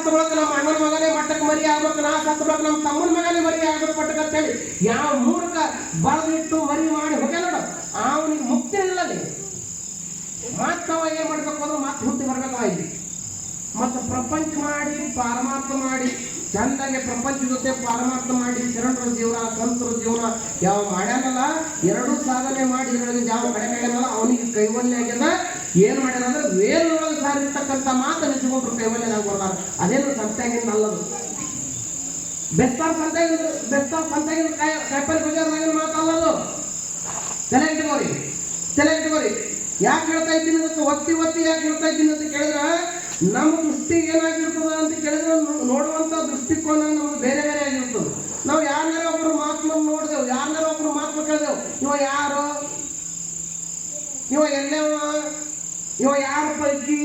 ಸತ್ತೊಳಗೆ ನಮ್ಮ ಅಣ್ಣನ ಮಗನೇ ಮಟ್ಟಕ್ಕೆ ಮರಿ ಆಗ್ಬೇಕು, ನಾ ಸತ್ತೊಳಗೆ ನಮ್ಮ ತಮ್ಮನ ಮಗನೇ ಮರಿ ಆಗ್ಬೇಕು ಮಟ್ಟಕ್ಕೆ ಅಂತೇಳಿ ಯಾವ ಮೂರ್ಖ ಬರೆದಿಟ್ಟು ಮರಿ ಮಾಡಿ ಹೋಗ್ಯ ನೋಡು, ಅವನಿಗೆ ಮುಕ್ತಿ ಇಲ್ಲ. ಮತ್ತವ ಏನ್ ಮಾಡ್ಬೇಕು ಅಂದ್ರೆ ಮತ್ತೆ ಹುಟ್ಟಿ ಬರ್ಬೇಕವ ಇಲ್ಲಿ. ಮತ್ತು ಪ್ರಪಂಚ ಮಾಡಿ ಪಾರಮಾರ್ಥ ಮಾಡಿ ಚಂದಾಗೆ ಪ್ರಪಂಚ ಜೊತೆ ಪಾರಮಾರ್ಥ ಮಾಡಿ ಶರಣರ ಜೀವನ ಸಂತರ ಜೀವನ ಯಾವ ಮಾಡ್ಯಾನಲ್ಲ, ಎರಡೂ ಸಾಧನೆ ಮಾಡಿ ಇದರೊಳಗೆ ಯಾವ ಕಡೆ ಮಾಡ್ಯಾನಲ್ಲ ಅವನಿಗೆ ಕೈವಲ್ಯ ಆಗ್ಯದ. ಏನ್ ಮಾಡ್ಯಾನ ಅಂದ್ರೆ ವೇದೊಳಗೆ ಸಾರಿರ್ತಕ್ಕಂಥ ಮಾತು ನಿಂತ್ಕೊಂಡ್ರು ಕೈವಲ್ಯನಾಗ ಬರ್ತಾರೆ. ಅದೇನು ಸಂತ್ಯಾಗಿಂದ ಅಲ್ಲದು. ಬೆಸ್ತಾರ್ ಸಂತ್ಯಾಗಿಂದ ಕಾಯಿಪಲ್ಲೆ ಬಜಾರ್ನಾಗಿನ ಮಾತಲ್ಲದು. ತಲೆ ಇಟ್ಕೋರಿ. ಯಾಕೆ ಹೇಳ್ತಾ ಇದ್ದೀನಿ ಅದಕ್ಕೆ ಒತ್ತಿ ಯಾಕೆ ಹೇಳ್ತಾ ಇದ್ದೀನಿ ಅಂತ ಕೇಳಿದ್ರೆ, ನಮ್ಮ ದೃಷ್ಟಿ ಏನಾಗಿರ್ತದ ಅಂತ ಕೇಳಿದ್ರೆ ನೋಡುವಂಥ ದೃಷ್ಟಿಕೋನ ನಮ್ಗೆ ಬೇರೆ ಬೇರೆ ಆಗಿರ್ತದೆ. ನಾವು ಯಾರನ್ನಾರ ಒಬ್ರು ಮಾತನ್ನ ನೋಡಿದೆವು, ಯಾರನ್ನಾರ ಒಬ್ರು ಮಾತು ಕೇಳಿದೆವು, ಇವ ಯಾರು, ಇವ ಎಲ್ಲವ, ಇವ ಯಾರ ಪೈಕಿ,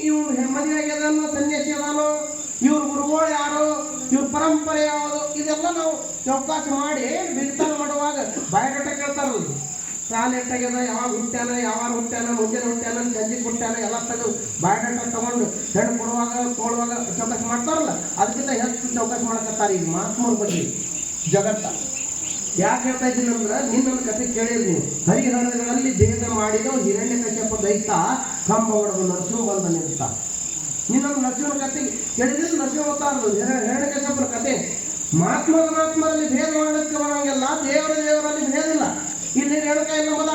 ಇವ್ನು ಮದುವೆ ಆಗ್ಯದಾನೋ ಸನ್ಯಾಸಿ ಅದಾನೋ, ಇವ್ರ ಗುರುಗಳು ಯಾರು, ಇವ್ರ ಪರಂಪರೆ ಯಾವುದು, ಇದೆಲ್ಲ ನಾವು ಚೌಕಾಸಿ ಮಾಡಿ ಬಿಡ್ತಾನ ಮಾಡುವಾಗ ಬಯೋಡಾಟ ಕೇಳ್ತಾರಲ್ಲ. ಸಾಲ ಎಟ್ಟಾಗ್ಯದ, ಯಾವಾಗ ಹುಟ್ಟ್ಯಾನ, ಮುಂಜಾನೆ ಹುಟ್ಟ್ಯಾನ, ಸಂಜೆ ಹುಟ್ಟ್ಯಾನ, ಎಲ್ಲ ತೆಗೆದು ಬಯೋಡಾಟ ತಗೊಂಡು ಹೆಣ್ಣು ಕೊಡುವಾಗ ಚೌಕಾಸಿ ಮಾಡ್ತಾರಲ್ಲ, ಅದಕ್ಕಿಂತ ಹೆಚ್ಚು ಚೌಕಾಸಿ ಮಾಡಕತ್ತಾರೆ ಈಗ ಮಹಾತ್ಮರ ಬಗ್ಗೆ ಜಗತ್ತ. ಯಾಕೆ ಹೇಳ್ತಾ ಇದ್ದೀನಿ ಅಂದ್ರೆ, ನಿನ್ನೊಂದು ಕಥೆ ಕೇಳಿರಿ ನೀವು. ಹರಿಹರಗಳಲ್ಲಿ ಭೇದ ಮಾಡಿದ ಹಿರಣ್ಯಕಶ್ಯಪ ದೈತ ಕಂಬ ಹೊಡೆದು ನರಸಿಂಹ ಬಂದ ನಿಂತ. ನಿನ್ನೊಂದು ನರಸಿಂಹನ ಕಥೆ ಕೇಳಿದ್ರೆ ನರಸಿಂಹ ಅವತಾರದು ಹಿರಣ್ಯಕಶ್ಯಪನ ಕಥೆ. ಮಹಾತ್ಮರಲ್ಲಿ ಭೇದ ಮಾಡಲಿಕ್ಕೆ ಬರೋಂಗಿಲ್ಲ, ದೇವರಲ್ಲಿ ಭೇದ ಇಲ್ಲ. ಇಲ್ಲಿ ರೇಣುಕಾ ಇಲ್ಲ ಮದ,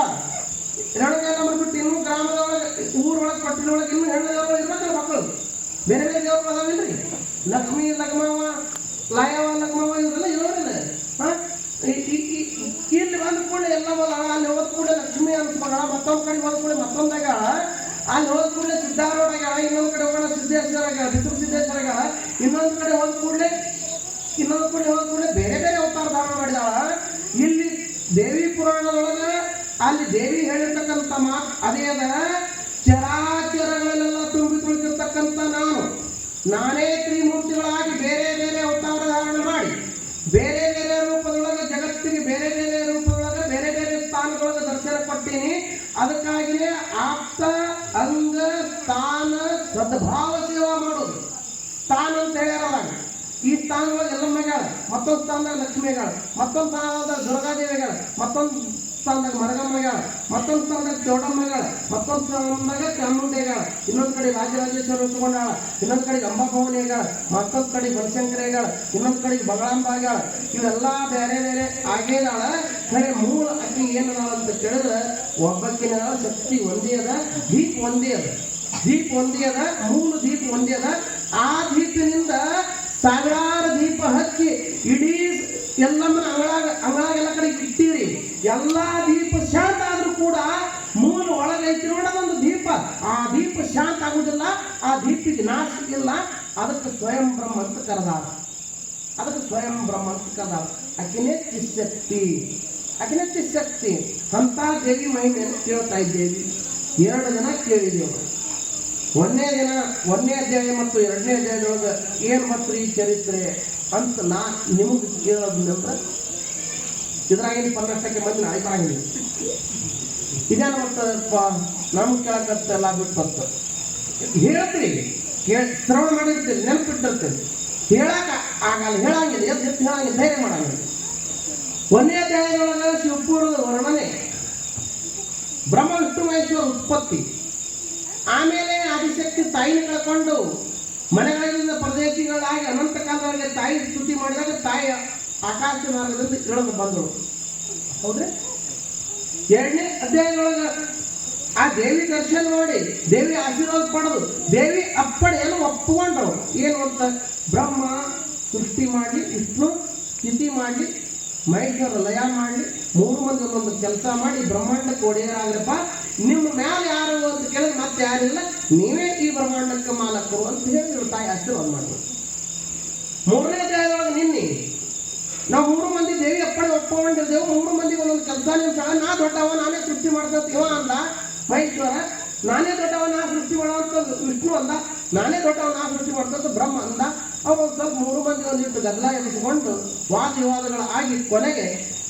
ರೇಣುಕಾ ಇಲ್ಲ ಬಿಟ್ಟು ಇನ್ನೂ ಗ್ರಾಮದೊಳಗೆ ಊರೊಳಗೆ ಪಟ್ಟಿನೊಳಗೆ ಇನ್ನೂ ಹೆಣ್ಣು ದೇವರು ಇರ್ಬೇಕಲ್ಲ ಮಕ್ಕಳು. ಬೇರೆ ಬೇರೆ ದೇವರು ಅದಾವಿಲ್ರಿ, ಲಕ್ಷ್ಮೀ ಲಗ್ಮವ, ಲಯವ ಲಗ್ಮವ ಇವರೆಲ್ಲ ಇರೋರಿಲ್ಲ. ಇಲ್ಲಿ ಬಂದ ಕೂಡ ಎಲ್ಲ ಅಲ್ಲಿ ಹೋದ ಕೂಡ ಲಕ್ಷ್ಮೀ ಅನ್ಸ್ಮಗಳ, ಮತ್ತೊಂದು ಕಡೆ ಹೋದ ಕೂಡ ಮತ್ತೊಂದಾಗ್ಯಾಳ, ಅಲ್ಲಿ ಹೋದ ಕೂಡಲೇ ಸಿದ್ಧಾರೂಢಾಗ್ಯಾಳ, ಇನ್ನೊಂದು ಕಡೆ ಹೋಗೋಣ ಸಿದ್ದೇಶ್ವರಾಗ್ಯಾಳ, ಸಿದ್ದೇಶ್ವರಾಗ್ಯಾಳ, ಇನ್ನೊಂದು ಕಡೆ ಹೋದ ಕೂಡಲೇ ಹೋದ ಕೂಡಲೇ ಬೇರೆ ಬೇರೆ ಅವತಾರ ಧಾರಣ ಮಾಡಿದಾಳ. ಇಲ್ಲಿ ದೇವಿ ಪುರಾಣದೊಳಗೆ ಅಲ್ಲಿ ದೇವಿ ಹೇಳಿರ್ತಕ್ಕಂಥ ಮಾತು ಅದೇ ಅದ, ಚರಾಚರಗಳೆಲ್ಲ ತುಂಬಿ ತುಳಿದಿರ್ತಕ್ಕಂಥ ನಾನೇ ತ್ರಿಮೂರ್ತಿಗಳಾಗಿ ಬೇರೆ ಬೇರೆ ಅವತಾರ ಧಾರಣ ಮಾಡಿ ಬೇರೆ ಬೇರೆ ರೂಪದೊಳಗೆ ಜಗತ್ತಿಗೆ ಬೇರೆ ಬೇರೆ ರೂಪದೊಳಗೆ ಬೇರೆ ಬೇರೆ ಸ್ಥಾನದೊಳಗೆ ದರ್ಶನ ಕೊಟ್ಟೀನಿ. ಅದಕ್ಕಾಗಿಯೇ ಆಪ್ತ ಅಂಗ ಸ್ಥಾನ ಸದ್ಭಾವ ಸೇವಾ ಮಾಡೋದು ಸ್ಥಾನ ಅಂತ ಹೇಳ್ಯಾರ. ಈ ಸ್ಥಾನದೊಳಗೆ ಎಲ್ಲಮ್ಮೆಗಳ, ಮತ್ತೊಂದು ಸ್ಥಾನದಾಗ ಲಕ್ಷ್ಮಿಗಳ, ಮತ್ತೊಂದು ಸ್ಥಾನದಾಗ ದುರ್ಗಾದೇವಿಗಳ, ಮತ್ತೊಂದು ಸ್ಥಾನದಾಗ ಮರಗಮ್ಮಗಳ, ಮತ್ತೊಂದು ಸ್ಥಾನದಾಗ ಚೌಡಮ್ಮಗಳ, ಮತ್ತೊಂದು ಸ್ಥಾನದಾಗ ಚಾಮುಂಡಿಗಳ, ಇನ್ನೊಂದು ಕಡೆ ರಾಜರಾಜೇಶ್ವರ ಉತ್ಕೊಂಡಾಳ, ಇನ್ನೊಂದು ಕಡೆಗೆ ಅಂಬಾಭವನಿಗಳ, ಮತ್ತೊಂದು ಕಡೆ ಬನಶಂಕರಿಗಳ, ಇನ್ನೊಂದು ಕಡೆಗೆ ಬಗಳಾಂಬಾಗಳ. ಇವೆಲ್ಲ ಬೇರೆ ಬೇರೆ ಆಗೇದಾಳ. ಕಡೆ ಮೂಲ ಅಕ್ಕಿ ಏನದಾಳ ಅಂತ ಕೇಳಿದ್ರೆ, ಒಬ್ಬಕ್ಕಿನ ಶಕ್ತಿ ಒಂದೇ ಅದ, ದೀಪ ಒಂದೇ ಅದ, ಮೂಲ ದೀಪ ಒಂದೇ ಅದ. ಆ ದೀಪನಿಂದ ಸಾವಿರಾರು ದೀಪ ಹಚ್ಚಿ ಇಡೀ ಎಲ್ಲಮ್ಮನ ಅಂಗಳಾಗೆಲ್ಲ ಕಡೆ ಇಟ್ಟಿರಿ. ಎಲ್ಲ ದೀಪ ಶಾಂತ ಆದ್ರೂ ಕೂಡ ಮೂಲ ಒಳಗೈತಿ ನೋಡೋದೊಂದು ದೀಪ, ಆ ದೀಪ ಶಾಂತ ಆಗುದಿಲ್ಲ, ಆ ದೀಪಿಗೆ ನಾಶ ಇಲ್ಲ. ಅದಕ್ಕೆ ಸ್ವಯಂ ಬ್ರಹ್ಮ ಅಂತ ಕರೆದಾಳ. ಅಕಿನೇ ಶಕ್ತಿ ಅಂತ ದೇವಿ ಮಹಿಮೆಯನ್ನು ಕೇಳ್ತಾ ಇದ್ದೇವೆ. 2 ದಿನ ಕೇಳಿದ್ದೇವೆ. 1ನೇ ಅಧ್ಯಾಯ ಮತ್ತು 2ನೇ ಅಧ್ಯಾಯದೊಳಗೆ ಏನು ಮತ್ತು ಈ ಚರಿತ್ರೆ ಅಂತ ನಾ ನಿಮಗೆ ಕೇಳೋದಂದ್ರೆ, ಇದ್ರಾಗೇನು 12ಕ್ಕೆ ಮಂದಿ ಆಯ್ತಾಗಿಲ್ಲ. ಇದೇನು ಮತ್ತು ನಮ್ಗೆ ಕೇಳಕತ್ತೆಲ್ಲ ಬಿಟ್ಟು ಹೇಳ್ತೀವಿ, ಶ್ರವಣ ಮಾಡಿರ್ತೀವಿ, ನೆನಪಿಟ್ಟಿರ್ತೀವಿ, ಹೇಳಕ್ಕೆ ಆಗಲ್ಲ, ಹೇಳಂಗಿಲ್ಲ, ಎದ್ದು ಹೇಳಂಗಿಲ್ಲ, ಧೈರ್ಯ ಮಾಡಂಗಿಲ್ಲ. 1ನೇ ಅಧ್ಯಾಯದೊಳಗೆ ಶಿವಪುರದ ವರ್ಣನೆ, ಬ್ರಹ್ಮ ವಿಷ್ಣು ಮಹೇಶ್ವರ ಉತ್ಪತ್ತಿ, ಆಮೇಲೆ ಆದಿಶಕ್ತಿ ತಾಯಿನ ಕಳ್ಕೊಂಡು ಮನೆಗಳಿಂದ ಪ್ರದೇಶಗಳಾಗಿ ಅನಂತ ಕಾಲದವರೆಗೆ ತಾಯಿ ಸ್ತುತಿ ಮಾಡಿದಾಗ ತಾಯಿ ಆಕಾಶ ಮಾರ್ಗದಿಂದ ಇಳಿದು ಬಂದಳು. ಹೌದ್ರಿ? 2ನೇ ಅಧ್ಯಾಯದೊಳಗೆ ಆ ದೇವಿ ದರ್ಶನ ನೋಡಿ, ದೇವಿ ಆಶೀರ್ವಾದ ಪಡೆದು, ದೇವಿ ಅಪ್ಪಣೆಯನ್ನು ಒಪ್ಪಿಕೊಂಡಳು. ಏನು ಅಂತ, ಬ್ರಹ್ಮ ಸೃಷ್ಟಿ ಮಾಡಿ, ವಿಷ್ಣು ಸ್ಥಿತಿ ಮಾಡಿ, ಮಹೇಶ್ವರ ಲಯ ಮಾಡಿ, 3 ಮಂದಿ ಒಂದೊಂದು ಕೆಲಸ ಮಾಡಿ ಬ್ರಹ್ಮಾಂಡಕ್ಕೆ ಒಡೆಯರಾಗ್ರಪ್ಪ, ನಿಮ್ಮ ಮ್ಯಾಲೆ ಯಾರು ಅಂತ ಕೇಳಿದ್ರೆ ಮತ್ತೆ ಯಾರಿಲ್ಲ, ನೀವೇ ಈ ಬ್ರಹ್ಮಾಂಡಕ್ಕೆ ಮಾಲಕರು ಅಂತ ಹೇಳಿ ತಾಯಿ ಆಶೀರ್ವಾದ ಮಾಡಿದ್ರು. 3ನೇ ಅಧ್ಯಾಯದೊಳಗೆ ನಿನ್ನೆ ನಾವು 3 ಮಂದಿ ದೇವಿ ಅಪ್ಪಣೆ ಒಪ್ಕೊಂಡಿದ್ದೇವೆ. 3 ಮಂದಿಗೆ ಒಂದೊಂದು ಕೆಲಸ ನಿಲ್ಸಾಳ. ನಾ ದೊಡ್ಡವ, ನಾನೇ ಸೃಷ್ಟಿ ಮಾಡ್ತೇವೆ ಇವ ಅಂದ ಮಹೇಶ್ವರ, ನಾನೇ ದೊಡ್ಡವ ನಾ ಸೃಷ್ಟಿ ಮಾಡುವಂತ ವಿಷ್ಣು ಅಂದ, ನಾನೇ ದೊಡ್ಡವ ನಾ ಸೃಷ್ಟಿ ಮಾಡ್ತಂತ ಬ್ರಹ್ಮ ಅಂದ. ಅವ್ರು ಒಂದು ಸ್ವಲ್ಪ 3 ಮಂದಿ ಒಂದಿಟ್ಟು ಗದ್ದಲ ಎಬ್ಬಿಸಿಕೊಂಡು ವಾದ ವಿವಾದಗಳು ಆಗಿ ಕೊನೆಗೆ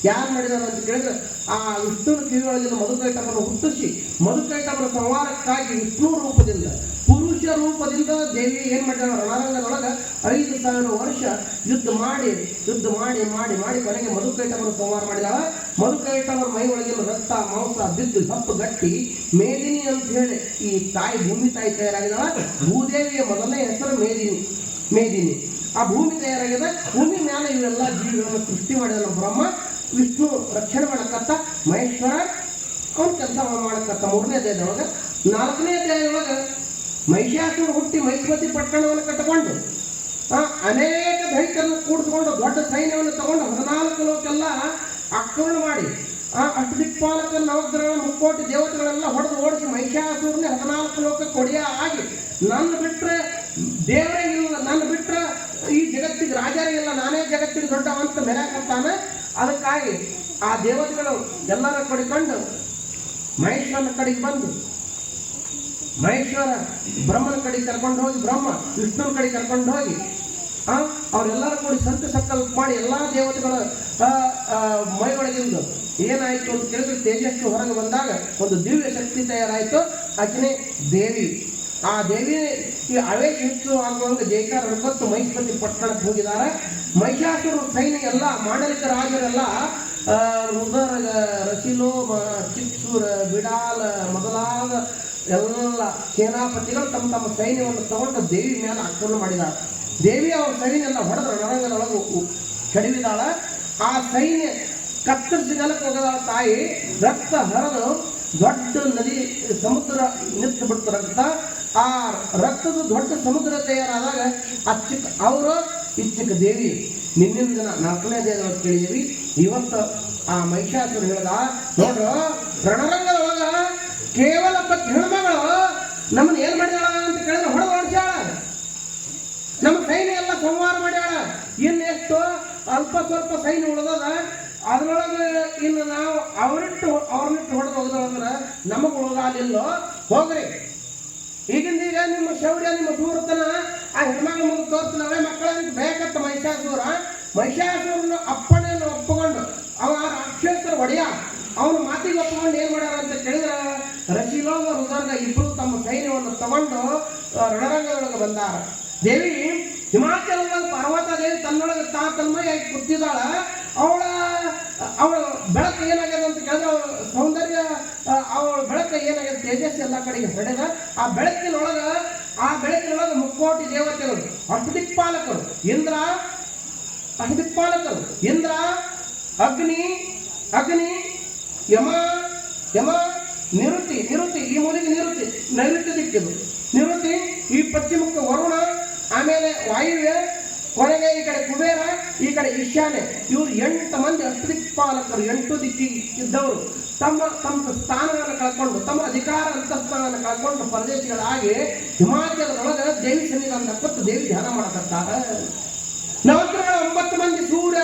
ಯಾರು ಮಾಡಿದಾರೆ ಅಂತ ಕೇಳಿದ್ರೆ ಆ ವಿಷ್ಣುನ ಕಿವಿಯೊಳಗಿನ ಮಧುಕೈಟಮನ್ನು ಹುಟ್ಟಿಸಿ ಮಧುಕೈಟಮನ ಸಂಹಾರಕ್ಕಾಗಿ ವಿಷ್ಣು ರೂಪದಿಂದ ಪುರುಷ ರೂಪದಿಂದ ದೇವಿ ಏನು ಮಾಡಿದಾಳೆ ರಣರಂಗದೊಳಗೆ 5,000 ವರ್ಷ ಯುದ್ಧ ಮಾಡಿ ಕೊನೆಗೆ ಮಧುಕೈಟಮನ ಸಂಹಾರ ಮಾಡಿದಾಳ. ಮಧುಕೈಟಮನ ಮೈ ಒಳಗಿನ ರಕ್ತ ಮಾಂಸ ಬಿದ್ದು ಹಪ್ಪು ಗಟ್ಟಿ ಮೇದಿನಿ ಅಂತ ಹೇಳಿ ಈ ತಾಯಿ ಭೂಮಿ ತಾಯಿ ತಯಾರಾಗಿದ್ದಾಳ. ಭೂದೇವಿಯ ಮೊದಲನೇ ಹೆಸರು ಮೇದಿನಿ. ಆ ಭೂಮಿ ತಯಾರಾಗಿದೆ. ಭೂಮಿ ಮೇಲೆ ಇವೆಲ್ಲ ಜೀವಿಗಳನ್ನು ಸೃಷ್ಟಿ ಮಾಡಿದ ಬ್ರಹ್ಮ. ವಿಷ್ಣು ರಕ್ಷಣೆ ಮಾಡಕತ್ತ, ಮಹೇಶ್ವರ ಅವನ ಕೆಲಸ ಮಾಡಕತ್ತ. 3ನೇ ಅಧ್ಯಾಯದೊಳಗೆ 4ನೇ ಅಧ್ಯಾಯದೊಳಗೆ ಮಹಿಷಾಸುರ ಹುಟ್ಟಿ ಮಹಿಷ್ಮತಿ ಪಟ್ಟಣವನ್ನು ಕಟ್ಟಿಕೊಂಡು ಅನೇಕ ದೈತ್ಯರನ್ನು ಕೂಡಿಸ್ಕೊಂಡು ದೊಡ್ಡ ಸೈನ್ಯವನ್ನು ತಗೊಂಡು 14 ಲೋಕೆಲ್ಲ ಆಕ್ರಮಣ ಮಾಡಿ ಅಷ್ಟದಿಕ್ಪಾಲಕ ನವಗ್ರಹ ಮುಕ್ಕೋಟಿ ದೇವತೆಗಳೆಲ್ಲ ಹೊಡೆದು ಓಡಿಸಿ ಮಹಿಷಾಸುರನೇ 14 ಲೋಕಕ್ಕೆ ಒಡೆಯ ಆಗಿ ನನ್ನ ಬಿಟ್ಟರೆ ದೇವರೇ ಇಲ್ಲ, ನನ್ನ ಬಿಟ್ಟರೆ ಈ ಜಗತ್ತಿಗೆ ರಾಜರೇ ಇಲ್ಲ, ನಾನೇ ಜಗತ್ತಿಗೆ ದೊಡ್ಡವಂತ ಮೆರೆಯಕತ್ತಾನೆ. ಅದಕ್ಕಾಗಿ ಆ ದೇವತೆಗಳು ಎಲ್ಲರ ಕಡಿಕೊಂಡು ಮಹೇಶ್ವರನ ಕಡೆಗೆ ಬಂದು ಮಹೇಶ್ವರ ಬ್ರಹ್ಮನ ಕಡೆಗೆ ಕರ್ಕೊಂಡು ಹೋಗಿ ಬ್ರಹ್ಮ ವಿಷ್ಣುನ ಕಡೆಗೆ ಕರ್ಕೊಂಡು ಹೋಗಿ ಅವರೆಲ್ಲರ ಕೂಡಿ ಸಂತ ಸಂಕಲ್ಪ ಮಾಡಿ ಎಲ್ಲ ದೇವತೆಗಳ ಮೈ ಒಳಗಿಂದ ಏನಾಯಿತು ಅಂತ ಕೇಳಿದ್ರೆ ತೇಜಸ್ಸು ಹೊರಗೆ ಬಂದಾಗ ಒಂದು ದಿವ್ಯ ಶಕ್ತಿ ತಯಾರಾಯಿತು. ಆಕೆನೇ ದೇವಿ. ಆ ದೇವಿ ಈ ಆವೇಶ ಹೆಚ್ಚು ಆಗುವಂಗೆ ಜೈಕಾರ ಹೊಡ್ಕೊತ್ತು ಮಹಿಷ್ಮತಿ ಪಟ್ಟಣಕ್ಕೆ ಹೋಗಿದ್ದಾರೆ. ಮಹಿಷಾಸುರ ಸೈನ್ಯ ಎಲ್ಲ ಮಾಂಡಲಿಕ ರಾಜರೆಲ್ಲ ರುದರ ರಸಿಲೋಮ ಚಿಕ್ಸೂರ ಬಿಡಾಲ ಮೊದಲಾದ ಎಲ್ಲ ಸೇನಾಪತಿಗಳು ತಮ್ಮ ತಮ್ಮ ಸೈನ್ಯವನ್ನು ತಗೊಂಡು ದೇವಿ ಮೇಲೆ ಆಕ್ರಮಣ ಮಾಡಿದ್ದಾರೆ. ದೇವಿ ಅವ್ರ ಸೈನ್ಯ ಎಲ್ಲ ಹೊಡೆದ ರಣರಂಗದೊಳಗೆ ಕಡಿವಿದಾಳ. ಆ ಸೈನ್ಯ ಕತ್ತರಿಸಿ ನೆಲಕ್ಕೆ ಹೋಗದಾಳ. ತಾಯಿ ರಕ್ತ ಹರಿದು ದೊಡ್ಡ ನದಿ ಸಮುದ್ರ ನಿಂತು ಬಿಡ್ತು ರಕ್ತ. ಆ ರಕ್ತದ ದೊಡ್ಡ ಸಮುದ್ರ ತಯಾರಾದಾಗ ಅವರು ಇಚ್ಛಕ ದೇವಿ ನಿನ್ನಿನ ದಿನ 4ನೇ ಅಧ್ಯಾಯದೊಳಗೆ ಕೇಳಿದೀವಿ. ಇವತ್ತು ಆ ಮಹಿಷಾಸುರ ಹೇಳ್ದ, ನೋಡ್ರು ರಣರಂಗದೊಳಗ ಕೇವಲ ಹೆಣ್ಮಗಳು ನಮ್ಮನ್ನ ಏನ್ ಮಾಡ್ಯಾಳ ಅಂತ ಕೇಳಿದ್ರೆ ಹೊಡೆದು ಹೊಡ್ಸ್ಯಾಳ. ನಮ್ಮ ಸೈನ್ಯ ಎಲ್ಲ ಸಂಹಾರ ಮಾಡ್ಯಾಳ. ಇನ್ನೆಷ್ಟು ಅಲ್ಪ ಸ್ವಲ್ಪ ಸೈನ್ಯ ಉಳಿದದ. ಅದ್ರೊಳಗೆ ಇನ್ನು ನಾವು ಅವ್ರನಿಟ್ಟು ಹೊಡೆದು ಹೋಗದಂದ್ರೆ ನಮಗೆ ಉಳಿದಾಲಿಲ್ಲೋ. ಹೋಗ್ರಿ ಈಗಿಂದೀಗ ನಿಮ್ಮ ಶೌರ್ಯ ನಿಮ್ಮ ಸೂರತನ ಆ ಹೆಣ್ಮಗಳ ಮುಂದೆ ತೋರಿಸ್ತಾವೆ. ಮಕ್ಕಳಂತ ಬೇಕತ್ತ ಮಹಿಷಾಸುರನ ಅಪ್ಪಣೆಯನ್ನು ಒಪ್ಪಿಕೊಂಡು ಅವ ರಾಕ್ಷಸರ ಒಡೆಯ ಅವನ ಮಾತಿಗೆ ಒಪ್ಪಿಕೊಂಡು ಏನ್ ಮಾಡ್ಯಾರ ಅಂತ ಕೇಳಿದ್ರೆ ರಶಿಲೋಗ ರುದರ್ಗ ಇಬ್ಬರು ತಮ್ಮ ಸೈನ್ಯವನ್ನು ತಗೊಂಡು ರಣರಂಗದೊಳಗೆ ಬಂದಾರ. ದೇವಿ ಹಿಮಾಚಲದ ಪರ್ವತ ದೇವಿ ತನ್ನೊಳಗೆ ತನ್ಮಯಾಗಿ ಕೂತಿದ್ದಾಳ. ಅವಳ ಬೆಳಕು ಏನಾಗ್ಯದ ಅಂತ ಕೇಳಿದ್ರೆ ಅವಳ ಸೌಂದರ್ಯ ಅವಳ ಬೆಳಕು ಏನಾಗ್ಯದ ತೇಜಸ್ ಎಲ್ಲ ಕಡೆಗೆ ಹೊಡೆದ. ಆ ಬೆಳಕಿನೊಳಗೆ ಮುಕ್ಕೋಟಿ ದೇವತೆಗಳು ಅಷ್ಟದಿಕ್ಪಾಲಕರು ಇಂದ್ರ ಅಗ್ನಿ ಯಮ ನಿರುತಿ ಈ ಮೂಲಿಗೆ ನೈಋತ್ಯ ದಿಕ್ಕಿದು ನಿರುತಿ, ಈ ಪಶ್ಚಿಮಕ್ಕೆ ವರುಣ, ಆಮೇಲೆ ವಾಯುವ್ಯ, ಕೊನೆಗೆ ಈ ಕಡೆ ಕುಬೇರ, ಈ ಕಡೆ ಈಶಾನ್ಯ. ಇವರು 8 ಮಂದಿ ಅಷ್ಟದಿಕ್ಪಾಲಕರು 8 ದಿಕ್ಕಿಗೆ ಇದ್ದವರು ತಮ್ಮ ಸ್ಥಾನಗಳನ್ನು ಕಳ್ಕೊಂಡು ತಮ್ಮ ಅಧಿಕಾರ ಅಂತಸ್ತಗಳನ್ನು ಕಳ್ಕೊಂಡು ಪರದೇಶಿಗಳಾಗಿ ಹಿಮಾಚಲದೊಳಗೆ ದೇವಿ ಸನ್ನಿಧಾನ ಕೊಟ್ಟು ದೇವಿ ಧ್ಯಾನ ಮಾಡಕತ್ತಾರ. ನವಗ್ರಹಗಳ 9 ಮಂದಿ ಸೂರ್ಯ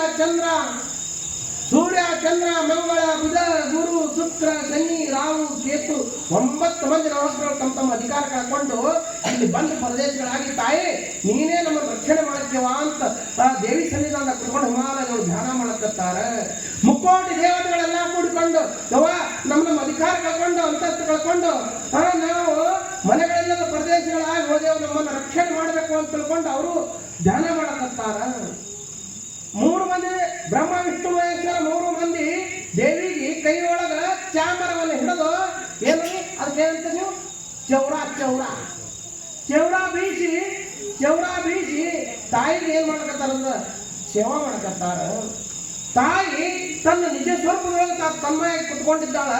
ಚಂದ್ರ ಮಂಗಳ ಬುಧ ಗುರು ಶುಕ್ರ ಶನಿ ರಾಹು ಕೇತು 9 ಮಂದಿ ನವಗ್ರಹಗಳು ತಮ್ಮ ಅಧಿಕಾರ ಕಳ್ಕೊಂಡು ಇಲ್ಲಿ ಬಂದು ಪರದೇಶಗಳಾಗಿ ತಾಯಿ ನೀನೇ ನಮ್ಮ ರಕ್ಷಣೆ ಮಾಡಕ್ಕೆವಾ ಅಂತ ದೇವಿ ಸನ್ನಿಧಾನ ಕುತ್ಕೊಂಡು ಹಿಮಾಲಯಗಳು ಧ್ಯಾನ ಮಾಡಕತ್ತಾರ. ಮುಕ್ಕೋಟಿ ದೇವತೆಗಳೆಲ್ಲ ಕೂಡಿಕೊಂಡು ನಮ್ಮ ಅಧಿಕಾರ ಕಳ್ಕೊಂಡು ಅಂತಸ್ತು ಕಳ್ಕೊಂಡು ನಾವು ಮನೆಗಳೆಲ್ಲದ ಪ್ರದೇಶಗಳಾಗಿ ಹೋದೆವು, ನಮ್ಮನ್ನು ರಕ್ಷಣೆ ಮಾಡಬೇಕು ಅಂತ ತಿಳ್ಕೊಂಡು ಅವರು ಧ್ಯಾನ ಮಾಡಕತ್ತಾರ. 3 ಮಂದಿ ಬ್ರಹ್ಮ ವಿಷ್ಣು ಮಹೇಶ್ವರ 3 ಮಂದಿ ದೇವಿಗೆ ಕೈ ಒಳಗ ಚಾಮರವನ್ನು ಹಿಡಿದು ಏನು ಅದಕ್ಕೇನಂತ ನೀವು ಚೌರ ಬೀಸಿ ತಾಯಿಗೆ ಏನ್ ಮಾಡಕತ್ತಾರಂದ್ರ ಸೇವಾ ಮಾಡಕತ್ತಾರ. ತಾಯಿ ತನ್ನ ನಿಜ ಸ್ವರೂಪದೊಳಗೆ ತನ್ಮಯಾಗಿ ಕುತ್ಕೊಂಡಿದ್ದಾಳ.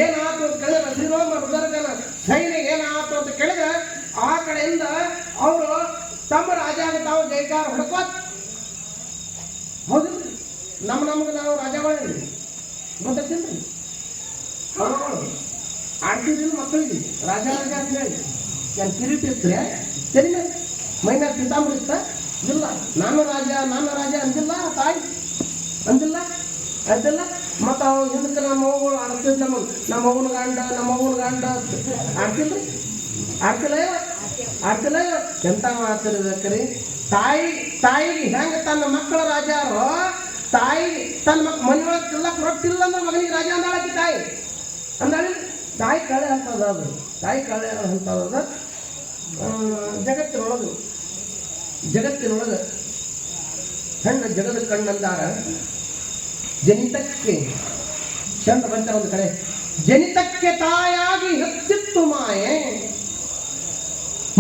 ಏನಾಯ್ತು ಅಂತ ಕೇಳಿದ್ರೆ ಶ್ರೀರೋಮ ರುದರ್ಗನ ಸೈನ್ಯ ಏನಾಯ್ತು ಅಂತ ಕೇಳಿದ್ರೆ ಆ ಕಡೆಯಿಂದ ಅವರು ತಮ್ಮ ರಾಜಾಗ ತಾವು ಜೈಕಾರ ಹೊಡ್ಕೋತ್ ಹೌದಿಲ್ರಿ. ನಮಗೆ ನಾವು ರಾಜಗಳೇನ್ರಿ ಗೊತ್ತಿಲ್ರಿ. ಆಡ್ತಿದ್ದಿಲ್ಲ ಮಕ್ಕಳಿಗೆ ರಾಜ ಅಂತ ಹೇಳಿ ನಾನು ಕಿರೀಟ ಇರ್ತಾರೆ ಸರಿ ಮೈನಾಗ ಪಿತಾಂಬರ ಇತ್ತ ಇಲ್ಲ ನಾನು ರಾಜ ಅಂದಿಲ್ಲ ತಾಯಿ ಅಂದಿಲ್ಲ. ಮತ್ತು ಅವ ಹಿಂದಕ್ಕೆ ನಮ್ಮ ಮಗಳು ಆಡ್ತಿದ್ ನಮ್ಮ ಮಗನ ಗಂಡ ಆಡ್ತಿಲ್ರಿ ಆಡ್ತಿಲ್ಲ. ಆಡ್ತಿಲ್ಲ ಎಂತ ಮಾತಾಡ್ಬೇಕ್ರಿ. ತಾಯಿಗೆ ಹೆಂಗ ತನ್ನ ಮಕ್ಕಳ ರಾಜಾರೋ, ತಾಯಿ ತನ್ನ ಮನೆಯೊಳಗೆ ತಿಲ್ಲಕ್ಕೆ ರೊಟ್ಟಿಲ್ಲ ಅಂದ್ರೆ ಮಗನಿಗೆ ರಾಜ ಅಂದಾಳಕ್ಕೆ ತಾಯಿ ಅಂದಾಳಿ. ತಾಯಿ ಕಳೆ ಅಂತದ ಅದು, ತಾಯಿ ಕಳೆ ಅಂತದ. ಜಗತ್ತಿನೊಳಗೆ ಹೆಣ್ಣು ಜಗದ ಕಣ್ಣಂದಾರ ಜನಿತಕ್ಕೆ ಚಂದ ಬಂತ ಒಂದು ಕಡೆ. ಜನಿತಕ್ಕೆ ತಾಯಾಗಿ ಹತ್ತಿತ್ತು ಮಾಯೆ,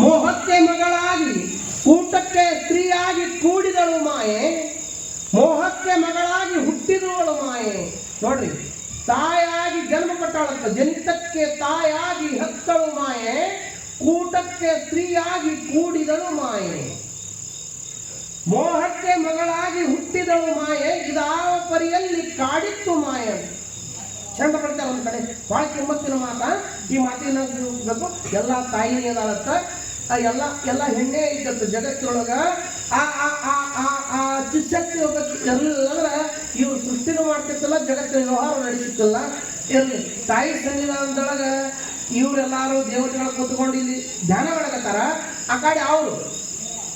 ಮೋಹಕ್ಕೆ ಮಗಳಾಗಿ ಕೂಟಕ್ಕೆ ಸ್ತ್ರೀಯಾಗಿ ಕೂಡಿದಳು ಮಾಯೆ, ಮೋಹಕ್ಕೆ ಮಗಳಾಗಿ ಹುಟ್ಟಿದವಳು ಮಾಯೆ. ನೋಡ್ರಿ, ತಾಯಾಗಿ ಜನ್ಮ ಕೊಟ್ಟಾಳಂತ. ಜನಿತಕ್ಕೆ ತಾಯಾಗಿ ಹತ್ತಳು ಮಾಯೆ, ಕೂಟಕ್ಕೆ ಸ್ತ್ರೀಯಾಗಿ ಕೂಡಿದಳು ಮಾಯೆ, ಮೋಹಕ್ಕೆ ಮಗಳಾಗಿ ಹುಟ್ಟಿದಳು ಮಾಯೆ, ಇದಾವ ಪರಿಯಲ್ಲಿ ಕಾಡಿತ್ತು ಮಾಯೆ. ಚಂದ ಬರ್ತಾರೆ ಒಂದು ಕಡೆ. ಭಾಳ ಕಿಮ್ಮತ್ತಿನ ಮಾತ. ಈ ಮಾತಿನ ಬೇಕು. ಎಲ್ಲ ತಾಯಿನೇ ಅದಾಳತ್ತ, ಎಲ್ಲ ಹೆಣ್ಣೆ ಇದ್ದತ್ತು ಜಗತ್ತಿನೊಳಗ. ಆ ಚಿಶಕ್ತಿ ಹೋಗ್ಬೇಕು ಎಲ್ಲಂದ್ರೆ ಇವ್ರು ಸೃಷ್ಟಿನೂ ಮಾಡ್ತಿತ್ತಲ್ಲ, ಜಗತ್ತಿನ ವ್ಯವಹಾರ ನಡೀತಿತ್ತಲ್ಲ. ಇರಲಿ, ತಾಯಿ ಸನ್ನಿಧಾನದೊಳಗೆ ಇವರೆಲ್ಲರೂ ದೇವತೆಗಳ ಕೂತ್ಕೊಂಡು ಇಲ್ಲಿ ಧ್ಯಾನ ಮಾಡಕತ್ತಾರ. ಆ ಕಡೆ ಅವರು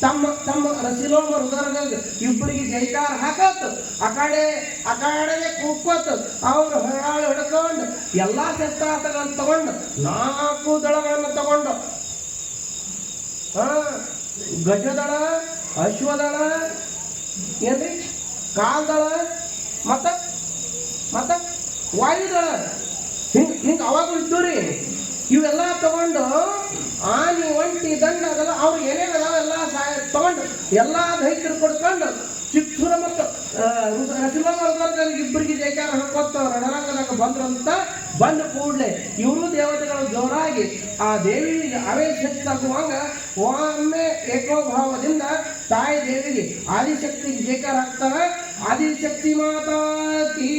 ತಮ್ಮ ರಸಿಲೋಮ ಹೃದಯ ಇಬ್ಬರಿಗೆ ಜೈಕಾರ ಹಾಕತ್ತು. ಆ ಕಡೆ ಕೂಕೋತು. ಅವ್ರು ಹೊರಾಳು ಹಿಡ್ಕೊಂಡು ಎಲ್ಲಾ ಶಸ್ತ್ರಾಸ್ತ್ರಗಳನ್ನು ತಗೊಂಡು 4 ದಳಗಳನ್ನು ತಗೊಂಡು, ಗಜದಳ, ಅಶ್ವದಳ, ಏನ್ರಿ ಕಾಲ್ದಳ, ಮತ್ತ ವಾಯುದಳ, ಹಿಂಗೆ ಅವಾಗ ಇದ್ದೂರಿ. ಇವೆಲ್ಲ ತಗೊಂಡು ಆನಿ, ಒಂಟಿ, ದಂಡ ಅದೆಲ್ಲ ಅವ್ರು ಏನೇನು ಅದಾವ ಎಲ್ಲ ತಗೊಂಡು ಎಲ್ಲ ದೈತ್ಯರು ಕೊಡ್ಕೊಂಡು ಚಿಕ್ಕೂರ ಮತ್ತು ಇಬ್ಬರಿಗೆ ಜೈಕಾರ ಹಾಕೋತ ರಣರಂಗದಾಗ ಬಂದ್ರಂತ. ಬಂದ ಕೂಡಲೇ ಇವರು ದೇವತೆಗಳು ಜೋರಾಗಿ ಆ ದೇವಿಗೆ ಆವೇಶ ಹೆಚ್ಚಾಗುವಾಗ ಒಮ್ಮೆ ಏಕೋಭಾವದಿಂದ ತಾಯಿ ದೇವಿಗೆ ಆದಿಶಕ್ತಿಗೆ ಜೈಕಾರ ಹಾಕ್ತಾರೆ. ಆದಿಶಕ್ತಿ ಮಾತಾ ಕೀ,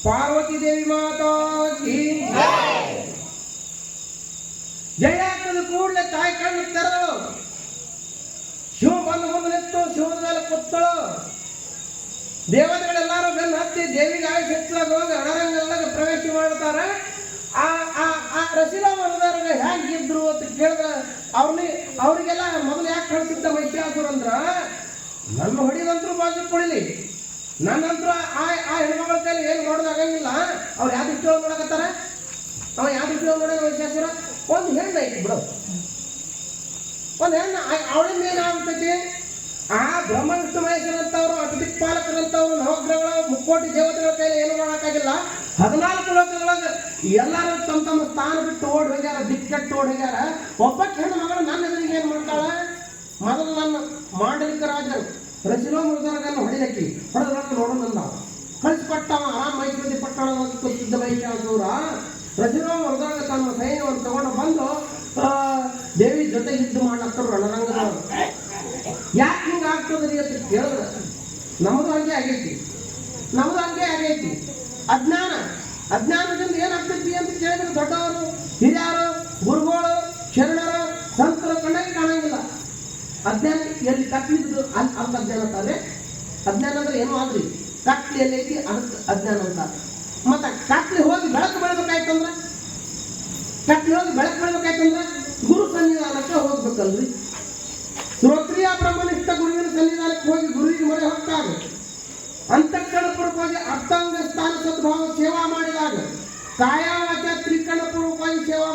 ಪಾರ್ವತಿ ದೇವಿ ಮಾತಾ ಕೀ ಜಯ ಹಾಕದ ಕೂಡಲೇ ತಾಯಿ ಕಣ್ಣು ತೆರಳು. ಶಿವ ಬಂದು ನಿಂತು ಶಿವನ ಮೇಲೆ ಕೂತಳು. ದೇವತೆಗಳೆಲ್ಲರೂ ಬೆನ್ನು ಹತ್ತಿ ದೇವಿಗೆ ಆಯುಷ್ ಹೆಚ್ಚಾಗುವಾಗ ರಣರಂಗದೊಳಗೆ ಪ್ರವೇಶ ಮಾಡ್ತಾರೆ. ಆ ರಸಿರಾಮ ಹೃದಯರಾಗ ಹೇಗಿದ್ರು ಅಂತ ಕೇಳಿದ್ರೆ ಅವ್ರಿಗೆಲ್ಲ ಮೊದಲು ಯಾಕೆ ಕಳಿಸಿದ್ದ ಮಹಿಷಾಸುರ ಅಂದ್ರ, ನನ್ನ ಹೊಡಿದಂತರೂ ಬಾಜು ಕೊಡಿಲಿ, ನನ್ನಂತರೂ ಆ ಹೆಣ್ಮಗಳ ಕೈಲಿ ಏನು ಮಾಡೋದಾಗಂಗಿಲ್ಲ. ಅವ್ರು ಯಾವ ದೃಷ್ಟಿ ನೋಡಕತ್ತಾರ, ಅವ ಯಾವ ದೃಷ್ಟಿ ನೋಡೋದು ಮಹಿಷಾಸುರ. ಒಂದು ಹೆಣ್ಣು ಐತಿ ಬಿಡು, ಒಂದು ಹೆಣ್ಣು ಅವಳಿಂದ ಏನಾಗ್ತೈತಿ, ಆ ಬ್ರಹ್ಮ ವಿಷ್ಣು ಮಹೇಶ್ವರಂತವ್ರು, ಅಟದಿಕ್ಪಾಲಕರಂತವ್ರು, ನವಗ್ರಹಗಳ 3 ದೇವತೆಗಳ ಕೈಲಿ ಏನು ಮಾಡೋಕ್ಕಾಗಿಲ್ಲ. 14 ಲೋಕದೊಳಗೆ ಎಲ್ಲರೂ ತಮ್ಮ ಸ್ಥಾನ ಬಿಟ್ಟು ಓಡಿ ಹೋಗ್ಯಾರ, ದಿಕ್ಕಟ್ಟು ಓಡಿ ಹೋಗ್ಯಾರ. ಒಬ್ಬಕ್ಕೆ ಹೆಣ್ಣು ಮಗಳು ನನ್ನ ಎದುರಿಗೆ ಏನು ಮಾಡ್ತಾಳ, ಮೊದಲು ನನ್ನ ಮಾಂಡಲಿಕ ರಾಜರು ರಸಿಲೋಮ ಹೃದಯರನ್ನು ಹೊಡಿಲಕ್ಕಿ ಹೊಡೆದೊಳಗೆ ನೋಡೋಣ ಕಳಿಸ್ಕೊಟ್ಟವ. ಆರಾಮ ಮೈಸೂರಿ ಪಟ್ಟಣ ಕೊಟ್ಟಿದ್ದ ಮಹಿಷಾಸುರ ರಸಿಲೋಮ ಹೃದಯ ತನ್ನ ಸೈನ್ಯವನ್ನು ತಗೊಂಡು ಬಂದು ದೇವಿ ಜೊತೆ ಯುದ್ಧ ಮಾಡ್ಲತ್ತರು ರಣರಂಗದವರು. ಯಾಕೆ ಹಿಂಗೆ ಆಗ್ತದ್ರಿ ಅಂತ ಕೇಳಿದ್ರೆ ನಮ್ಮದು ಹಂಗೆ ಆಗೈತಿ. ಅಜ್ಞಾನದಿಂದ ಏನಾಗ್ತೈತಿ ಅಂತ ಕೇಳಿದ್ರೆ ದೊಡ್ಡವರು, ಹಿರಿಯರು, ಗುರುಗಳು, ಶರಣರು, ಸಂತರು ಕಣ್ಣಾಗಿ ಕಾಣಂಗಿಲ್ಲ. ಅಜ್ಞಾನ ಎಲ್ಲಿ ಕಟ್ಲಿದ್ದು ಅಲ್ಲಿ ಅಜ್ಞಾನ ಅಂತಾರೆ. ಅಜ್ಞಾನ ಅಂದ್ರೆ ಏನೋ ಆದ್ರಿ ಕಟ್ಲಿ ಎಲ್ಲಿ ಐತಿ ಅದಕ್ಕೆ ಅಜ್ಞಾನ ಅಂತ. ಮತ್ತೆ ಕಟ್ಲಿ ಹೋಗಿ ಬೆಳಕು ಬೆಳಬೇಕಾಯ್ತಂದ್ರ ಗುರು ಸನ್ನಿಧಾನಕ್ಕೆ ಹೋಗ್ಬೇಕಲ್ರಿ. ಶ್ರೋತ್ರಿಯ ಬ್ರಹ್ಮನಿಷ್ಠ ಗುರುವಿನ ಸನ್ನಿಧಾನಕ್ಕೆ ಹೋಗಿ ಗುರುವಿಗೆ ಮೊರೆ ಹೊಕ್ಕಾಗ, ಅಂತಃಕರಣಪೂರ್ವಕವಾಗಿ ಅರ್ಥಾಂಗ ಸ್ಥಾನ ಸದ್ಭಾವ ಸೇವಾ ಮಾಡಿದಾಗ, ಕಾಯ ವಾಚ ತ್ರಿಕರಣಪೂರ್ವಕವಾಗಿ ಸೇವಾ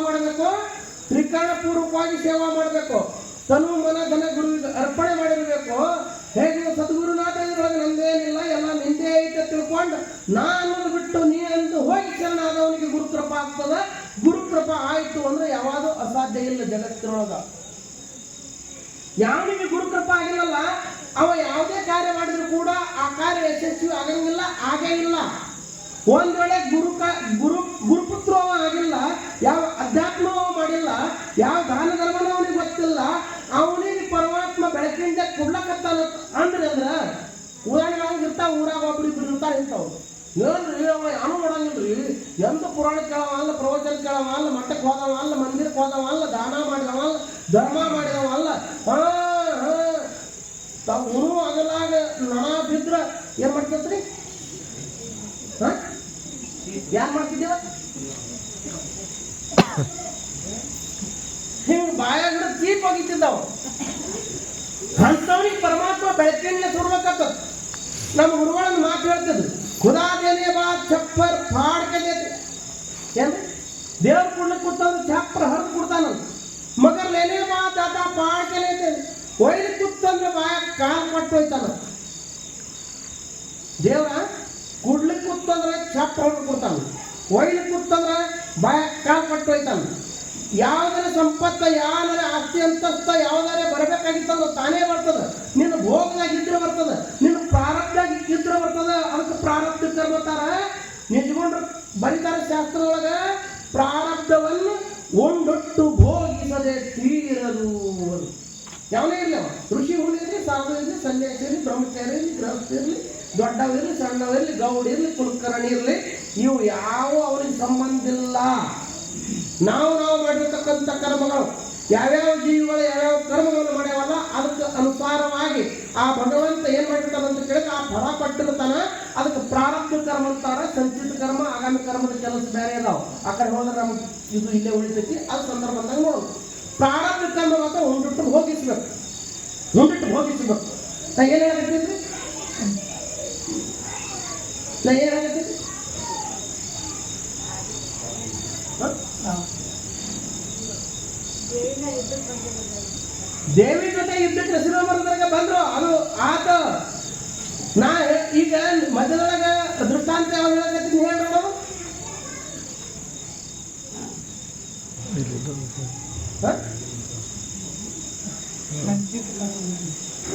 ಮಾಡಬೇಕು. ತನು ಮನ ಧನ ಗುರುವಿಗೆ ಅರ್ಪಣೆ ಮಾಡಿರಬೇಕು. ಹೇಗೆ ಸದ್ಗುರುನಾಥ ಇದ್ರೊಳಗೆ ನಂದೇನಿಲ್ಲ, ಎಲ್ಲ ನಿಂದೇ ಐತೆ ತಿಳ್ಕೊಂಡು ನಾ ಅನ್ನೋದು ಬಿಟ್ಟು ನೀ ಎಂದು ಹೋಗಿ ಶರಣಾದವನಿಗೆ ಗುರುಕೃಪ ಆಗ್ತದ. ಗುರುಕೃಪ ಆಯಿತು ಅಂದ್ರೆ ಯಾವಾಗೂ ಅಸಾಧ್ಯ ಇಲ್ಲ ಜಗತ್ತಿನೊಳಗ. ಯಾವನಿಗೆ ಗುರುಕೃಪ ಆಗಿಲ್ಲಲ್ಲ ಅವ ಯಾವುದೇ ಕಾರ್ಯ ಮಾಡಿದ್ರು ಕೂಡ ಆ ಕಾರ್ಯ ಯಶಸ್ವಿ ಆಗಂಗಿಲ್ಲ, ಆಗೇ ಇಲ್ಲ. ಒಂದ್ ವೇಳೆ ಗುರುಪುತ್ರ ಆಗಿಲ್ಲ, ಯಾವ ಅಧ್ಯಾತ್ಮವೂ ಮಾಡಿಲ್ಲ, ಯಾವ ದಾನ ಧರ್ಮನೂ ಅವನಿಗೆ ಗೊತ್ತಿಲ್ಲ, ಅವನಿಗೆ ಪರಮಾತ್ಮ ಬೆಳಕಿಂದ ಕೊಡ್ಲಕತ್ತಾನ ಅಂದ್ರೆ ಉದಾಹರಣೆಗಳಾಗ ಇರ್ತಾವ. ಊರಾಗ ಒಬ್ರಿಬ್ರು ಇರ್ತಾವ ಇಂಥವ್ರು. ಏನ್ರಿ ಅವ ಯಾನು ಮಾಡಂಗಿಲ್ರಿ, ಎಂತ ಪುರಾಣ ಕೇಳವ ಅಲ್ಲ, ಪ್ರವಚನ ಕೇಳವ ಅಲ್ಲ, ಮಠಕ್ಕೆ ಹೋದವ ಅಲ್ಲ, ಮಂದಿರಕ್ಕೆ ಹೋದವ ಅಲ್ಲ, ದಾನ ಮಾಡಿದವ ಅಲ್ಲ, ಧರ್ಮ ಮಾಡಿದವ ಅಲ್ಲ. ತಾವು ಆಗಲಾಗ ನಣ ಬಿದ್ರ ಏನ್ ಮಾಡ್ತೈತ್ರಿ? ಯಾರು ಮಾಡ್ತಿದ್ದೇವ? ಹಿಂಗೆ ಚೀಪ್ ಹೋಗಿತ್ತಿದ್ದಾವ. ಅಂಥವ್ರಿಗೆ ಪರಮಾತ್ಮ ಬೆಳಕಿನ ಸುಡ್ಬೇಕತ್ತ. ನಮ್ಮ ಗುರುಗಳನ್ನ ಮಾತು ಹೇಳ್ತಿದ್ರು, ಖುದಾ ದೇನೆ ಬಾ ಚಪ್ಪರ್ ಫಾಡ್ಕೆ ಏನ್ರಿ ದೇವ್ರ ಕೊಡ್ಲಿಕ್ಕೆ ಕೂತಂದ್ರೆ ಚಪ್ಪರ್ ಹರಿದು ಕೊಡ್ತಾನಂತ. ಮಗರ್ ಲೇನೆ ಬಾ ದಾದಾ ಫಾಡ್ಕೆ ಒಯ್ದು ಕೂತಂದ್ರೆ ಬಾಯ ಕಾಲು ಕಟ್ಟು ಹೋಯ್ತಾನ. ದೇವ್ರ ಕುಡ್ಲಿಕ್ಕೆ ಕೂತಂದ್ರೆ ಚಪ್ಪರ್ ಹರಿದು ಕೊಡ್ತಾನ, ಒಯ್ದು ಕೂತಂದ್ರೆ ಬಾಯ ಕಾಲು ಕಟ್ಟು ಹೋಯ್ತಾನ. ಯಾವುದರ ಸಂಪತ್ತ ಯಾವ್ದಾರ ಆಸ್ತಿ ಅಂತಸ್ತ ಯಾವ್ದಾರೆ ಬರಬೇಕಾಗಿತ್ತಂದ್ರೆ ತಾನೇ ಬರ್ತದ. ನಿನ್ನ ಭೋಗದಾಗ ಇದ್ರೆ ಬರ್ತದ, ನಿನ್ನ ಪ್ರಾರಬ್ಧದಾಗ ಇದ್ರೆ ಬರ್ತದ. ಅದಕ್ಕೆ ಪ್ರಾರಬ್ಧ ಕರ್ಮತಾರ ನಿಜಗೊಂಡ್ರು ಬರೀತಾರೆ ಶಾಸ್ತ್ರದೊಳಗ, ಪ್ರಾರಬ್ಧವನ್ನು ಒಂದೊಟ್ಟು ಭೋಗಿಸದೆ ತೀರದು. ಯಾವನೇ ಇರಲಿ ಅವ, ಋಷಿ ಹುಳಿ ಇರಲಿ, ಸಾಧು ಇರಲಿ, ಸನ್ಯಾಸಿ ಇರಲಿ, ಬ್ರಹ್ಮಚಾರಿ ಇರಲಿ, ಗೃಹಸ್ಥ ಇರಲಿ, ದೊಡ್ಡವಿರಲಿ, ಸಣ್ಣವಿರಲಿ, ಗೌಡ ಇರಲಿ, ಕುಲಕರ್ಣಿ ಇರಲಿ, ಇವು ಯಾವ ಅವರಿಗೆ ಸಂಬಂಧ ಇಲ್ಲ. ನಾವು ಮಾಡಿರ್ತಕ್ಕಂಥ ಕರ್ಮಗಳು ಯಾವ್ಯಾವ ಜೀವಿಗಳು ಯಾವ್ಯಾವ ಕರ್ಮಗಳನ್ನು ಮಾಡ್ಯಾವಲ್ಲ ಅದಕ್ಕೆ ಅನುಸಾರವಾಗಿ ಆ ಭಗವಂತ ಏನ್ ಮಾಡಿರ್ತಾನ ಅಂತ ಕೇಳಿದ್ರೆ ಆ ಫಲ ಪಟ್ಟಿರ್ತಾನ. ಅದಕ್ಕೆ ಪ್ರಾರಬ್ಧ ಕರ್ಮ ಅಂತಾರ. ಸಂಚಿತ ಕರ್ಮ, ಆಗಾಮಿ ಕರ್ಮದ ಕೆಲಸ ಬೇರೆ ಇದಾವ. ಆ ಕಡೆ ಹೋದ್ರೆ ನಮ್ಗೆ ಇದು ಇಲ್ಲೇ ಉಳಿತೈತಿ. ಅದು ಸಂದರ್ಭ ಬಂದಾಗ ನೋಡೋದು. ಪ್ರಾರಬ್ಧ ಕರ್ಮ ಮಾತ್ರ ಉಂಡಿಟ್ಟು ಭೋಗಿಸ್ಬೇಕು, ಉಂಡಿಟ್ಟು ಭೋಗಿಸ್ಬೇಕು. ನಾ ಏನ್ ಹೇಳಕತ್ತೀರಿ, ನಾ ಏನ್ ಹೇಳಕತ್ತೀರಿ, ದೇವಿ ಜೊತೆ ಯುದ್ಧಕ್ಕೆ ಶ್ರೀರಾಮಚಂದ್ರಗೆ ಬಂದ್ರು. ಅದು ಆತ. ನಾ ಈಗ ಮಧ್ಯದೊಳಗ ದೃಷ್ಟಾಂತ ಯಾವ ಹೇಳಕತ್ತೀನಿ ಹೇಳ್ರು.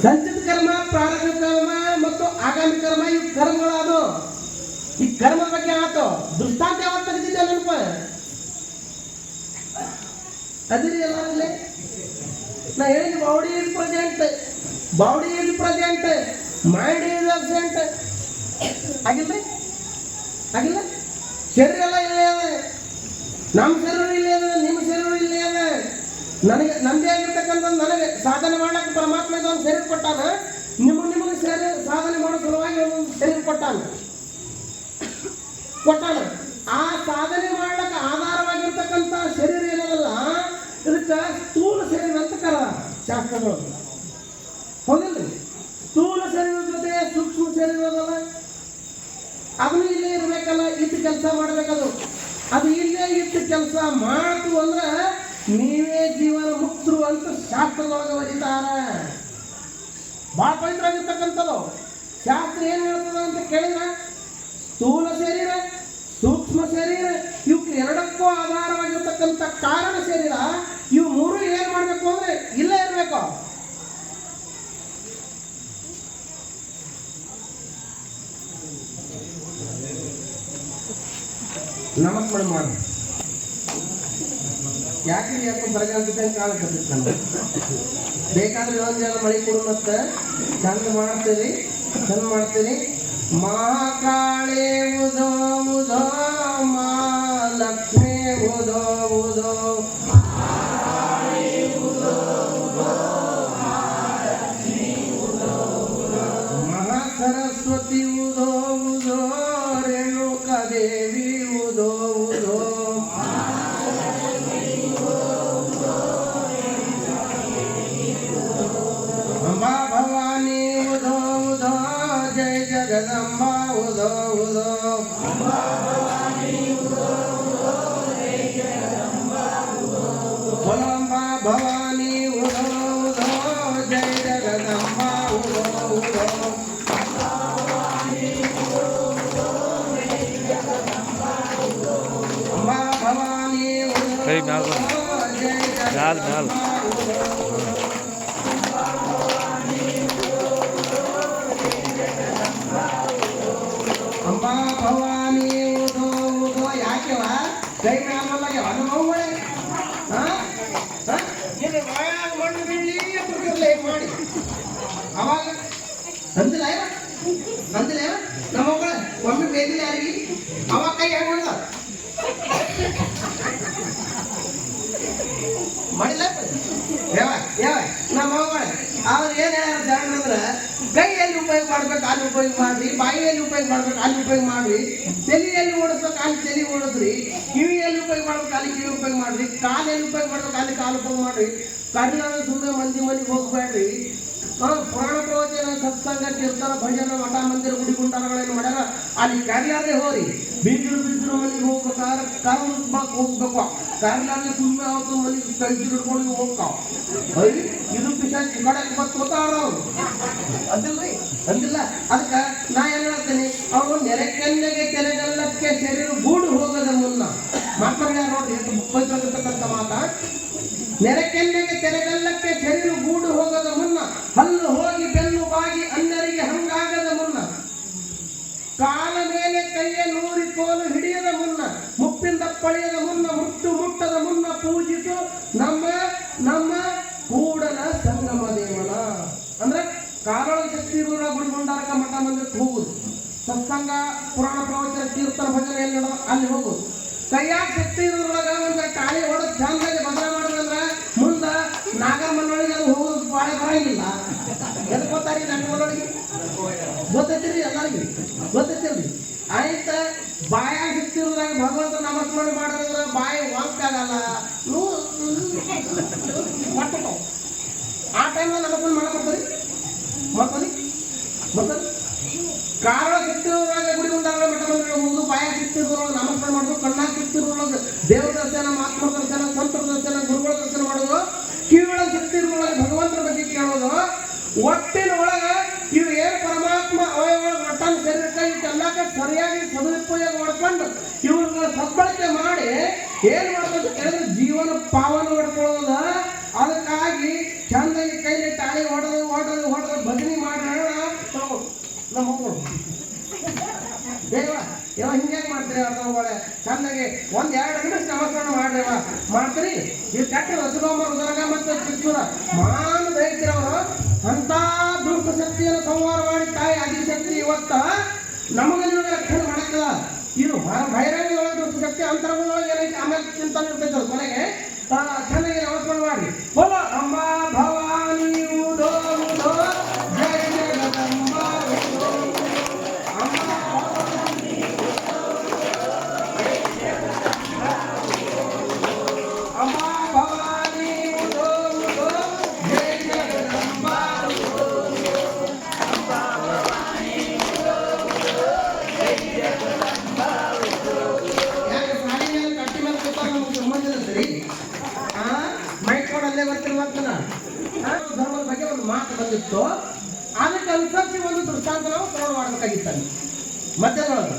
ಸಂಚಿತ ಕರ್ಮ, ಪ್ರಾರಬ್ಧ ಕರ್ಮ ಮತ್ತು ಆಗಾಮಿ ಕರ್ಮ, ಇವು ಕರ್ಮಗಳಾದು. ಈ ಕರ್ಮದ ಬಗ್ಗೆ ಆತು. ದೃಷ್ಟಾಂತ ಯಾವಾಗ ತೆಗೆದಿದ್ದೆ ನೆನಪ ಅದಿರಿ ಎಲ್ಲಾರಲ್ಲೇ. ನಾ ಹೇಳಿದ body is present, body is present, mind is absent. ಆಗಿಲ್ರಿ, ಆಗಿಲ್ಲ. ಶರೀರ ಎಲ್ಲ ಇಲ್ಲೇ ಅದ, ನಮ್ಮ ಶರೀರ ಇಲ್ಲೇ ಅದ, ನಿಮ್ಮ ಶರೀರ ಇಲ್ಲೇ ಅದ. ನನಗೆ ನಂದೇ ಆಗಿರ್ತಕ್ಕಂಥ ನನಗೆ ಸಾಧನೆ ಮಾಡ್ಲಿಕ್ಕೆ ಪರಮಾತ್ಮ ಒಂದು ಶರೀರ ಕೊಟ್ಟಾನ. ನಿಮಗೆ ಶರೀರ ಸಾಧನೆ ಮಾಡೋ ಸಲುವಾಗಿ ಒಂದು ಶರೀರ ಕೊಟ್ಟಾನ. ಆ ಸಾಧನೆ ಮಾಡ್ಲಿಕ್ಕೆ ಆಧಾರವಾಗಿರ್ತಕ್ಕಂಥ ಶರೀರ ಏನದಲ್ಲ, ಇದಕ್ಕೆ ಸ್ಥೂಲ ಶರೀರ ಅಂತ ಕರ ಶಾಸ್ತ್ರಗಳು. ಹೌದಿಲ್ಲ? ಸ್ಥೂಲ ಶರೀರದ ಜೊತೆ ಸೂಕ್ಷ್ಮ ಶರೀರ ಅದಲ್ಲ, ಅದನ್ನು ಇಲ್ಲೇ ಇರ್ಬೇಕಲ್ಲ, ಇಟ್ಟು ಕೆಲಸ ಮಾಡ್ಬೇಕದು. ಅದು ಇಲ್ಲೇ ಇಟ್ಟು ಕೆಲಸ ಮಾಡ್ತು ಅಂದ್ರೆ ನೀವೇ ಜೀವನ ಮುಕ್ತರು ಅಂತ ಶಾಸ್ತ್ರದೊಳಗೆ ಬರೀತಾರ. ಭಾಳ ಪವಿತ್ರ ಆಗಿರ್ತಕ್ಕಂಥದ್ದು. ಶಾಸ್ತ್ರ ಏನು ಹೇಳ್ತದ ಅಂತ ಕೇಳಿದ್ರೆ, ಸ್ಥೂಲ ಶರೀರ, ಸೂಕ್ಷ್ಮ ಶರೀರ, ಇವಕ್ಕೆ ಎರಡಕ್ಕೂ ಆಧಾರವಾಗಿರ್ತಕ್ಕಂಥ ಕಾರಣ ಶರೀರ. ಇವು ಮೂರು ಏನ್ ಮಾಡ್ಬೇಕು ಅಂದ್ರೆ ಇಲ್ಲೇ ಇರ್ಬೇಕು. ನಮಸ್ಕಾರ ಮಾಡಿ ಯಾಕೆ ಬರಗಾಲ ಕಾಲಕತ್ತಿತ್ತು. ನಾನು ಬೇಕಾದ್ರೆ ಒಂದು ಜನ ಮಳೆ ಕೊಡು ಮತ್ತೆ ಚಂದ ಮಾಡ್ತೀರಿ, ಚಂದ ಮಾಡ್ತೀರಿ. ಮಹಾಕಾಳಿ ಉದೋ ಉದೋ, ಮಹಾಲಕ್ಷ್ಮಿ ಉದೋ ಉದೋ, ಮಹಾಸರಸ್ವತಿ ಉದೋ ಉದೋ, ರೇಣುಕಾ ದೇವಿ ಉದೋ ಉದೋ, ಅಂಬಾ ಭವಾನಿ ಉದೋ ಉದೋ, ಜಯ ಜಗದಂಬಾ ಉದೋ ಉದೋ, ಅಂಬಾ ಭವಾನಿ ಉದೋ ಉದೋ, ಜಯ ಜಗದಂಬಾ ಉದೋ ಉದೋ, ಅಂಬಾ ಭವಾನಿ ಉದೋ ಜಯ ಜಗದಂಬಾ ಉದೋ, ಅಂಬಾ ಭವಾನಿ ಉದೋ ಉದೋ. ಯಾಕೆವ ಕೈ ಮ್ಯಾಲಗೆ ಅನುಭವಗಳೇ ಮಣ್ಣು ಬೀಳಿ ಮಾಡಿ ಅವಾಗ ಅಂದಿಲ್ಲ ಅಂದಿಲ್ಲ ನಮ್ಮ ಒಮ್ಮೆ ಬೇಕಿಲ್ಲ ಯಾರಿಗೆ ಅವಾಗ ಕೈ ಹೆಂಗ್ ಮಾಡಿದ ಮಾಡಿಲ್ಲ ಯಾವ ಯಾವ ನಮ್ಮ ಅವ್ರು ಏನ್ ಹೇಳ್ಯಾರ ಜಾಣಂದ್ರ ಕೈಯಲ್ಲಿ ಉಪಯೋಗ ಮಾಡ್ಬೇಕು ಅಲ್ಲಿ ಉಪಯೋಗ ಮಾಡ್ರಿ, ಬಾಯಿಯಲ್ಲಿ ಉಪಯೋಗ ಮಾಡ್ಬೇಕು ಅಲ್ಲಿ ಉಪಯೋಗ ಮಾಡ್ರಿ, ತಲೆಯಲ್ಲಿ ಓಡಿಸ್ಬೇಕು ಅಲ್ಲಿ ತಲೆ ಓಡಿಸ್ರಿ, ಕಿವಿಯಲ್ಲಿ ಉಪಯೋಗ ಮಾಡ್ಬೇಕು ಅಲ್ಲಿ ಕಿವಿ ಉಪಯೋಗ ಮಾಡ್ರಿ, ಕಾಲಲ್ಲಿ ಉಪಯೋಗ ಮಾಡ್ಬೇಕು ಅಲ್ಲಿ ಕಾಲು ಉಪಯೋಗ ಮಾಡ್ರಿ, ಕಡಿಲಾದ ಸುಮ್ಮನೆ ಮಂದಿ ಮನೆಗೆ ಹೋಗ್ಬೇಡ್ರಿ. ಪುರಾಣ ಪ್ರವಚನ ಸತ್ಸಂಗ ಕೀರ್ತನ ಭಜನ ಮಠ ಮಂದಿರ ಗುಡಿ ಗುಂಡಾರಗಳನ್ನು ಮಾಡ್ಯಾರ, ಅಲ್ಲಿ ಕರಿಲಾದೆ ಹೋರಿ. ಬಿದ್ರು ಮನೆಗೆ ಹೋಗ್ಬೇಕಾದ್ರೆ ಹೋಗ್ಬೇಕು, ಕರಿಲಾದೆ ಸುಮ್ಮನೆ ಅವತ್ತು ಮನೆಗೆ ಕೈ ಹಿಡ್ಕೊಂಡು ಹೋಗ್ತಾವ. ಇದು ಪಿಶಾಚಿ ಕಡೆಗೆ ಗೊತ್ತಾರ ಅವರು ಅಂದಿಲ್ರಿ, ಅಂದಿಲ್ಲ. ಅದಕ್ಕೆ ನಾ ಏನ್ ಹೇಳ್ತೀನಿ, ಅವರು ನೆರೆಕೆನ್ನೆಗೆ ಕೆರೆಗಲ್ಲಕ್ಕೆ ಶರೀರ ಗೂಡು ಹೋಗದ ಮುನ್ನ ಮಾತಾಡ್ಯಾರ ನೋಡ್ರಿ, ಉಪಯೋಗಿರ್ತಕ್ಕಂಥ ಮಾತಾ. ನೆರೆಕೆನ್ನೆಗೆ ತೆರೆಗಲ್ಲಕ್ಕೆ ಶರೀರ ಗೂಡು ಹೋಗದ ಮುನ್ನ, ಹಲ್ಲು ಹೋಗಿ ಬೆನ್ನು ಬಾಗಿ ಅನ್ಯರಿಗೆ ಹಂಗಾಗದ ಮುನ್ನ, ಕಾಲ ಮೇಲೆ ಕೈಯ ನೂರಿ ಕೋಲು ಹಿಡಿಯದ ಮುನ್ನ, ಮುಪ್ಪಿಂದ ಪಳೆಯದ ಮುನ್ನ, ಮುಟ್ಟದ ಮುನ್ನ ಪೂಜಿಸು ನಮ್ಮ ನಮ್ಮ ಕೂಡಲ ಸಂಗಮ ದೇವನ. ಅಂದ್ರೆ ಕಾರೊಳಗೆ ಶಕ್ತಿ ಇರೋರ ಗುಡಿಗೊಂಡಾರಕ ಮಠ ಮಂದಿರಕ್ಕೆ ಹೋಗುದು, ಸತ್ಸಂಗ ಪುರಾಣ ಪ್ರವಚನ ಕೀರ್ತನ ಭಜನೆ ಎಲ್ಲಿ ನಡೆದ ಅಲ್ಲಿ ಹೋಗುದು. ಕೈಯಾಗ ಶಕ್ತಿ ಇರೋದ್ರೊಳಗ ಒಂದು ತಾಳಿ ಹೊಡೆದು ಚಂದಾಗಿ ಬದಲ ಮಾಡಿದ್ರೆ ಮುಂದ ನಾಗಮ್ಮನೊಳಗೆ ಅದು ಹೋಗೋದು ಬಾಳೆ ಬರಂಗಿಲ್ಲ. ಎದಕ್ಕೆ ಗೊತ್ತಾರಿ ನಾಗಮ್ಮನೊಳಗೆ ಗೊತ್ತೈತಿರಿ, ಎಲ್ಲರಿಗೂ ಗೊತ್ತೈತಿರ್ರಿ. ಆಯ್ತ ಬಾಯಾಗ ಶಕ್ತಿ ಇರೋದ್ರಾಗ ಭಗವಂತ ನಮಸ್ಮರಣೆ ಮಾಡಿದ್ರೆ ಬಾಯಿ ವಾಂಕಾಗಲ್ಲ, ಒಟ್ಟು ಆ ಟೈಮ್ನಾಗ ನಮಸ್ಮರಣೆ ಮಾಡ್ಕೊಡ್ತೀರಿ ಮಾಡ್ಕೊರಿ. ಕಾರಣ ಸಿಕ್ತಿರೋದ್ರಾಗ ಗುಡಿ ಮುಂದಾಗ ಮಠ ಮಂದಿರ ಹೋಗುದು, ಬಾಯಾಗ ಸಿಕ್ತಿರೋದ್ರೊಳಗೆ ನಮಸ್ಕಾರ ಮಾಡೋದು, ಕಣ್ಣಾಗ ಸಿಕ್ತಿರೋದ್ರೊಳಗೆ ದೇವ್ರ ದರ್ಶನ, ಮಹಾತ್ಮ ದರ್ಶನ, ಸಂತರ ದರ್ಶನ, ಗುರುಗಳ ದರ್ಶನ ಮಾಡೋದು, ಕಿವಿಯೊಳಗೆ ಸಿಕ್ತಿರೋದ್ರೊಳಗೆ ಭಗವಂತನ ಬಗ್ಗೆ ಕೇಳೋದು. ಒಟ್ಟಿನ ಒಳಗ ಇವು ಏನು ಪರಮಾತ್ಮ ಅವಯವ ಮಟ್ಟನ ಶರೀರಕ್ಕೆ ಇಟ್ಟೆಲ್ಲಕ್ಕೆ ಸರಿಯಾಗಿ ಸದುಪಯೋಗ ಮಾಡ್ಕೊಂಡು ಇವ್ರನ್ನ ಸದ್ಬಳಕೆ ಮಾಡಿ ಏನ್ ಮಾಡ್ಬೇಕು ಹೇಳಿದ್ರೆ ಜೀವನ ಪಾವನ ಮಾಡ್ಕೊಳ್ಳೋದ. ಅದಕ್ಕಾಗಿ ಚಂದಾಗಿ ಕೈಲಿ ತಾಳಿ ಹೊಡೆದು ಭಜನೆ ಮಾಡಿ ನಮ್ಮ ಹೋಗೋಣ ದೇವ ಯಾವ ಹಿಂಗ್ಯಾಕೆ ಮಾಡ್ತೀರಿ ಅವ್ರೊಳಗೆ ಚಂದಾಗಿ ಒಂದೆರಡು ನಿಮಿಷ ನಮಸ್ಕಾರ ಮಾಡ್ರಿವ ಮಾಡ್ತೀರಿ. ಇದು ಕೆಟ್ಟ ರಸಗೋಮರ್ಗ ಮತ್ತು ಚಿತ್ತೂರ ಮಾನ ದೈತ್ಯರವರು ಅಂತ ದುಷ್ಟ ಶಕ್ತಿಯನ್ನು ಸಂಹಾರ ಮಾಡಿ ತಾಯಿ ಆದಿಶಕ್ತಿ ಇವತ್ತ ನಮಗೆ ನಿಮಗೆ ರಕ್ಷಣೆ ಮಾಡಕ್ಕಲ್ಲ. ಇದು ಬಹಿರಂಗ ದುಷ್ಟ ಶಕ್ತಿ ಅಂತರಗಳೊಳಗೆ ಏನೈತಿ ಆಮೇಲೆ ಚಿಂತನೆ ಇರ್ತೈತೆ. ಕೊನೆಗೆ ಚೆನ್ನಾಗಿ ನಮಸ್ಕಾರ ಮಾಡಿ ಬೋಲೋ ಅಂಬಾ ಭವಾನಿ ಉದೋ ಉದೋ ಜಯ ಜಗದಂಬಾ ಉದೋ ಅಂಬಾ ಅಂಬಾ ಭವಾನಿ ಉದೋ ಉದೋ ಜಯ ಜಗದಂಬಾ ಉದೋ ಅಂಬಾ ಭವಾನಿ ಉದೋ ಉದೋ ಜಯ ಜಗದಂಬಾ ಉದೋ. ಯಾಕೆ ಸಾಲಿ ಮೇಲೆ ಕಟ್ಟಿ ಮೇಲೆ ಕೂತಾಗ ನಮ್ಗೆ ಸಂಬಂಧ ಇಲ್ಲದ್ರಿ, ಮೈಕೋಡಲ್ಲೇ ಬರ್ತಿರುವಂತನ ಧರ್ಮದ ಬಗ್ಗೆ ಒಂದು ಮಾತು ಬಂದಿತ್ತು. ಅದಕ್ಕೆ ಅನುಸರಿಸಿ ಒಂದು ದೃಷ್ಟಾಂತ ನಾವು ಪ್ರಮಾಣ ಮಾಡಬೇಕಾಗಿತ್ತು. ಮಧ್ಯದೊಳಗೆ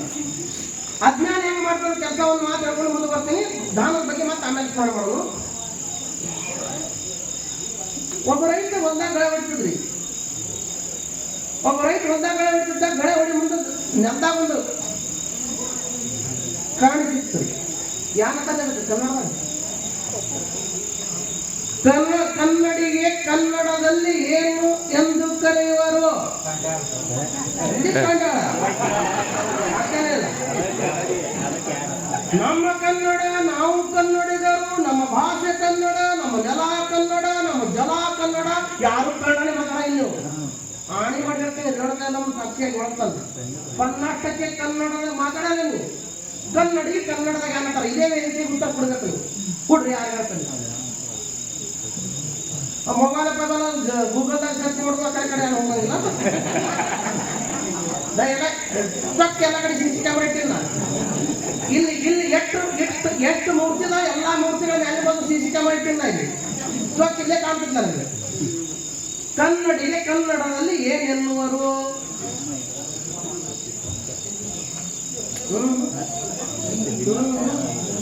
ಅಜ್ಞಾನ ಹೆಂಗ್ ಮಾಡ್ತಾರೆ ಕೆಲಸ ಒಂದು ಮಾತು ಹೇಳ್ಕೊಂಡು ಮುಂದೆ ಬರ್ತೀನಿ. ದಾನದ ಬಗ್ಗೆ ಮತ್ತೆ ಆಮೇಲೆ ಸ್ಮರಣೆ ಮಾಡೋದು. ಒಬ್ಬ ರೈತ ಹೊಲ್ದಾಗ ಗಳೆ ಹೊಡಿತಿದ್ರಿ. ಒಬ್ಬ ರೈತ ಹೊಲ್ದಾಗ ಗಳೆ ಹೊಡಿತಿದ್ದ, ಗಳೆ ಹೊಡಿ ಮುಂದೆ ನೆಲ್ದಾಗ ಒಂದು ಕಾಣಿ ಸಿಕ್ತು. ಯಾಕೆ ಕನ್ನಡಿಗೆ ಕನ್ನಡದಲ್ಲಿ ಏನು ಎಂದು ಕರೆಯುವರು? ನಮ್ಮ ಕನ್ನಡ, ನಾವು ಕನ್ನಡಿಗರು, ನಮ್ಮ ಭಾಷೆ ಕನ್ನಡ, ನಮ್ಮ ನೆಲ ಕನ್ನಡ, ನಮ್ಮ ಜಲ ಕನ್ನಡ. ಯಾರು ಕನ್ನಡ ಮಾತಾಡ ಇಲ್ಲಿ ಆಣಿ ಮಾಡಿರ್ತೇವೆ. ನಮ್ಮ ಸಾಕ್ಷಿಯಾಗಿ ಒಳತಂದ ಕರ್ನಾಟಕಕ್ಕೆ ಕನ್ನಡದ ಮಾತಾಡಲ್ಲ. ನೀವು ಕನ್ನಡಿಗೆ ಕನ್ನಡದಾಗ ಏನಂತಾರೆ? ಇದೇ ವೇದಿಕೆ ಉತ್ತರ ಕೊಡ್ಬೇಕು. ನೀವು ಕೊಡ್ರಿ, ಯಾರು ಹೇಳ್ತಾನೆ ಮೊಬೈಲ್ ಗೂಗಲ್ದಾಗ ಸರ್ಚ್ ಮಾಡೋದು. ಆ ಕಡೆ ಹೋಗಂಗಿಲ್ಲ. ಎಲ್ಲ ಕಡೆ ಸಿಸಿ ಕ್ಯಾಮ್ರಾ ಇಟ್ಟಿಲ್ಲ. ಇಲ್ಲಿ ಎಷ್ಟು ಮೂರ್ತಿದ ಎಲ್ಲಾ ಮೂರ್ತಿಗಳ ಮೇಲೆ ಬಂದು ಸಿಸಿ ಕ್ಯಾಮ್ರಾ ಇಟ್ಟಿಲ್ಲ. ಇಲ್ಲಿ ಸ್ವಚ್ಛ ಇಲ್ಲೇ ಕಾಣ್ತಿದ್ ನನಗೆ. ಕನ್ನಡಿಗೆ ಕನ್ನಡದಲ್ಲಿ ಏನೆನ್ನುವರು?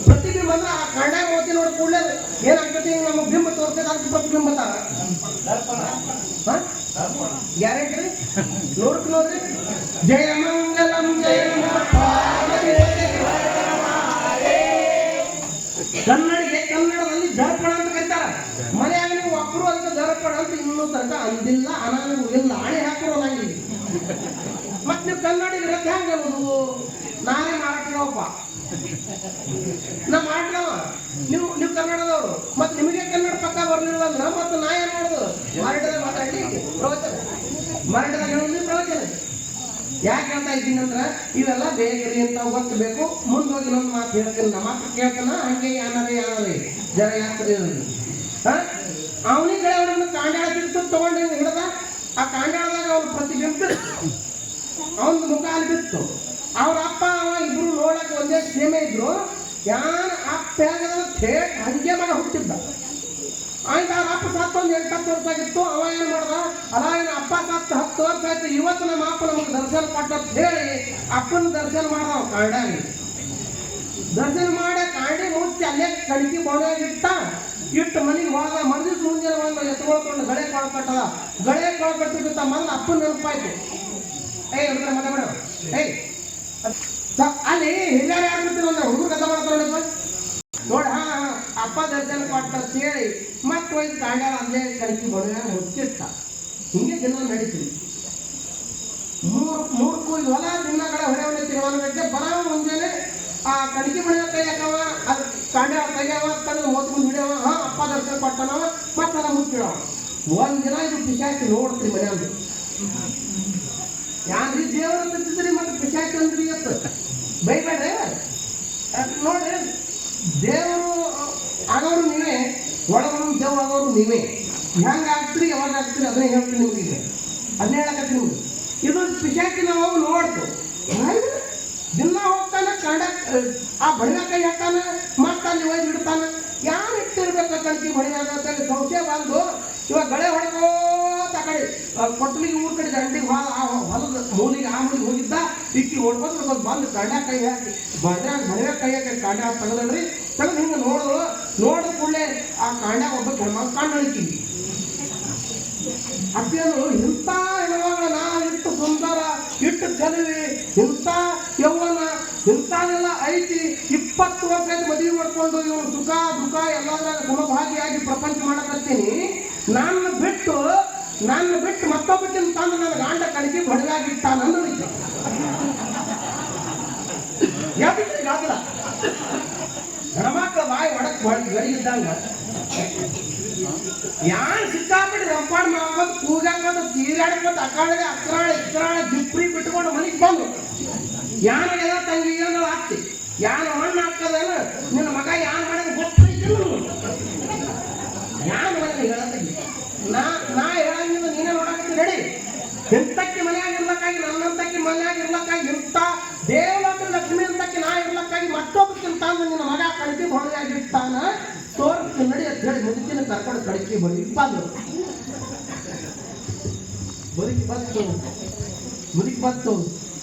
ಪ್ರತಿಬಿಂಬ ಅಂದ್ರೆ ಆ ಕನ್ನಡ ಮೂರ್ತಿ ನೋಡಿ ಕೂಡಲೇ ಏನಾಗ್ತೈತಿ, ನಮ್ಮ ಬಿಂಬ ತೋರ್ತೈತೆ, ಅದಕ್ಕೆ ಪ್ರತಿಬಿಂಬ ತರ ಗ್ಯಾರಂಟಿ ರೀ. ನೋಡ್ರಿ ಜಯ ಮಂಗಲಂ ಜಯ ಕನ್ನಡಿಗೆ ಕನ್ನಡದಲ್ಲಿ ದರ್ಪಣ ಅಂತ ಕರೀತಾರ. ಮನೆಯಾಗ ನೀವು ಒಬ್ಬರು ಅಂತ ದರ್ಪಣ ಅಂತ ಇನ್ನೂ ತನಕ ಅಂದಿಲ್ಲ, ಅನಾನು ಇಲ್ಲ, ಆಣೆ ಹಾಕಿರೋ ನಂಗೆ. ಮತ್ತೆ ನೀವು ಕನ್ನಡಿಗರ ಹೆಂಗ ಅನ್ನೋದು? ನಾನೇ ಮಾರಾಟಪ್ಪ, ನಾ ಮಾಡ್ಲವ, ನೀವು ಕನ್ನಡದವರು, ಮತ್ತೆ ನಿಮಗೆ ಕನ್ನಡ ಪಕ್ಕ ಬರ್ಲಿಲ್ಲ ಅಂದ್ರೆ ಮತ್ತೆ ನಾ ಏನ್ ಮಾಡೋದು ಮರಾಠದಾಗ ಮಾತಾಡ್ಲಿ ಪ್ರವಚನ ಮರಾಠದಾಗ ಹೇಳಿ ಪ್ರವಚನ ಯಾಕೆ ಹೇಳ್ತಾ ಇದ್ದೀನಿ ಅಂದ್ರೆ ಇವೆಲ್ಲ ಬೇಗರಿ ಅಂತ ಗೊತ್ತಬೇಕು. ಮುಂದೋಗಿ ನನ್ನ ಮಾತು ಹೇಳ್ತೀನಿ, ನಮ್ಮ ಮಾತು ಕೇಳ್ತಾನ ಹಂಗೆ ಯಾನಾರೇ ಜರ ಯಾತ್ರೆ ಅವನಿಗೆ ಗೆಳೆಯವ್ರನ್ನ ಕಾಂಡಾಳ ಬಿಟ್ಟು ತಗೊಂಡು ಹಿಡ್ದ. ಆ ಕಾಂಡಾಳದಾಗ ಅವ್ನು ಪ್ರತಿಬಿಂಬ ಅವನ ಮುಖ ಅಲ್ಲಿ ಬಿತ್ತು. ಅವ್ರ ಅಪ್ಪ ಅವ ಇಬ್ರು ನೋಡಕ್ಕೆ ಒಂದೇ ಸೇಮೆ ಇದ್ರು. ಯಾನ್ ಅಪ್ಪ ಥೇಟ್ ಹಂಗೆ ಮಗ ಹುಟ್ಟಿದ್ದ. ಆಯ್ತು ಅವ್ರ ಅಪ್ಪ ಸತ್ತು ಒಂದು 8-10 ವರ್ಷ ಆಗಿತ್ತು. ಅವ ಏನ್ ಮಾಡ್ದ, ಅಲ್ಲ ಏನು ಅಪ್ಪ ಸತ್ತು 10 ವರ್ಷ ಆಯ್ತು, ಇವತ್ತು ನಮ್ಮ ಅಪ್ಪ ನಮಗೆ ದರ್ಶನ ಕೊಟ್ಟ ಹೇಳಿ ಅಪ್ಪನ ದರ್ಶನ ಮಾಡ್ದ. ಕಾಂಡಾಗಿ ದರ್ಶನ ಮಾಡಿ ಕಾಂಡಿ ಮುಚ್ಚಿ ಅಲ್ಲೇ ಕಣಕಿ ಬೋಣಾಗಿಟ್ಟ. ಇಟ್ಟು ಮನೆಗೆ ಹೋದ. ಮನದಿವ್ಸ ಮುಂಜಾನೆ ಒಂದು ಎತ್ಕೊಳ್ಕೊಂಡು ಗಳೆ ಕೊಳ ಕಟ್ಟದ. ಗಳೆ ಕೊಳ ಕಟ್ಟಿದ್ದ ಮೊದಲು ಅಪ್ಪನ ನೆನಪಾಯ್ತು. ಹುಡುಗರ ಮಗ ಬೇಡ ಅಲ್ಲಿ ಹಿರಿಯರು ಯಾರು ಬಿಡ್ತೀವಿ ಅಂದ್ರೆ ಹುಡುಗರು ಕಥೆ ಮಾಡ್ತಾರೆ ನೋಡಿ. ಅಪ್ಪ ದರ್ಶನ ಕೊಟ್ಟ ಅಂತ ಹೇಳಿ ಮತ್ತೆ ಹೋಗಿ ಕಾಂಡಾಳ ಅಲ್ಲೇ ಕಣಕಿ ಬೋಣ ಮುಚ್ಚಿಟ್ಟ. ಹಿಂಗೆ ದಿನ ನಡೀತೀವಿ. ಮೂರು ಕೂಲಿ ಹೊಲ ದಿನಗಳ ಹೊಡೆ ತಿರುವಾನಕ್ಕೆ ಬರ ಮುಂಜಾನೆ ಆ ಕಣಕಿ ಮನೆ ಕೈ ಹಾಕವ, ಅದು ಕಾಂಡಾಳ ಕೈಯವ ತಂದು ಮೂವತ್ತು ಮುಂದೆ ಹಿಡಿಯವ. ಅಪ್ಪ ದರ್ಶನ ಕೊಟ್ಟನವ ಮತ್ತೆ ಅದ ಮುಚ್ಚಿಡವ. ಒಂದಿನ ಇದು ಪಿಶಾಚಿ ನೋಡ್ತೀರಿ ಮನೆಯಂದು ಯಾರು ದೇವರ ತಿಂತಿದ್ರಿ ಮತ್ತೆ ಪಿಶಾಚಿ ಅಂದ್ರಿ ಅಂತ ಬೈಬೇಡ್ರಿ. ನೋಡ್ರಿ, ದೇವರು ಆಗೋರು ನೀವೇ, ಒಳಗರು ದೇವ್ರು ಆಗೋರು ನೀವೇ. ಹೆಂಗೆ ಆಗ್ತೀರಿ ಯಾವಾಗ ಆಗ್ತೀರಿ ಅದನ್ನೇ ಹೇಳ್ತೀನಿ ನಿಮ್ಗೆ. ಈಗ ಅದನ್ನೇ ಹೇಳಕತ್ತೀನಿ ನಿಮ್ಗೆ. ಇದು ಪಿಶಾಚಿ ನಾವು ನೋಡ್ತು ದಿನ ಹೋಗ್ತಾನೆ ಕಾಂಡ ಆ ಬಡಿನ ಕೈ ಹಾಕ್ತಾನೆ ಮತ್ತೆ ಅಲ್ಲಿ ಒಯ್ದು ಬಿಡ್ತಾನೆ. ಯಾರು ಇಟ್ಟಿರ್ಬೇಕು ಕಣಕಿ ಬಡಿನಾಗ ಸಂಶಯ ಬಂದು ಇವಾಗ ಗಳೆ ಹೊಡ್ಕೋತ ಕಡೆ ಕೊಟ್ಟಲಿಗೆ ಊರ್ ಕಡೆ ದಂಡಿಗೆ ಹೊಲದ ಮೂಲಿಗೆ ಆ ಮೂಲಿಗೆ ಹೋಗಿದ್ದ. ಇಕ್ಕಿ ಹೊಡ್ಕೊಂಡು ಬಂದು ಕಾಂಡ ಕೈ ಹಾಕಿ ಬಡಿನ ಕೈ ಹಾಕಿ ಕಾಂಡ ತೆಗದ್ರಿ. ತೆಗೆದು ಹಿಂಗೆ ನೋಡಿದ ಕೂಡಲೇ ಆ ಕಾಂಡ ಒಬ್ಬ ಕಣ್ಣು ಅಳಿತೀವಿ. ಅಪ್ಪೇನು ಇಂಥ ಹೆಣ್ಮಗಳ ನಾ ಇಟ್ಟು ಸುಂದರ ಇಟ್ಟು ಕಲಿವಿ ಇಂಥ ಯೌವನ ಇಂಥದೆಲ್ಲ ಐತಿ. 20 ವರ್ಷ ಮದುವೆ ಮಾಡ್ಕೊಂಡು ಇವನು ಸುಖ ದುಃಖ ಎಲ್ಲದ್ರಾಗ ಸಮಭಾಗಿಯಾಗಿ ಪ್ರಪಂಚ ಮಾಡಕತ್ತೀನಿ. ನನ್ನ ಬಿಟ್ಟು ಮತ್ತೊಬ್ಬಕ್ಕಿಂತ ತಂದು ನನ್ನ ಗಾಂಡ ಕಣಕಿ ಬಡವಾಗಿಟ್ಟ ಅನ್ನೋದಕ್ಕೆ ಯಾವ್ದಿಲ್ಲ ಹೆಣ್ಮಕ್ಳ ಬಾಯಿ ಒಡಕ್ ಗಡಿಗಿದ್ದಂಗ ಯಾನ್ ಸಿಕ್ಕಾಬಿಟ್ಟು ರಂಪಾಡ್ ಮಾಡ್ಕೊಂಡು ಕೂಗಾಡ್ಕೊಂಡು ತೀರಾಡ್ಕೊಂಡು ಅಕಾಡೆ ಅಕ್ರಾಳ ಜಿಪ್ರಿ ಬಿಟ್ಕೊಂಡು ಮನೆಗೆ ಬಂದು ಯಾನೆಲ್ಲ ತಂಗಿ ಏನೋ ಆಗ್ತಿ ಯಾನ ಹಣ್ಣು ಹಾಕದೇನ ನಿನ್ನ ಮಗ ಯಾನ್ ಮಾಡೋದು ಗೊತ್ತೈತಿಲ್ಲ. ಯಾನ್ ಮನೆ ಹೇಳತ್ತೀವಿ ನಾ ಹೇಳಂಗಿಲ್ಲ, ನೀನೇ ನೋಡಕತ್ತಿ ರೆಡಿ. ಇಂತಕ್ಕೆ ಮನೆಯಾಗ ಇರ್ಲಕ್ಕಾಗಿ ನನ್ನಂತಕ್ಕೆ ಮನೆಯಾಗ ಇರ್ಲಕ್ಕಾಗಿ ಇಂಥ ದೇವಲೋಕ ಲಕ್ಷ್ಮಿ ಅಂತಕ್ಕೆ ನಾ ಇರ್ಲಕ್ಕಾಗಿ ಮತ್ತೊಬ್ಬಕ್ಕಿಂತ ನಿನ್ನ ಮಗ ಕಣಕಿ ಹೊಳೆಯಾಗಿರ್ತಾನ ತೋರಿಸ್ತೀನಿ ನಡಿ ಅಂತ ಹೇಳಿ ಮುದುಕಿನ ಕರ್ಕೊಂಡು ಕಣಕಿ ಬದುಕಿ ಬಂತು.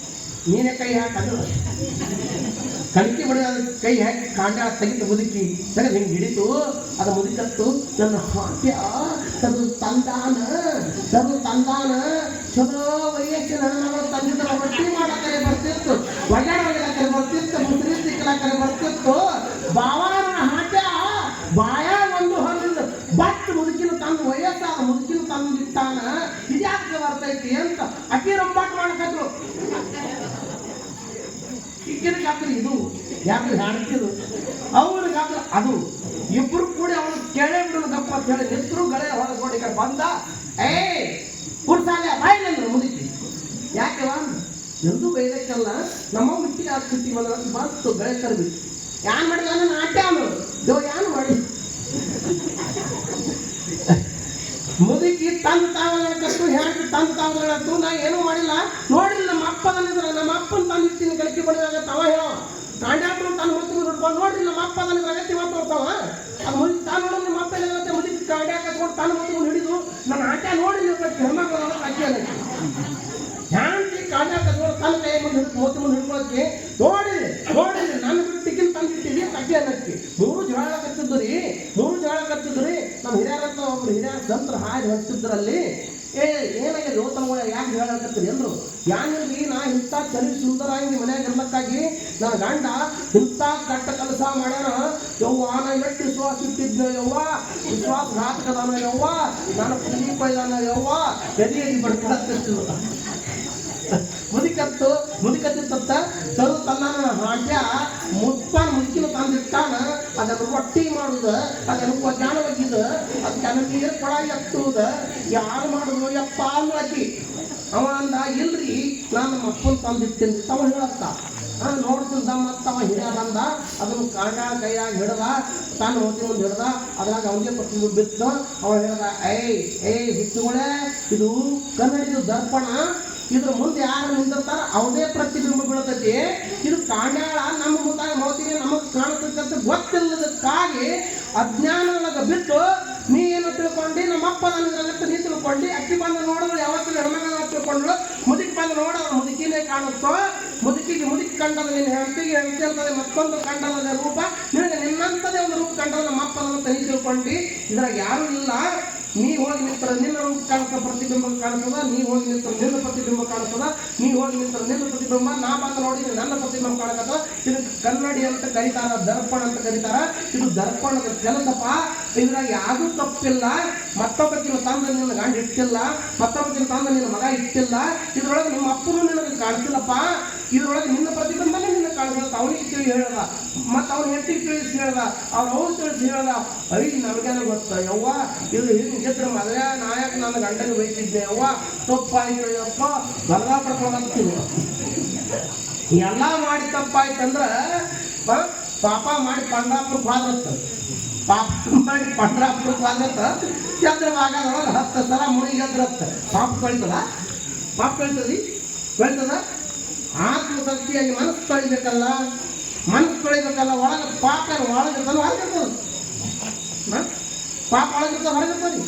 ನೀನೇ ಕೈ ಹಾಕಲ್ಲ ಕಣಕಿ ಬಡಿದ ಕೈ ಹಾಕಿ ಕಾಂಡ ತೆಗಿತು ಮುದುಕಿ ತೆಗೆದು ಹಿಂಗೆ ಹಿಡಿತು. ಅದು ಮುದುಕತ್ತು ನನ್ನ ಹಾಟ್ಯ ತದು ತಂದಾನ ಚಲೋ ವಯಸ್ಸಿನ ನನ್ನ ತಂದಿದ್ರ ರೊಟ್ಟಿ ಮಾಡಕರೆ ಬರ್ತಿತ್ತು, ಒಗ್ಗರಣೆ ಬರ್ತಿತ್ತು, ಮುಸ್ರಿ ಸಿಕ್ಕಲಾಕರೆ ಬರ್ತಿತ್ತು. ಬಾವಾನ ಹಾಟ್ಯ ಬಾಯ ಒಂದು ಹೊರಲಿಲ್ಲ ಬಟ್ ಮುದುಕಿನ ತಂದು ವಯಸ್ಸಾದ ಮುದುಕಿನ ತಂದಿಟ್ಟಾನ. ಇದ್ಯಾಕೆ ಬರ್ತೈತಿ ಅಂತ ಅಕ್ಕಿ ರಂಪಾಟ್ ಮಾಡಕತ್ರು. ಈಗಿನ ಹಾಕ್ರಿ ಇದು ಯಾಕ್ರಿ ಹಾಡ್ತಿರು ಅವ್ರಿಗೆ ಹಾಕ್ರ ಅದು ಇಬ್ರು ಕೂಡಿ ಅವನು ಕೆಳೆ ಬಿಡೋದು ಗಪ್ಪ ಅಂತ ಹೇಳಿ ನಿಂತರು ಗಳೆ ಹೊರಗೆ ಕಡೆ ಬಂದ. ಕುಡ್ಸಾಲೆ ಬಾಯಿಲ್ಲ ಮುದುಕಿ ಯಾಕೆ ಎಂದು ಬೈದಕ್ಕಲ್ಲ ನಮ್ಮ ಹುಟ್ಟಿ ಆ ಸುಟ್ಟಿ ಬಂತು ಗಳೆ ತರಬಿಟ್ಟು ಯಾನ್ ಮಾಡಿದ ನನ್ನ ಆಟ ಅನ್ನೋದು ಯಾನ್ ಮಾಡಿ ಮುದುಕಿ ತಂದು ತಾವತ್ತು ಹೇಳಿ ತಂದು ತಾವತ್ತು ನಾ ಏನೂ ಮಾಡಿಲ್ಲ. ನೋಡಿಲ್ಲ ನಮ್ಮ ಅಪ್ಪ ತಂದಿದ್ರೆ ನಮ್ಮ ಅಪ್ಪನ ತಂದು ಇಟ್ಟಿನ ಕಳಕಿ ಬಡಿದಾಗ ತವ ಹೇಳೋ ಕಾಂಡಾಕ್ಟ್ರು ತನ್ನ ಮುದುಕಿ ನೋಡ್ಕೊಂಡು ನೋಡ್ರಿ ನಮ್ಮ ಅಪ್ಪ ನನಗೆ ಅಗತ್ಯ ಮಾತು ಹೋಗ್ತಾವ. ಅದು ಮುದುಕಿ ತಾನು ನೋಡೋದು ನಿಮ್ಮ ಅಪ್ಪ ಏನಾಗುತ್ತೆ ಮುದುಕಿ ಕಾಂಡ್ಯಾಕ ಹಚ್ಕೊಂಡು ತನ್ನ ಮುದುಕಿ ಹಿಡಿದು ನನ್ನ ಆಟ ನೋಡಿ ಹೆಣ್ಮಕ್ಳು ಅಕ್ಕಿ ಅನ್ನಕ್ಕೆ ಶಾಂತಿ ಕಾಂಡ್ಯಾಕ ಹಚ್ಕೊಂಡು ತನ್ನ ಕೈ ಮುಂದೆ ಮೂತಿ ಮುಂದೆ ಹಿಡ್ಕೊಳಕ್ಕೆ ನೋಡಿರಿ ನನ್ನ ಬಿಟ್ಟಿಗಿನ ತಂದಿಟ್ಟಿರಿ ಅಕ್ಕಿ ಅನ್ನಕ್ಕೆ. ಮೂರು ಜಗಳ ಕತ್ತಿದ್ರಿ ನಮ್ಮ ಹಿರಿಯರಂತ ಒಬ್ರು ಹಿರಿಯರ ಸಂತರ ಹಾಡಿ ಹೊತ್ತಿದ್ರಲ್ಲಿ ಏನಾಗಿದೆ ಲೋತಮಗಳ ಯಾಕೆ ಹೇಳಕತ್ತೀರಿ ಅಂದ್ರು. ಯಾನಿಲ್ರಿ ನಾ ಇಂಥ ಚಲಿ ಸುಂದರಾಗಿ ಮನ್ಯಾಗ ಇರ್ಲಕ್ಕಾಗಿ ನನ್ನ ಗಂಡ ಇಂಥ ಕಟ್ಟ ಕೆಲಸ ಮಾಡ್ಯಾನ ಯವ್ವ ನಾ ಎಷ್ಟು ವಿಶ್ವಾಸ ಇಟ್ಟಿದ್ನ ಯವ್ವ ವಿಶ್ವಾಸಘಾತಕದಾನ ಯವ್ವ ನನ್ನ ಪ್ರೀತಿ ಪೈದಾನ ಯವ್ವ ಎದಿ ಬಡ್ಕೊಳತ್ತಿದ್ರು ಮುದಿಕತ್ತಿತ್ತ ತರು ತನ್ನ ಹಾಡ್ಯ ಮುತ್ತಾನ ಮುಚ್ಚಿನ ತಂದಿಟ್ಟಾನ. ಅದನ್ನು ರೊಟ್ಟಿ ಮಾಡುದ, ಅದನ್ನು ಜಾಣ ಒಗ್ಗಿದ, ಅದಕ್ಕೆ ನೀರು ಕೊಳ ಎತ್ತುವುದ, ಯಾರು ಮಾಡುದು ಯಪ್ಪ ಅಂದ್ರಕಿ. ಅವ ಅಂದ ಇಲ್ರಿ ನಾನು ನಮ್ಮ ಅಪ್ಪನ ತಂದಿಟ್ಟೇನಿ. ತವ ಹೇಳತ್ತ ನೋಡ್ತಿದ್ದ ಮತ್ತು ಅವ ಹಿಡಿಯದಂದ ಅದನ್ನು ಕಾಂಡ ಕೈಯಾಗ ಹಿಡ್ದ, ತಾನು ಹೋಗಿ ಮುಂದೆ ಹಿಡ್ದ, ಅದ್ರಾಗ ಅವನಿಗೆ ಪಟ್ಟು ಬಿತ್ತು. ಅವ ಹೇಳ್ದ ಏಯ್ ಬಿತ್ತುಗಳೇ, ಇದು ಕನ್ನಡಿದು ದರ್ಪಣ, ಇದ್ರ ಮುಂದೆ ಯಾರು ನಿಂದಿರ್ತಾರ ಅವದೇ ಪ್ರತಿಬಿಂಬ ಬೀಳ್ತೈತಿ. ಇದು ಕಾಂಡ್ಯಾಳ ನಮ್ಮ ಮುತ್ತಾಗ ಮೋತಿಗೆ ನಮಗ್ ಕಾಣ್ತಕ್ಕಂಥ ಗೊತ್ತಿಲ್ಲದಕ್ಕಾಗಿ ಅಜ್ಞಾನದಾಗ ಬಿಟ್ಟು ನೀ ಏನು ತಿಳ್ಕೊಂಡು ನಮ್ಮಪ್ಪ ನನಗೆ ನೀ ತಿಳ್ಕೊಂಡು ಅಕ್ಕಿ ಬಂದು ನೋಡಿದ್ರು ಯಾವತ್ತೂ ಹೆಣ್ಮಗ ತಿಳ್ಕೊಂಡ್ಳು, ಮುದುಕಿ ಬಂದು ನೋಡ ಮುದುಕಿನೇ ಕಾಣುತ್ತೋ, ಮುದುಕಿಗೆ ಮುದುಕಿ ಕಂಡದ ನಿನ್ನ ಹೆಂಡತಿಗೆ ಹೆಂಡತಿ ಅಂತದೆ ಮತ್ತೊಂದು ಕಂಡದ ರೂಪ, ನಿನಗೆ ನಿನ್ನಂಥದೇ ಒಂದು ರೂಪ ಕಂಡದ ನಮ್ಮಪ್ಪ ಅಂತ ನೀ ತಿಳ್ಕೊಂಡು ಇದ್ರಾಗ ಯಾರು ಇಲ್ಲ. ನೀ ಹೋಗಿ ನಿಂತರ ನಿನ್ನ ರೂಪ ಕಾಣಿಸ್ತದ, ಪ್ರತಿಬಿಂಬ ಕಾಣಿಸ್ತದ, ನೀ ಹೋಗಿ ನಿಂತರ ನಿನ್ನ ಪ್ರತಿಬಿಂಬ ಕಾಣಿಸ್ತದ, ನೀ ಹೋಗಿ ನಿಂತರ ನಿನ್ನ ಪ್ರತಿಬಿಂಬ, ನಾ ಬಂದು ನೋಡಿ ನನ್ನ ಪ್ರತಿಬಿಂಬ ಕಾಣಕತ್ತದ. ಇದು ಕನ್ನಡಿ ಅಂತ ಕರೀತಾರ, ದರ್ಪಣ ಅಂತ ಕರೀತಾರ. ಇದು ದರ್ಪಣದ ಕೆಲಸಪ್ಪ. ಇದ್ರಾಗ ಯಾವುದು ತಪ್ಪಿಲ್ಲ. ಮತ್ತೊಬ್ಬಕ್ಕಿನ ತಂದ ನಿನ್ನ ಗಂಡ ಇಟ್ಟಿಲ್ಲ, ಮತ್ತೊಬ್ಬಕ್ಕಿನ ತಂದ ನಿನ್ನ ಮಗ ಇಟ್ಟಿಲ್ಲ. ಇದ್ರೊಳಗೆ ನಿಮ್ಮ ಅಪ್ಪನೂ ನಿನಗೆ ಕಾಣಿಸಿಲ್ಲಪ್ಪ. ಇದ್ರೊಳಗೆ ನಿನ್ನ ಪ್ರತಿಬಿಂಬನೇ ನಿನ್ನ ಕಾಣಿಸುತ್ತೆ. ಅವನಿಗೆ ತಿಳಿ ಹೇಳ್ದ, ಮತ್ತು ಅವ್ನ ಹೆಂಡತಿಗೆ ತಿಳಿಸಿ ಹೇಳ್ದ, ಅವ್ರು ತಿಳಿಸಿ ಹೇಳ್ದ. ನಮಗೇನ ಗೊತ್ತ ಯವ್ವ, ಇದು ಹಿಂಗಿದ್ರೆ ಮದುವೆ ನಾಯಕ ನನ್ನ ಗಂಡನಿಗೆ ಬಯಸಿದ್ದೆ ಯವ್ವ, ತಪ್ಪಾಯ್ತು ಯಪ್ಪ ಬಲಗಾ ಪಡ್ಕೊಳಂತೀವಿ. ಎಲ್ಲ ಮಾಡಿ ತಪ್ಪಾಯ್ತಂದ್ರ ಪಾಪ ಮಾಡಿ ಪಂಡ್ರಾಪುರಕ್ಕೆ ಹೋದ್ರತ್ತ, ಪಾಪ ಮಾಡಿ ಪಂಡ್ರಾಪುರಕ್ಕೆ ಹೋದ್ರತ್ತ, ಚಂದ್ರಭಾಗದೊಳಗೆ 10 ಸಲ ಮುನಿಗದ್ರತ್ತ. ಪಾಪ ಕಳ್ತದ. ಆತ್ಮಶಕ್ತಿಯಾಗಿ ಮನಸ್ಸು ತೊಳಿಬೇಕಲ್ಲ, ಒಳಗೆ ಪಾಪ ಒಳಗಿರ್ತಲ್ಲ, ಹೊರಗಿರ್ತದ. ಪಾಪ ಒಳಗಿರ್ತದೆ, ಹೊರಗಿರ್ತದೆ.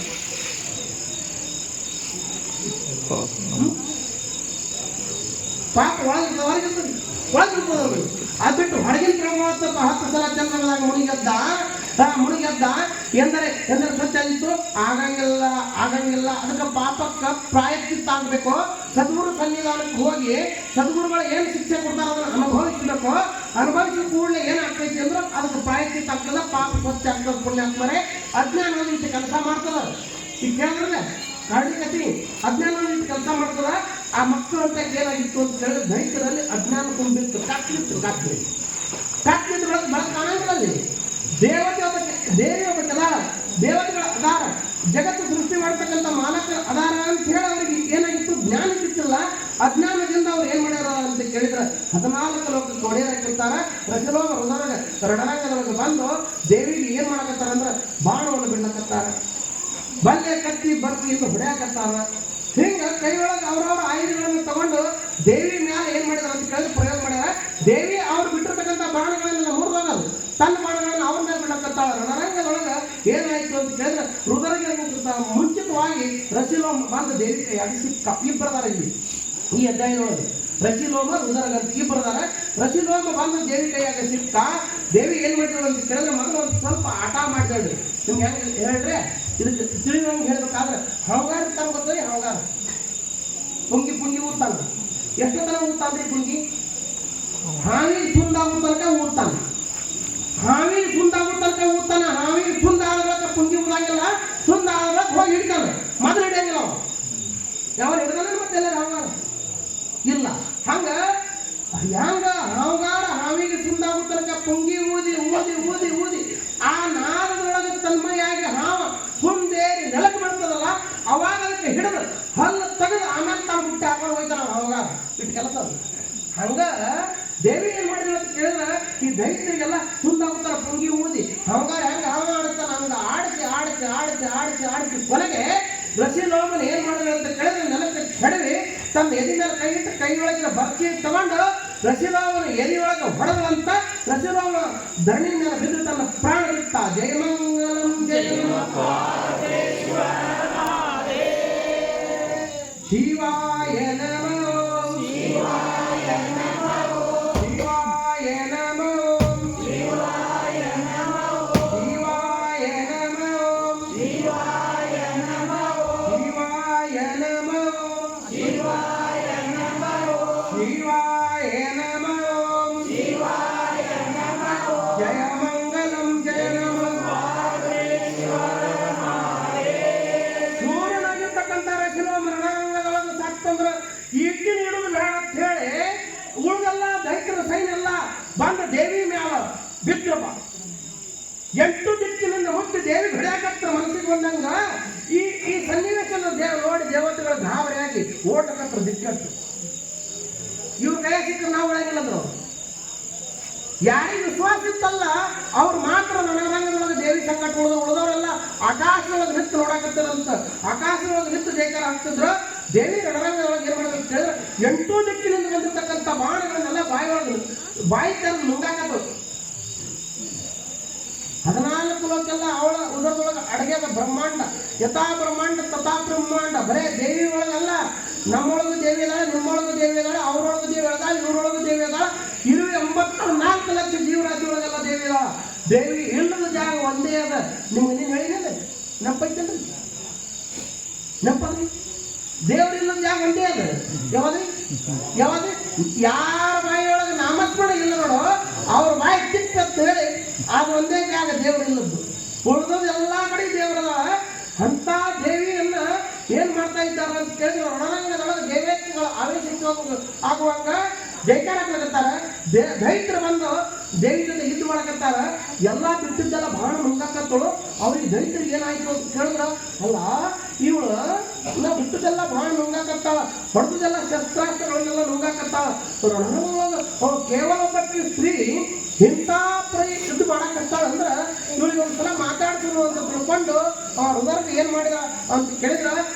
ಪಾಪ ಹೊರಗಿರ್ತದೆ. ಅದು ಬಿಟ್ಟು ಹೊರಗಿನ ಕ್ರಮವತ್ತ 10 ಸಲ ಚಂದ್ರದಾಗ ಮುಳುಗೆದ್ದ ಎಂದರೆ ಸತ್ಯಾಗಿತ್ತು. ಆಗಂಗಿಲ್ಲ. ಅದಕ್ಕೆ ಪಾಪಕ್ಕೆ ಪ್ರಾಯಶ್ಚಿತ್ತ ಆಗಬೇಕು. ಸದ್ಗುರು ಸನ್ನಿಧಾನಕ್ಕೆ ಹೋಗಿ ಸದ್ಗುರುಗಳು ಏನು ಶಿಕ್ಷೆ ಕೊಡ್ತಾರ ಅದನ್ನು ಅನುಭವಿಸಬೇಕು. ಅನುಭವಿಸಿದ ಕೂಡಲೇ ಏನಾಗ್ತೈತಿ ಅಂದ್ರೆ ಅದಕ್ಕೆ ಪ್ರಾಯಶ್ಚಿತ್ತ ಆಗ್ತದ, ಪಾಪ ಸ್ವಚ್ಛ ಆಗ್ತದೆ, ಪುಣ್ಯ ಆಗ್ತಾರೆ. ಅಜ್ಞಾನ ಇಷ್ಟು ಕೆಲಸ ಮಾಡ್ತದ. ಈಗ ಕೇಳಿದ್ರೆ ಕಾಡಿಕತಿ ಅಜ್ಞಾನ ಇಷ್ಟು ಕೆಲಸ ಮಾಡ್ತದ. ಆ ಮಕ್ಕಳು ಅಂತ ಏನಾಗಿತ್ತು ಅಂತ ಹೇಳಿದ್ರೆ ದೈತ್ಯರಲ್ಲಿ ಅಜ್ಞಾನ ತುಂಬಿತ್ತು, ಕಾಕ್ಲಿತ್ತು ಒಳಗೆ ಬೆಳಕು ಕಾಣಂಗಿಲ್ಲ. ದೇವಿ ಒಬ್ಬ ಅದಾರ, ದೇವತೆಗಳ ಅದಾರ, ಜಗತ್ತು ಸೃಷ್ಟಿ ಮಾಡ್ತಕ್ಕಂಥ ಮಾಲಕ ಅದಾರ ಅಂತ ಹೇಳಿ ಅವ್ರಿಗೆ ಏನಾಗಿತ್ತು, ಜ್ಞಾನ ಸಿಕ್ಕಿಲ್ಲ. ಅಜ್ಞಾನದಿಂದ ಅವ್ರು ಏನ್ ಮಾಡ್ಯಾರ ಅಂತ ಕೇಳಿದ್ರೆ 14 ಲೋಕಕ್ಕೆ ಹೊಡೆಯರಾಕಿರ್ತಾರ. ರಸಲೋಕ ರಣರಂಗದೊಳಗೆ ಬಂದು ದೇವಿಗೆ ಏನ್ ಮಾಡಕತ್ತಾರ ಅಂದ್ರೆ ಬಾಣವನ್ನು ಬಿಡ್ಲಕತ್ತಾರ, ಬಲ್ಲೆ ಕತ್ತಿ ಬರ್ತಿ ಎಂದು ಹೊಡೆಯಕತ್ತಾರ. ಹಿಂಗ ಕೈ ಒಳಗೆ ಅವ್ರವ್ರ ಆಯುಧಗಳನ್ನು ತಗೊಂಡು ದೇವಿ ಮ್ಯಾಲ ಏನ್ ಮಾಡಿದಾರ ಅಂತ ಕೇಳಿದ್ರೆ ಪ್ರಯೋಗ ಮಾಡ್ಯಾರ. ದೇವಿ ಅವ್ರು ಬಿಟ್ಟಿರ್ತಕ್ಕಂಥ ಬಾಣಗಳನ್ನೆಲ್ಲ ಮುರಿದೋಗದು, ತನ್ನ ಬಾಣಗಳನ್ನು ಅವ್ರ ಮೇಲೆ ಬಿಡಕತ್ತಾಳ. ರಣರಂಗದೊಳಗೆ ಏನಾಯ್ತು ಅಂತ ಕೇಳಿದ್ರೆ ರುದ್ರಗೆ ಮುಂಚಿತವಾಗಿ ರಸಿಲೋಮ ಬಂದು ದೇವಿ ಕೈಯಾಗಿ ಸಿಕ್ಕ. ಇಬ್ಬರದಾರ ಇಲ್ಲಿ ಈ ಅಧ್ಯಾಯದೊಳಗೆ ರಸಿಲೋಮ ರುದ್ರಗಂತ ಇಬ್ಬರದಾರ. ರಸಿಲೋಮ ಬಂದು ದೇವಿ ಕೈಯಾಗ ಸಿಕ್ಕ. ದೇವಿ ಏನ್ ಮಾಡಿದ್ರು ಅಂತ ಕೇಳಿದ್ರೆ ಮೊದಲು ಒಂದು ಸ್ವಲ್ಪ ಆಟ ಮಾಡಿದಳ್ರಿ. ನಿಮ್ಗೆ ಹೆಂಗೆ ಹೇಳ್ರೆ ಇದಕ್ಕೆ ತಿಳಿದಂಗೆ ಹೇಳ್ಬೇಕಾದ್ರೆ ಹವಗಾರ ತಾನು ಗೊತ್ತೇ, ಹವಗಾರ ಪುಂಗಿ ಊದ್ತಾನ. ಎಷ್ಟು ತನಕ ಊದ್ತಾನ್ರಿ ಪುಂಗಿ? ಹಾವಿಗೆ ಸುಂದಾಗೋ ತನಕ ಊದ್ತಾನೆ. ಹಾವಿಗೆ ಸುಂದ ಆದ್ರಕ ಪುಂಗಿ ಊದಾಗಿಲ್ಲ, ಸುಂದ ಆದ್ರಕ ಹೋಗಿ ಹಿಡಿತಾನೆ. ಮೊದಲು ಹಿಡಿಯಂಗಿಲ್ಲ ಅವ, ಯಾವ ಹಿಡಿದಾನೆ ಮತ್ತೆ ಎಲ್ಲರೂ ಹವಗಾರ ಇಲ್ಲ. ಹಂಗ ಹವಗಾರ ಹಾವಿಗೆ ಸುಂದಾಗೋ ತನಕ ಪುಂಗಿ ಊದಿ ಆ ನಾದದೊಳಗೆ ತನ್ಮಯಾಗಿ ಹಾವ ಸುಂದೇರಿ ನೆಲಕ್ಕೆ ಬರ್ತದಲ್ಲ, ಅವಾಗ ಅದಕ್ಕೆ ಹಿಡಿದು ಹಲ್ಲು ತೆಗೆದು ಆಮೇಲೆ ತಾನು ಮುಟ್ಟಿ ಹಾಕೊಂಡು ಹೋಯ್ತಾನ ಹವಗಾರ. ಇಟ್ಟು ಕೆಲಸ ಅದು. ಹಂಗ ದೇವಿ ಏನ್ ಮಾಡಿದ್ರು ಅಂತ ಕೇಳಿದ್ರೆ ಈ ದೈತ್ಯರಿಗೆಲ್ಲ ಸುಂದಾಗುತ್ತಾರ ಪುಂಗಿ ಊದಿ. ಹವಗಾರ ಹೆಂಗ ಹಾವ ಆಡುತ್ತಾನ ಹಂಗ ಆಡಿಸಿ ಕೊನೆಗೆ ರಸಿಲೋಮನ್ ಏನ್ ಮಾಡಿದ್ರು ಅಂತ ಕೇಳಿದ್ರೆ ನೆಲಕ್ಕೆ ಕೆಡವಿ ತನ್ನ ಎದಿ ಮೇಲೆ ಕೈ ಇಟ್ಟು ಕೈ ಒಳಗಿನ ಬರ್ಕಿ ತಗೊಂಡು ರಸಿಲೋಮನ ಎದಿಯೊಳಗೆ ಹೊಡೆದಂತ ರಸಿಲೋಮ ಧರಣಿ ಮೇಲೆ ಬಿದ್ದು ತನ್ನ ಪ್ರಾಣ ಬಿಟ್ಟ. ಜಯಮಂಗಲಂ ಶಿವಾಯ ನಮೋ, ಶಿವಾಯ ನಮೋ, ಶಿವಾಯ ನಮೋ, ಶಿವಾಯ ನಮೋ, ಶಿವಾಯ ನಮೋ, ಶಿವಾಯ ನಮೋ, ಶಿವಾಯ ನಮೋ, ಶಿವಾಯ ನಮೋ, ಶಿವಾಯ ನಮೋ, ಶಿವಾಯ ನಮೋ. ಜಯ ಮಂಗಲಂ ಜಯ ನಮೋ. ಸೂರ್ಯನಾಗಿರ್ತಕ್ಕಂಥ ರಸಿಲೋಮ ರಣರಂಗದೊಳಗೆ ಸಾಕ್ತಂದ್ರ ಈಗಿನ ಹಿಡಿದು ಬೇಡ ಹಾಕಿ ಓಟ ಕಟ್ಟರು ದಿಕ್ಕಟ್ಟು. ಇವ್ರ ಕೈ ಸಿಕ್ಕರೆ ನಾವು ಒಳಗಿಲ್ಲದ್ರು. ಯಾರಿಗೆ ವಿಶ್ವಾಸ ಇತ್ತಲ್ಲ ಅವ್ರು ಮಾತ್ರ ರಣರಂಗದೊಳಗೆ ದೇವಿ ಸಂಕಟ ಉಳಿದವರೆಲ್ಲ ಆಕಾಶದೊಳಗೆ ನಿಂತು ನೋಡಾಕತ್ತಿರಂತ. ಆಕಾಶದೊಳಗೆ ನಿಂತು ಜಯಕಾರ ಹಾಕ್ತಿದ್ರು. ದೇವಿ ರಣರಂಗದೊಳಗೆ ಏನ್ ಮಾಡಬೇಕು ಹೇಳಿದ್ರೆ 8 ದಿಕ್ಕಿನಿಂದ ಬಂದಿರ್ತಕ್ಕಂಥ ಬಾಣಗಳನ್ನೆಲ್ಲ ಬಾಯಿ ತೆರೆದು ನುಂಗಾಕತ್ತು. 14 ಲೋಕೆಲ್ಲ ಅವಳ ಉದರದೊಳಗೆ ಅಡಗ್ಯಾದ ಬ್ರಹ್ಮಾಂಡ. ಯಥಾ ಬ್ರಹ್ಮಾಂಡ ತಥಾ ಬ್ರಹ್ಮಾಂಡ. ಬರೇ ದೇವಿ ಒಳಗಲ್ಲ, ನಮ್ಮೊಳಗೂ ದೇವಿ ಇದ್ದಾಳೆ, ನಿಮ್ಮೊಳಗೂ ದೇವಿ ಇದ್ದಾಳೆ, ಅವರೊಳಗೂ ದೇವಿ ಇದ್ದಾಳೆ, ಇವ್ರೊಳಗೂ ದೇವಿ ಇದ್ದಾಳೆ. 84 ಲಕ್ಷ ಜೀವರಾಶಿ ಒಳಗೆಲ್ಲ ದೇವಿ ಇದ್ದಾಳ. ದೇವಿ ಇಲ್ಲದ ಜಾಗ ಒಂದೇ ಅದ. ನಿಮ್ಗೆ ನೀನು ಹೇಳಿಲ್ಲ ನೆನಪೈತಲ್ರಿ? ನೆನಪದ್ರಿ? ದೇವ್ರ ಇಲ್ಲದ ಜಾಗ ಒಂದೇ ಅದ. ಯಾವ್ದ್ರಿ? ಯಾರ ಬಾಯಿಯೊಳಗೆ ನಾಮಸ್ಮರಣ ಇಲ್ಲ ನೋಡು, ಅವ್ರ ಬಾಯಿ ತಿಕ್ಕಂತ ಹೇಳಿ ಅದು ಒಂದೇ ಜಾಗ ದೇವ್ರ ಇಲ್ಲದ್ದು. ಉಳಿದೋದು ಎಲ್ಲಾ ಕಡೆ ದೇವರದ. ಅಂತ ದೇವಿಯನ್ನ ಏನ್ ಮಾಡ್ತಾ ಇದ್ದಾರೆ ಅಂತ ಕೇಳಿದ್ರೆ ರಣರಂಗದೊಳಗೆ ದೇವೇತಿಗಳ ಆವೇಶ ಆಗುವಾಗ ಜೈಕಾರ ಹಾಕತ್ತಾರ. ದೈತ್ರು ಬಂದು ದೇವಿ ಜೊತೆ ಯುದ್ಧ ಮಾಡಕತ್ತಾರ. ಎಲ್ಲಾ ಬಿಟ್ಟಿದ್ದೆಲ್ಲ ಬಹಳ ಮುಂದಾಕತ್ತಳು. ಅವ್ರಿಗೆ ದೈತ್ರಿಗೆ ಏನಾಯ್ತು ಅಂತ ಕೇಳಿದ್ರ, ಅಲ್ಲ ಇವಳು ನಾವು ಬಿಟ್ಟದೆಲ್ಲ ಬಹಳ ನುಂಗಾಕತ್ತಾಳ, ಹೊಡೆದೆಲ್ಲ ಶಸ್ತ್ರಾಸ್ತ್ರಗಳನ್ನೆಲ್ಲ ನುಂಗಾಕತ್ತಾಳ. ಅವಳು ಕೇವಲ ಒಬ್ಬಕ್ಕೆ ಸ್ತ್ರೀ ಇಂಥ ಇದು ಮಾಡಕತ್ತಾಳ ಅಂದ್ರೆ ಇವಳಿಗೆ ಒಂದ್ಸಲ ಮಾತಾಡ್ತಿರು ಅಂತ ತಿಳ್ಕೊಂಡು ಆ ಹೃದಯಕ್ಕೆ ಏನ್ ಮಾಡಿದ ಅಂತ ಕೇಳಿದ್ರ,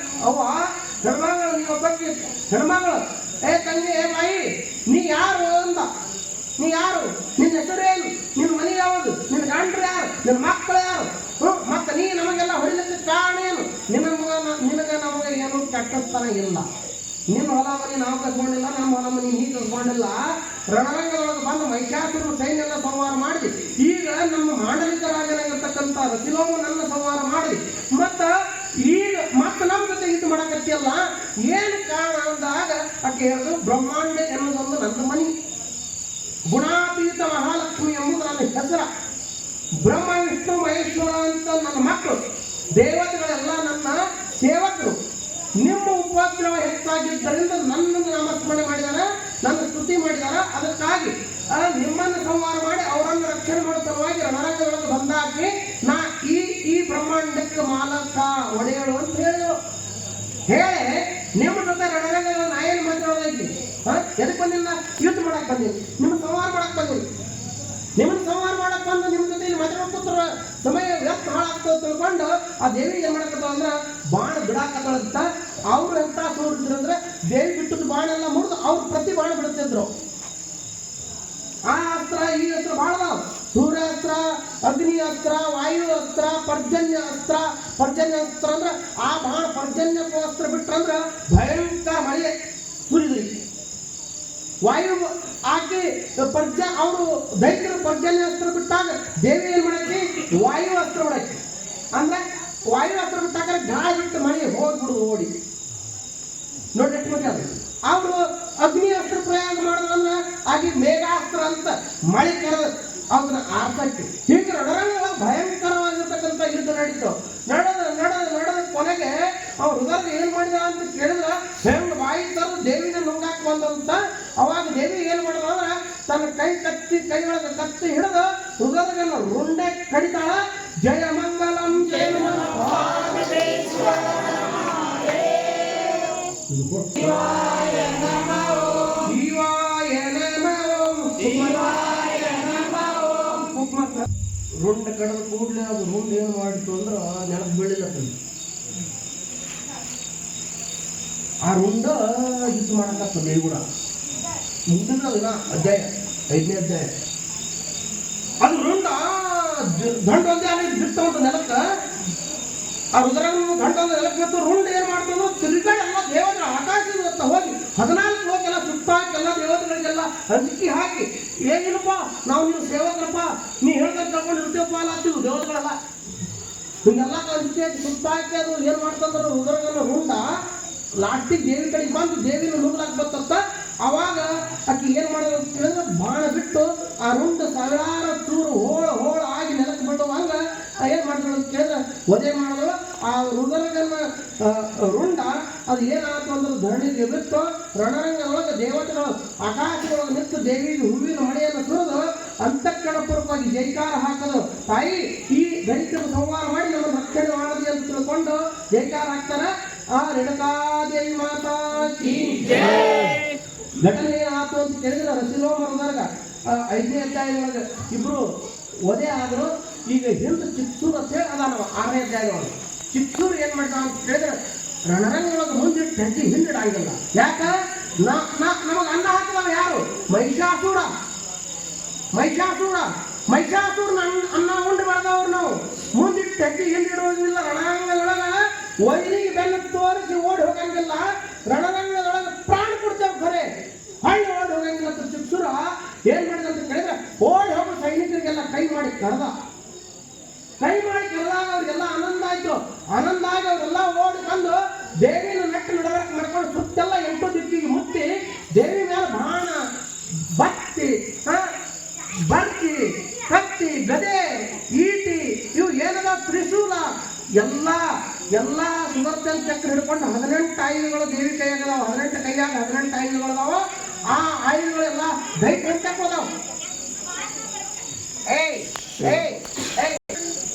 ಅವ ಹೆಣ್ಮಗಳು, ನೀವು ಒಬ್ಬಕ್ಕೆ ಹೆಣ್ಮಗಳು, ಏ ತಂಗಿ, ಏ ಬಾಯಿ, ನೀ ಯಾರು ಅಂದ. ನೀ ಯಾರು? ನಿನ್ನ ಹೆಸರೇನು? ನಿನ್ನ ಮನೆ ಯಾವುದು? ನಿನ್ನ ಗಂಡ್ರು ಯಾರು? ನಿನ್ನ ಮಕ್ಕಳು ಯಾರು? ಮತ್ತೆ ನೀ ನಮಗೆಲ್ಲ ಹೊಡಿಲಿಕ್ಕೆ ಕಾರಣ ಏನು? ನಿನಗೆ ನಮಗೆ ಏನು ಕೆಟ್ಟಸ್ತನ ಇಲ್ಲ. ನಿನ್ನ ಹೊಲ ಮನೆ ನಾವು ಕಸ್ಕೊಂಡಿಲ್ಲ, ನಮ್ಮ ಹೊಲ ಮನೆ ನೀ ಕಸ್ಕೊಂಡಿಲ್ಲ. ರಣರಂಗದೊಳಗೆ ಬಂದು ಮಹಿಷಾಸುರ ಸೈನ್ಯ ಎಲ್ಲ ಸಂಹಾರ ಮಾಡಿ ಈಗ ನಮ್ಮ ಮಾಂಡಲಿಕ ರಾಜನಾಗಿರ್ತಕ್ಕಂಥ ರತಿಲೋಮನನ್ನ ಸಂಹಾರ ಮಾಡಿ ಈಗ ಮತ್ತೆ ನಮ್ಮ ಜೊತೆ ಇದು ಮಾಡಕತ್ತಿಯಲ್ಲ, ಏನು ಕಾರಣ ಅಂದಾಗ ಆಕೆ ಹೇಳಿದ್ರು, ಬ್ರಹ್ಮಾಂಡ ಎನ್ನುವುದೊಂದು ನನ್ನ ಮನೆ, ಗುಣಾತೀತ ಮಹಾಲಕ್ಷ್ಮಿ ಎಂಬುದು ನನ್ನ ಹೆಸರ, ಬ್ರಹ್ಮ ವಿಷ್ಣು ಮಹೇಶ್ವರ ಅಂತ ನನ್ನ ಮಕ್ಕಳು, ದೇವತೆಗಳೆಲ್ಲ ನನ್ನ ಸೇವಕರು. ನಿಮ್ಮ ಉಪದ್ರವ ಹೆಚ್ಚಾಗಿದ್ದರಿಂದ ನನ್ನನ್ನು ನಾಮಸ್ಮರಣೆ ಮಾಡಿದಾರ, ನನ್ನ ಸ್ತುತಿ ಮಾಡಿದಾರ. ಅದಕ್ಕಾಗಿ ನಿಮ್ಮನ್ನು ಸಂಹಾರ ಮಾಡಿ ಅವರನ್ನು ರಕ್ಷಣೆ ಮಾಡೋ ಸಲುವಾಗಿ ರಣರಂಗದೊಳಗೆ ಬಂದಾಕಿ ನಾ ಈ ಬ್ರಹ್ಮಾಂಡಕ್ಕೆ ಮಾಲಕ ಒಡೆಯಳು ಅಂತ ಹೇಳಿ ನಿಮ್ಮ ಜೊತೆ ರಣರಂಗದ ನಾ ಏನು ಮಾತಾಡೋದೈತಿ? ಎದಕ್ಕೆ ಬಂದಿಲ್ಲ? ಯುದ್ಧ ಮಾಡಕ್ ಬಂದಿಲ್ಲ, ನಿಮ್ಮ ಸಂಹಾರ ಮಾಡಕ್ ಬಂದಿಲ್ಲ. ನಿಮ್ಮನ್ನು ಸಂಹಾರ ಮಾಡಕ್ ಬಂದು ನಿಮ್ಮ ಜೊತೆ ಮಾತಾಡ್ಕೊತಾರ ಸಮಯ ವ್ಯರ್ಥ ಹಾಳಾಗ್ತದೆ ತಿಳ್ಕೊಂಡು ಆ ದೇವಿ ಏನ್ ಮಾಡಕತ್ತಾವ ಅಂದ್ರೆ ಬಾಣ ಬಿಡಾಕತ್ತಳಂತ. ಅವ್ರು ಎಂತ ಸೂರಿದ್ರಂದ್ರೆ ದೇವಿ ಬಿಟ್ಟದ್ದು ಬಾಣ ಎಲ್ಲ ಮುರಿದು ಅವ್ರು ಪ್ರತಿ ಬಾಣ ಬಿಡುತ್ತಿದ್ರು. ಆ ಅಸ್ತ್ರ ಈ ಅಸ್ತ್ರ ಬಹಳ ಅದಾವ. ಸೂರ್ಯಾಸ್ತ್ರ, ಅಗ್ನಿ ಅಸ್ತ್ರ, ವಾಯು ಅಸ್ತ್ರ, ಪರ್ಜನ್ಯ ಅಸ್ತ್ರ. ಪರ್ಜನ್ಯ ಅಸ್ತ್ರ ಅಂದ್ರೆ ಆ ಬಾಣ ಪರ್ಜನ್ಯ ಅಸ್ತ್ರ ಬಿಟ್ರಂದ್ರ ಭಯಂಕರ ಮಳೆ ಸುರಿದ್ರಿ. ವಾಯು ಆಕೆ ಅವರು ದೈತ್ಯರು ಪರ್ಜನ್ಯ ಅಸ್ತ್ರ ಬಿಟ್ಟಾಗ ದೇವಿ ಏನ್ ಮಾಡಕ್ಕೆ ವಾಯು ಅಸ್ತ್ರ ಮಾಡಕ್ಕೆ. ಅಂದ್ರೆ ವಾಯು ಅಸ್ತ್ರ ಬಿಟ್ಟಾಗ ಗಾಳಿ ಬಿಟ್ಟು ಮಳೆ ಹೋಗ್ಬಿಡುದು ಓಡಿ ನೋಡಿ ಎಷ್ಟು ಮಜಾ ಅದು. ಅವರು ಅಗ್ನಿ ಅಸ್ತ್ರ ಪ್ರಯೋಗ ಮಾಡಿದ್ರಂದ್ರೆ ಆಗಿ ಮೇಘಾಸ್ತ್ರ ಅಂತ ಮಳೆ ಕರೆದ ಅದನ್ನ ಆರ್ತಕ್ಕೆ. ಹೀಗೆ ರಣರಂಗದಾಗ ಭಯಂಕರವಾಗಿರ್ತಕ್ಕಂಥ ಯುದ್ಧ ನಡೀತು. ನಡೆದ ಕೊನೆಗೆ ಅವ್ರ ಹೃದಯ ಏನ್ ಮಾಡಿದ ಅಂತ ಕೇಳಿದ್ರ ಹೆಂಗ್ ಬಾಯಿ ತರು ದೇವಿನ ನುಂಗಾಕ್ ಬಂದಂತ. ಅವಾಗ ದೇವಿ ಏನ್ ಮಾಡಿದ ಅಂದ್ರೆ ತನ್ನ ಕೈ ಒಳಗೆ ಕತ್ತಿ ಹಿಡಿದು ಹೃದಯನ ರುಂಡೆ ಕಡಿತಾಳ. ಜಯ ಮಂಗಲಂ ಜಯ ರುಂಡ ಕಡದ ಕೂಡಲೇ ಅದು ರುಂಡ್ ಏನು ಮಾಡಿತು ಅಂದ್ರೆ ನೆನಪು ಬೀಳಿಲ್ಲ. ಆ ರುಂಡ ಯುದ್ಧ ಮಾಡಕತ್ತ ದೇವಿ ಕೂಡ ಮುಂದಿನ ಅಧ್ಯಾಯ 5ನೇ ಅಧ್ಯಾಯ. ಅದು ರುಂಡ ದಂಡ ಒಂದೇ ಅಲ್ಲಿ ಬಿಟ್ಟು ಒಂದು ನೆಲಕ್ಕ ಆ ರುದ್ರನು ದಂಡ ಒಂದು ನೆಲಕ್ಕೆ ಮತ್ತು ರುಂಡ ಏನ್ ಮಾಡ್ತಂದ್ರೆ ತಿರುಗಾಡಿ ಎಲ್ಲ ದೇವತೆಗಳ ಆಕಾಶದ ಹೋಗಿ 14 ಲೋಕೆಲ್ಲ ಸುತ್ತಾಕಿ ಎಲ್ಲ ದೇವತೆಗಳಿಗೆಲ್ಲ ಅಂಜಿಕೆ ಹಾಕಿ ಏನಿಲ್ಲಪ್ಪ ನಾವು ನೀವು ಸೇವಕರಪ್ಪ ನೀ ಹೇಳ್ದಂಗೆ ತಗೊಂಡಿರ್ತೇವಪ್ಪ ಅಲ್ಲ ಅಂತೀವಿ ದೇವತೆಗಳೆಲ್ಲ. ಹಿಂಗೆಲ್ಲ ಅಂಜಿಕೆ ಸುತ್ತಾಕಿ ಅದು ಏನ್ ಮಾಡ್ತಂದ್ರೆ ರುದ್ರಗನ ರುಂಡ ಲಾಸ್ಟಿಗೆ ದೇವಿ ಕಡೆಗೆ ಬಂದು ದೇವಿನ ನುಗ್ಲಾಕ್ ಬರ್ತತ್ತ. ಅವಾಗ ಆಕೆ ಏನ್ ಮಾಡೋದು ಅಂತ ಕೇಳಿದ್ರೆ ಬಾಣ ಬಿಟ್ಟು ಆ ರುಂಡ ಸಾವಿರಾರು ಚೂರು ಹೋಳ ಆಗಿ ನೆಲಕ್ಕೆ ಬಿಡುವಂಗ ಏನ್ ಮಾಡಿದ್ರು ಅಂತ ಕೇಳಿದ್ರೆ ವಧೆ ಮಾಡಿದಳು. ಆ ರುದ್ರಗನ ರುಂಡ ಅದು ಏನಾಯ್ತು ಅಂದ್ರೆ ಧರಣಿಗೆ ಬಿಟ್ಟು ರಣರಂಗದೊಳಗೆ ದೇವತೆಗಳು ಆಕಾಶದೊಳಗೆ ನಿಂತು ದೇವಿಗೆ ಹೂವಿನ ಮಳೆಯನ್ನು ಸುರಿದು ಅಂತಃಕರಣಪೂರ್ವಕವಾಗಿ ಜೈಕಾರ ಹಾಕೋದು. ತಾಯಿ ಈ ದೈತ್ಯರು ಸಂಹಾರ ಮಾಡಿ ನಮ್ಮ ರಕ್ಷಣೆ ಮಾಡದಿ ಅಂತ ತಿಳ್ಕೊಂಡು ಜೈಕಾರ ಹಾಕ್ತಾರ. ಆ ರೇಣುಕಾದೇವಿ ಮಾತಾ ಕೀ ಘಟನೆ ಏನಾಯ್ತು ಅಂತ ಕೇಳಿದ್ರೆ ರಸಿಲೋ ಮರದಾಗ 5ನೇ ಅಧ್ಯಾಯದೊಳಗೆ ಇಬ್ರು ಒದೆ ಆದ್ರು. ಈಗ ಹಿಂದೆ ಚಿತ್ತೂರು ಅಂತ ಹೇಳಿ ಅದ ನಾವು 6ನೇ ಅಧ್ಯಾಯದೊಳಗೆ ಚಿತ್ತೂರು ಏನ್ ಮಾಡ್ತಾವ ಅಂತ ಕೇಳಿದ್ರೆ ರಣರಂಗದೊಳಗೆ ಮುಂದಿಟ್ಟು ಹೆಜ್ಜೆ ಹಿಂದಿಡಂಗಿಲ್ಲ. ಯಾಕ ನಮಗೆ ಅನ್ನ ಹಾಕಿದವ ಯಾರು? ಮಹಿಷಾಸುರ. ಅನ್ನ ಉಂಡು ಬೆಳೆದವ್ರು ನಾವು. ಮುಂದಿಟ್ಟು ಹೆಜ್ಜೆ ಹಿಂದಿಡುವುದಿಲ್ಲ. ರಣರಂಗದೊಳಗ ವೈರಿಗೆ ಬೆನ್ನ ತೋರಿಸಿ ಓಡಿ ಹೋಗಂಗಿಲ್ಲ. ರಣರಂಗದೊಳಗೆ ಪ್ರಾಣ ಕೊಡ್ತೇವೆ ಖರೆ, ಹಳ್ಳಿ ಓಡಿ ಹೋಗಂಗಿಲ್ಲ. ಚಿತ್ತೂರ ಏನ್ ಮಾಡಿದ ಅಂತ ಕೇಳಿದ್ರೆ ಓಡಿ ಹೋಗೋ ಸೈನಿಕರಿಗೆಲ್ಲ ಕೈ ಮಾಡಿ ಕರೆದಾಗ ಅವ್ರಿಗೆಲ್ಲ ಆನಂದ ಆಯ್ತು. ಆನಂದ ಆಗಿ ಅವರೆಲ್ಲ ಓಡಿ ಬಂದು ದೇವಿನ ನೆಟ್ಟು ನಡವಳಿಕೆ ಮಾಡ್ಕೊಂಡು ಸುತ್ತೆಲ್ಲ 8 ದಿಕ್ಕಿಗೆ ಮುತ್ತಿ ದೇವಿ ಮೇಲೆ ಬಾಣ, ಬತ್ತಿ, ಬರ್ತಿ, ಕತ್ತಿ, ಗದೆ, ಈಟಿ, ಇವು ಏನದ ತ್ರಿಶೂಲ ಎಲ್ಲ ಸುದರ್ಶನ ಚಕ್ರ ಹಿಡ್ಕೊಂಡು 18 ಆಯುಧಗಳು ದೇವಿ ಕೈಯಾಗದಾವ. 18 ಕೈಯಾಗ 18 ಆಯುಧಗಳದಾವ. ಆ ಆಯುಧಗಳೆಲ್ಲ ದೈತ್ಯ ಹೋದಾವ.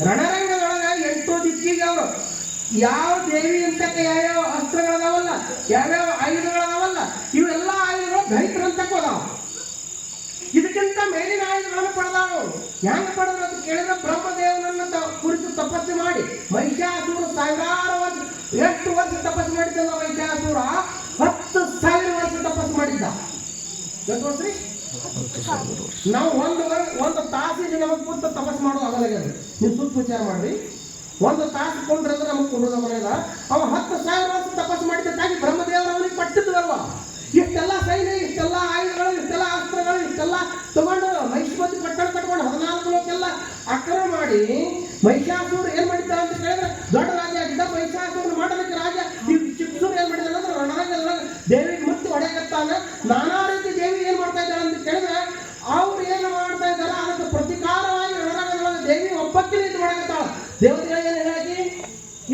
ರಣರಂಗದೊಳಗ 8 ದಿಕ್ಕಿಗೆ ಅವರು ಯಾವ ದೇವಿ ಅಂತ ಯಾವ್ಯಾವ ಅಸ್ತ್ರಗಳದಾವಲ್ಲ, ಯಾವ್ಯಾವ ಆಯುಧಗಳದಾವಲ್ಲ, ಇವೆಲ್ಲ ಆಯುಧಗಳು ದೈತ್ಯರಂತ ಹೋದಾವ. ಇದಕ್ಕಿಂತ ಮೇಲಿನ ಆಯುಧಗಳನ್ನು ಪಡೆದಾವು. ಹೆಂಗ ಪಡೆದ್ರು ಅಂತ ಕೇಳಿದ್ರೆ ಬ್ರಹ್ಮದೇವನನ್ನ ಕುರಿತು ತಪಸ್ಸು ಮಾಡಿ ಮಹಿಷಾಸುರ 1000 ವರ್ಷ, ಎಷ್ಟು ವರ್ಷ ತಪಸ್ಸು ಮಾಡಿದ್ದಲ್ಲ ಮಹಿಷಾಸುರ? 10,000 ವರ್ಷ ತಪಸ್ಸು ಮಾಡಿದ್ದ. ಎಷ್ಟು ವರ್ಷ ರೀ? ನಾವು ಒಂದು ತಾಸಿಗೆ ನಮಗೆ ಕೂತು ತಪಸ್ಸು ಮಾಡೋದು ಆಗಲಾಗ. ನೀವು ಸುತ್ತ ವಿಚಾರ ಮಾಡ್ರಿ. 1 ತಾಸು ಕೊಂಡ್ರಂದ್ರೆ ನಮಗೆ ಕೊಡೋದು ಆಗಲ್ಲ. ಅವ 10,000 ವರ್ಷ ತಪಸ್ಸು ಮಾಡಿದ್ದಕ್ಕಾಗಿ ಬ್ರಹ್ಮದೇವರು ಅವನಿಗೆ ಪಟ್ಟಿದ್ವಲ್ವ. ಇಷ್ಟೆಲ್ಲ ಸೈನ್ಯ, ಇಷ್ಟೆಲ್ಲ ಆಯುಧಗಳು, ಇಷ್ಟೆಲ್ಲ ಅಸ್ತ್ರಗಳು, ಇಷ್ಟೆಲ್ಲ ತಗೊಂಡು ಮಹಿಷಮತಿ ಪಟ್ಟಣ ಕಟ್ಕೊಂಡು 14 ಲೋಕೆಲ್ಲ ಆಕ್ರಮಣ ಮಾಡಿ ಮಹಿಷಾಸುರ ಏನ್ ಮಾಡಿದ್ದ ಅಂತ ಕೇಳಿದ್ರೆ ದೊಡ್ಡ ರಾಜ ಆಗಿದ್ದ. ಮಹಿಷಾಸುರನ ಮಾಡೋದಕ್ಕೆ ರಾಜ ಈ ಚಿತ್ತೂರು ಏನ್ ಮಾಡಿದ ಅಂದ್ರೆ ರಣರಂಗದೊಳಗೆ ದೇವಿಗೆ ಮುತ್ತಿ ಹೊಡೆಯಕತ್ತಾನ. ನಾನಾ ರೀತಿ ದೇವಿ ಏನ್ ಮಾಡ್ತಾ ಇದ್ದಾಳೆ ಅಂತ ಕೇಳಿದ್ರೆ ಅವ್ರು ಏನು ಮಾಡ್ತಾ ಇದ್ದಾರೆ ಅದಕ್ಕೆ ಪ್ರತಿಕಾರವಾಗಿ ರಣರಂಗದೊಳಗೆ ದೇವಿ ಒಬ್ಬಕ್ಕೆ ನಿಂತು ಮಾಡಕತ್ತಾಳ. ದೇವತೆಗಳು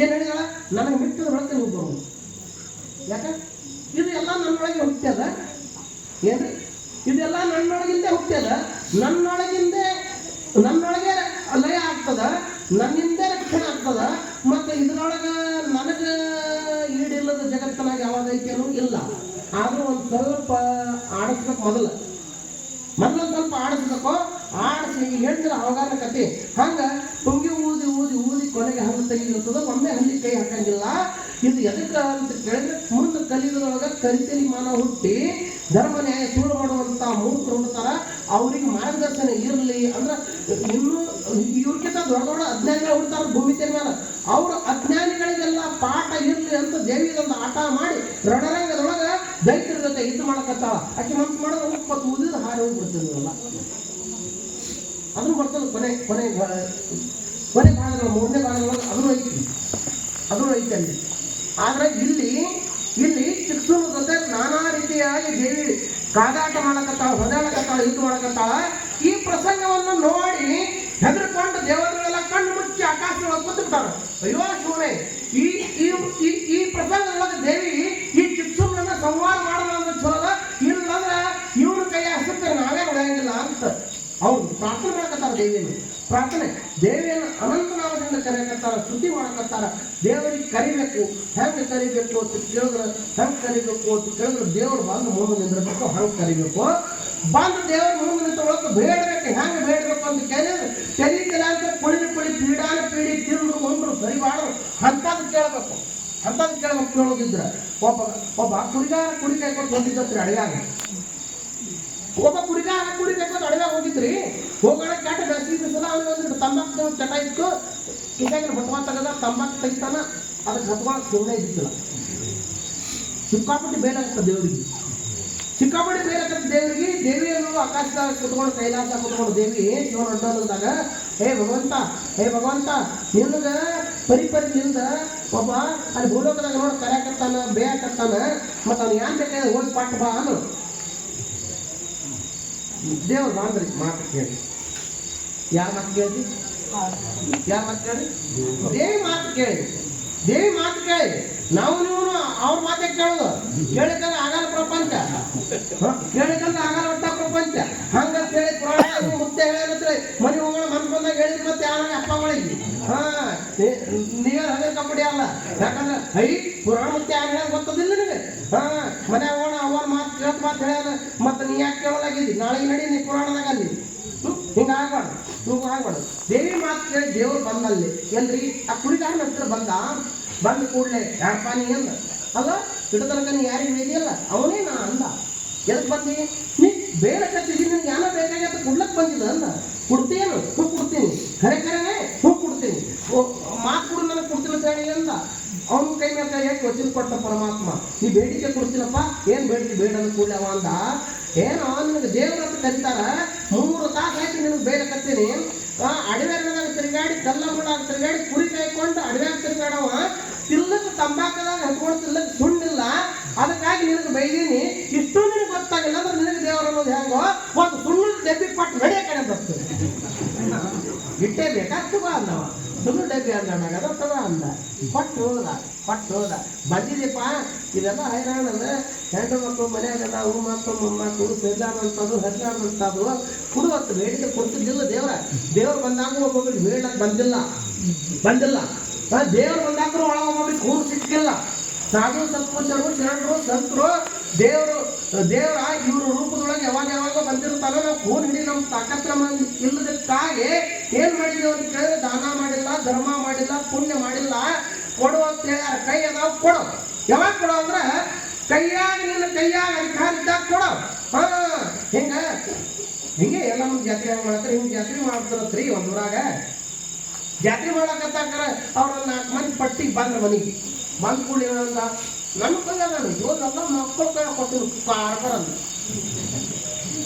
ಏನ್ ಹೇಳಿದಾಳ? ನನಗೆ ಮಿಕ್ಕದ ಹೊರಗೆ ನೀವು ಬರುವುದು. ಯಾಕ ಇದು ಎಲ್ಲ ನನ್ನೊಳಗೆ ಹುಟ್ಟ್ಯದ ಏನ್ರಿ? ಇದೆಲ್ಲ ನನ್ನೊಳಗಿಂದೇ ಹುಟ್ಟ್ಯದ. ನನ್ನೊಳಗೆ ಲಯ ಆಗ್ತದ, ನನ್ನಿಂದ ರಕ್ಷಣೆ ಆಗ್ತದ. ಮತ್ತೆ ಇದ್ರೊಳಗೆ ನನಗೆ ಈಡಿಲ್ಲದ ಜಗತ್ತನಾಗ ಯಾವಾಗೈತೇನೂ ಇಲ್ಲ. ಆದ್ರೂ ಒಂದು ಸ್ವಲ್ಪ ಆಡಿಸ್ಬೇಕು. ಮೊದಲು ಸ್ವಲ್ಪ ಆಡಿಸ್ಬೇಕು. ಆಡಿಸಿ ಹೇಳಿದ್ರೆ ಅವಾಗಾರ ಕತೆ ಹಂಗ ತುಂಗಿ ಊದಿ ಕೊನೆಗೆ ಹಲ್ಲು ತೆಗಿರ್ತದ. ಒಮ್ಮೆ ಹಲ್ಲಿ ಕೈ ಹಾಕಂಗಿಲ್ಲ. ಇದು ಎದಕ್ಕ ಅಂತ ಕೇಳಿದ್ರೆ ಮುಂದೆ ಕಲಿಯುವುದರೊಳಗ ಕರಿತಲಿ ಮಾನವ ಹುಟ್ಟಿ ಧರ್ಮ ನ್ಯಾಯ ಸುಳ್ಳು ಮಾಡುವಂತ ಮೂರ್ಖರು ಹುಡ್ತಾರ. ಅವ್ರಿಗೆ ಮಾರ್ಗದರ್ಶನ ಇರಲಿ ಅಂದ್ರೆ ಇನ್ನು ಇವ್ರಿಗಿಂತ ದೊಡ್ಡ ಅಜ್ಞಾನಿಗಳು ಹುಡ್ತಾರ ಭೂಮಿ ಮೇಲೆ. ಅವ್ರ ಅಜ್ಞಾನಿಗಳಿಗೆಲ್ಲ ಪಾಠ ಇರಲಿ ಅಂತ ದೇವಿಗೊಂದು ಆಟ ಮಾಡಿ ರಣರಂಗದೊಳಗ ದೈತ್ಯರ ಜೊತೆ ಇದು ಮಾಡಕತ್ತಾಳ. ಆಕೆ ಮನ್ಸು ಮಾಡೋದು ಉಪ್ಪತ್ತು ಉದಿದ ಹಾರಿ ಹೋಗ್ಬಿಡ್ತಿದ್ವಲ್ಲ. ಅದನ್ನು ಬರ್ತದೆ ಕೊನೆ ಭಾಗಗಳ 3ನೇ ಭಾಗದೊಳಗೆ ಅದನ್ನು ಐತಿ ಅಲ್ಲಿ. ಆದ್ರೆ ಇಲ್ಲಿ ಚಿಕ್ಕೂರ ಜೊತೆ ನಾನಾ ರೀತಿಯಾಗಿ ದೇವಿ ಕಾದಾಟ ಮಾಡಕತ್ತಾಳ, ಹೊದಾಡಕತ್ತಾಳ, ಇದು ಮಾಡಕತ್ತಾಳ. ಈ ಪ್ರಸಂಗವನ್ನು ನೋಡಿ ಹೆದರ್ಕೊಂಡು ದೇವರುಗಳೆಲ್ಲ ಕಣ್ಣು ಮುಚ್ಚಿ ಆಕಾಶದೊಳಗೆ ಕೂತ್ಬಿಟ್ಟಾರ. ಅಯ್ಯೋ ಶಿವನೇ, ಈ ಪ್ರಸಂಗದೊಳಗೆ ದೇವಿ ಈ ಚಿಕ್ಕೂರನ್ನ ಸಂವಾದ ಮಾಡೋದಂದ್ರೆ ಚಲೋದ, ಇಲ್ಲಂದ್ರೆ ಇವ್ರ ಕೈ ಹಸುತ್ತೆ ನಾವೇ ಹೊಡೆಯಂಗಿಲ್ಲ ಅಂತ ಅವ್ರು ಪ್ರಾರ್ಥನೆ ಮಾಡಕತ್ತಾರ. ದೇವಿಯನ್ನು ಅನಂತ ನಾಮದಿಂದ ಕರೆಯಕತ್ತಾರ, ಸ್ತುತಿ ಮಾಡಕತ್ತಾರ. ದೇವರಿಗೆ ಕರಿಬೇಕು. ಹೆಂಗೆ ಕರಿಬೇಕು ಅಂತ ಕೇಳಿದ್ರೆ ದೇವರು ಬಂದು ಮುಂದೆ ನಿಂದಿರಬೇಕು. ಹಂಗೆ ಕರಿಬೇಕು. ಬಂದು ದೇವರು ಮುಂದೆ ನಿಂತೊಳಗೆ ಬೇಡಬೇಕು. ಹೆಂಗೆ ಬೇಡಬೇಕು ಅಂತ ಕೇಳಿದ್ರೆ ತೆರೀತಿಲ್ಲ ಅಂತ ಕುಳಿ ಪೀಡಿ ತಿಂದು ಮುಂದ್ರು ಸರಿಬಾರ್ದು ಅಂಥದ್ದು ಕೇಳಬೇಕು. ಕೇಳೋದಿದ್ರೆ ಒಬ್ಬ ಕುಡಿಕಾಯಿ ಕೊಟ್ಟು ಬಂದಿದ್ದತ್ರಿ ಅಡಿಯಾಗ. ಒಬ್ಬ ಕುಡಿಬೇಕು ಅಡವೆ ಹೋಗಿದ್ರಿ. ಹೋಗೋಣ ಕೆಟ್ಟ ಬೇಸಿಸಲ ಅವ್ನಿಗೆ ಒಂದಿಟ್ಟು ತಂಬಾಕು ಚಟ ಇತ್ತು. ಇದಾಗ ಬಟವಾ ತೆಗದ ತಂಬಾಕು ತೆಗಿತಾನ. ಅದಕ್ಕೆ ಬಟವಾ ಸುಮ್ಮನೆ ಇದ್ದಿಲ್ಲ. ಸಿಕ್ಕಾಪಟ್ಟಿ ಬೇಡಾಗ್ತದೆ ದೇವರಿಗೆ. ದೇವಿಯನ್ನು ಆಕಾಶದಾಗ ಕುತ್ಕೊಂಡು ಕೈಲಾಸ ಕುತ್ಕೊಂಡು ದೇವಿ ಶಿವನ ಅಡ್ಡಾದಾಗ ಹೇ ಭಗವಂತ ನಿನಗ ಪರಿಪರಿಲಿಂದ ಒಬ್ಬ ಅಲ್ಲಿ ಭೂಲೋಕದಾಗ ನೋಡಿ ಕರೆಯಕತ್ತಾನ, ಬೇಯಕತ್ತಾನ. ಮತ್ತು ಅವ್ನು ಯಾನ್ ಬೇಕಾದ್ರೆ ಹೋಗಿ ಪಾಠ ಬಾ ಅನ್ನು ದೇವ್ರು ಬಾಂದ್ರಿ. ಮಾತು ಕೇಳಿ ಯಾರ ಮಾತು ಕೇಳಿ? ದೇವಿ ಮಾತು ಕೇಳಿ. ನಾವು ನೀವು ಅವ್ರ ಮಾತೇ ಕೇಳೋದು. ಕೇಳಿಕಂದ್ರೆ ಆಗಲ್ಲ ಪ್ರಪಂಚ, ಆಗಲ್ಲ ಒಟ್ಟ ಪ್ರಪಂಚ. ಹಂಗಂತ ಹೇಳಿ ಪುರಾಣ ಮುತ್ತೆ ಹೇಳಿದ್ರೆ ಮನೆ ಹೋಗೋಣ ಮನ್ಸ್ ಬಂದಾಗ ಹೇಳಿದ್ರು ಮತ್ತೆ ಯಾವಾಗ ಅಪ್ಪಗಳಿಗೆ ನೀವೇ ಹಗಲ್ ಕಬಡ್ಡಿ ಅಲ್ಲ ಯಾಕಂದ್ರೆ ಪುರಾಣ ಮುಖ್ಯ ಯಾರು ಗೊತ್ತದಿಲ್ಲ ನಿನಗೆ. ಮನೆ ಹೋಗೋಣ ಅವನ ಮಾತು ಹೇಳ್ಯಾನ, ಮತ್ತೆ ನೀ ಯಾಕೆ ಕೇಳಲಾಗಿದ್ದಿ, ನಾಳೆ ನಡಿ ನೀ ಪುರಾಣದಾಗ ಅಲ್ಲಿ. ಹಿಂಗೆ ಆಗ್ಬಾರ್ದು. ದೇವಿ ಮಾತು ಕೇಳಿ ದೇವ್ರು ಬಂದಲ್ಲಿ ಎಲ್ರಿ ಆ ಕುಡಿದಾರ ನಂತರ ಬಂದ ಕೂಡಲೇ ಯಾರಪ್ಪ ನೀ ಅಂದ ಅಲ್ಲ, ಇಡತನಕ ನೀ ಯಾರಿಗೆ ಬೇದಿಯಲ್ಲ ಅವನೇ ನಾ ಅಂದ. ಎದಕ್ಕೆ ಬಂದಿ, ನೀ ಬೇಡ ಕತ್ತಿದ್ದೀನಿ, ನಿನ್ಗೆ ಯಾನ ಬೇಕಾಗತ್ತ ಕೊಡ್ಲಕ್ಕೆ ಬಂದಿದ್ದ ಅಂದ. ಕೊಡ್ತೀಯೇನು? ಕೊಡ್ತೀನಿ. ಖರೆನೇ ಕೊಡ್ತೀನಿ. ಮಾತು ಕೊಡು, ನನಗೆ ಕೊಡ್ತೀನಿ ಅಂತ ಹೇಳಿ ಅಂದ. ಅವನ ಕೈ ಮೇಲೆ ಕೈ ಹಾಕಿ ವಚನ ಕೊಟ್ಟ ಪರಮಾತ್ಮ, ನೀ ಬೇಡಿಕೆ ಕೊಡ್ತೀನಪ್ಪ, ಏನು ಬೇಡಿಕೆ ಬೇಡ ಅಂದ ಕೂಡಲೇ ಅವ ಅಂದ, ಏನೋ ನಿನಗೆ ದೇವ್ರ ಅಂತ ಕರೀತಾರ, 3 ತಾಸು ಹಾಕಿ ನಿನಗೆ ಬೇಡ ಕತ್ತೀನಿ. ಅಡವ್ಯಾಗ ತಿರುಗಾಡಿ, ಕಲ್ಲ ಮುಳ್ಳಾಗ ತಿರುಗಾಡಿ, ಕುರಿ ಕಾಯ್ಕೊಂಡು ಅಡವ್ಯಾಗ ತಿರುಗಾಡವ, ತಿಲ್ಲಕ್ಕೆ ತಂಬಾಕದಾಗ ಹತ್ಕೊಂಡು ತಿಲ್ಲಕ್ಕೆ ಸುಣ್ಣಿಲ್ಲ, ಅದಕ್ಕಾಗಿ ನಿನಗೆ ಬೈದೀನಿ. ಇಷ್ಟು ನಿನಗೆ ಗೊತ್ತಾಗಿಲ್ಲ ಅಂದ್ರೆ ನಿನಗೆ ದೇವರು ಅನ್ನೋದು ಹೆಂಗೋ ಒಂದು ಸುಣ್ಣದ ಡಬ್ಬಿ ಪಟ್ಟು ನಡೆಯ ಕಡೆ ಬರ್ತದೆ. ಇಟ್ಟೇ ಬೇಕಾಗ್ತವ ಅಂದವ, ಸುಳ್ಳು ಡಬ್ಬಿ ಅಂದಾಗ ತಗ ಅಂದ. ಪಟ್ಟು ಹೋದ ಬಂದಿದ್ದೀಪ. ಇದೆಲ್ಲ ಹೈರಾಣ ಅಂದ್ರೆ ಹೆಣ್ಣು ಮಕ್ಕಳು ಮನೆಯಾಗ ನಾವು ಮಕ್ಕಳು ಮೊಮ್ಮಕ್ಕಳು ಸೇದಾದಂಥದ್ದು ಹರಿದಾದಂಥದ್ದು ಕೊಡುವತ್ತು ಬೇಡಿಕೆ ಕೊಡ್ತಿದ್ದಿಲ್ಲ. ದೇವ್ರು ಬಂದಾಗ ಒಬ್ಬೊಬ್ಬರಿಗೆ ಬೇಡಕ್ಕೆ ಬಂದಿಲ್ಲ. ದೇವ್ರು ಬಂದಾಗಲೂ ಒಳಗೊಬ್ಬೊಬ್ಬರಿಗೆ ಕೂರು ಸಿಕ್ಕಿಲ್ಲ. ಸಾಧು ಸತ್ಪುರುಷರು ಶರಣರು ಸಂತರು ದೇವರ ಇವ್ರ ರೂಪದೊಳಗೆ ಯಾವಾಗ ಬಂದಿರ್ತಾನೋ ನಾವು ಕೂನ್ ಹಿಡಿ ನಮ್ಮ ತಾಕತ್ರ ಇಲ್ಲದಕ್ಕಾಗಿ ಏನ್ ಮಾಡಿದೇವು ಅಂತ ಕೇಳಿದ್ರೆ ದಾನ ಮಾಡಿಲ್ಲ, ಧರ್ಮ ಮಾಡಿಲ್ಲ, ಪುಣ್ಯ ಮಾಡಿಲ್ಲ. ಕೊಡು ಅಂತ ಹೇಳ್ಯಾರ, ಕೈ ಅದಾವ ಕೊಡು. ಯಾವಾಗ ಕೊಡು ಅಂದ್ರೆ ನಿನ್ನ ಕೈಯಾಗ ಅಧಿಕಾರ ಇದ್ದಾಗ ಕೊಡು. ಹಿಂಗೆ ಎಲ್ಲ ನಮ್ಗೆ ಜಾತ್ರೆ ಮಾಡ್ತಾರೆ, ಹಿಂಗೆ ಜಾತ್ರೆ ಮಾಡ್ತಾರತ್ರಿ. ಒಂದೂರಾಗ ಜಾತ್ರೆ ಮಾಡಕತ್ತಾರ, ಅವ್ರ 4 ಮಂದಿ ಪಟ್ಟಿಗೆ ಮನೆಗೆ ಬಂದು ಕೂಡಿ ಏನಂದ, ನನ್ನ ಕೈಯಾಗ ಇವನ್ನೆಲ್ಲ ಮಕ್ಕಳ ಕೈ ಕೊಟ್ಟು ಕಾರ್ಬಾರಂದ.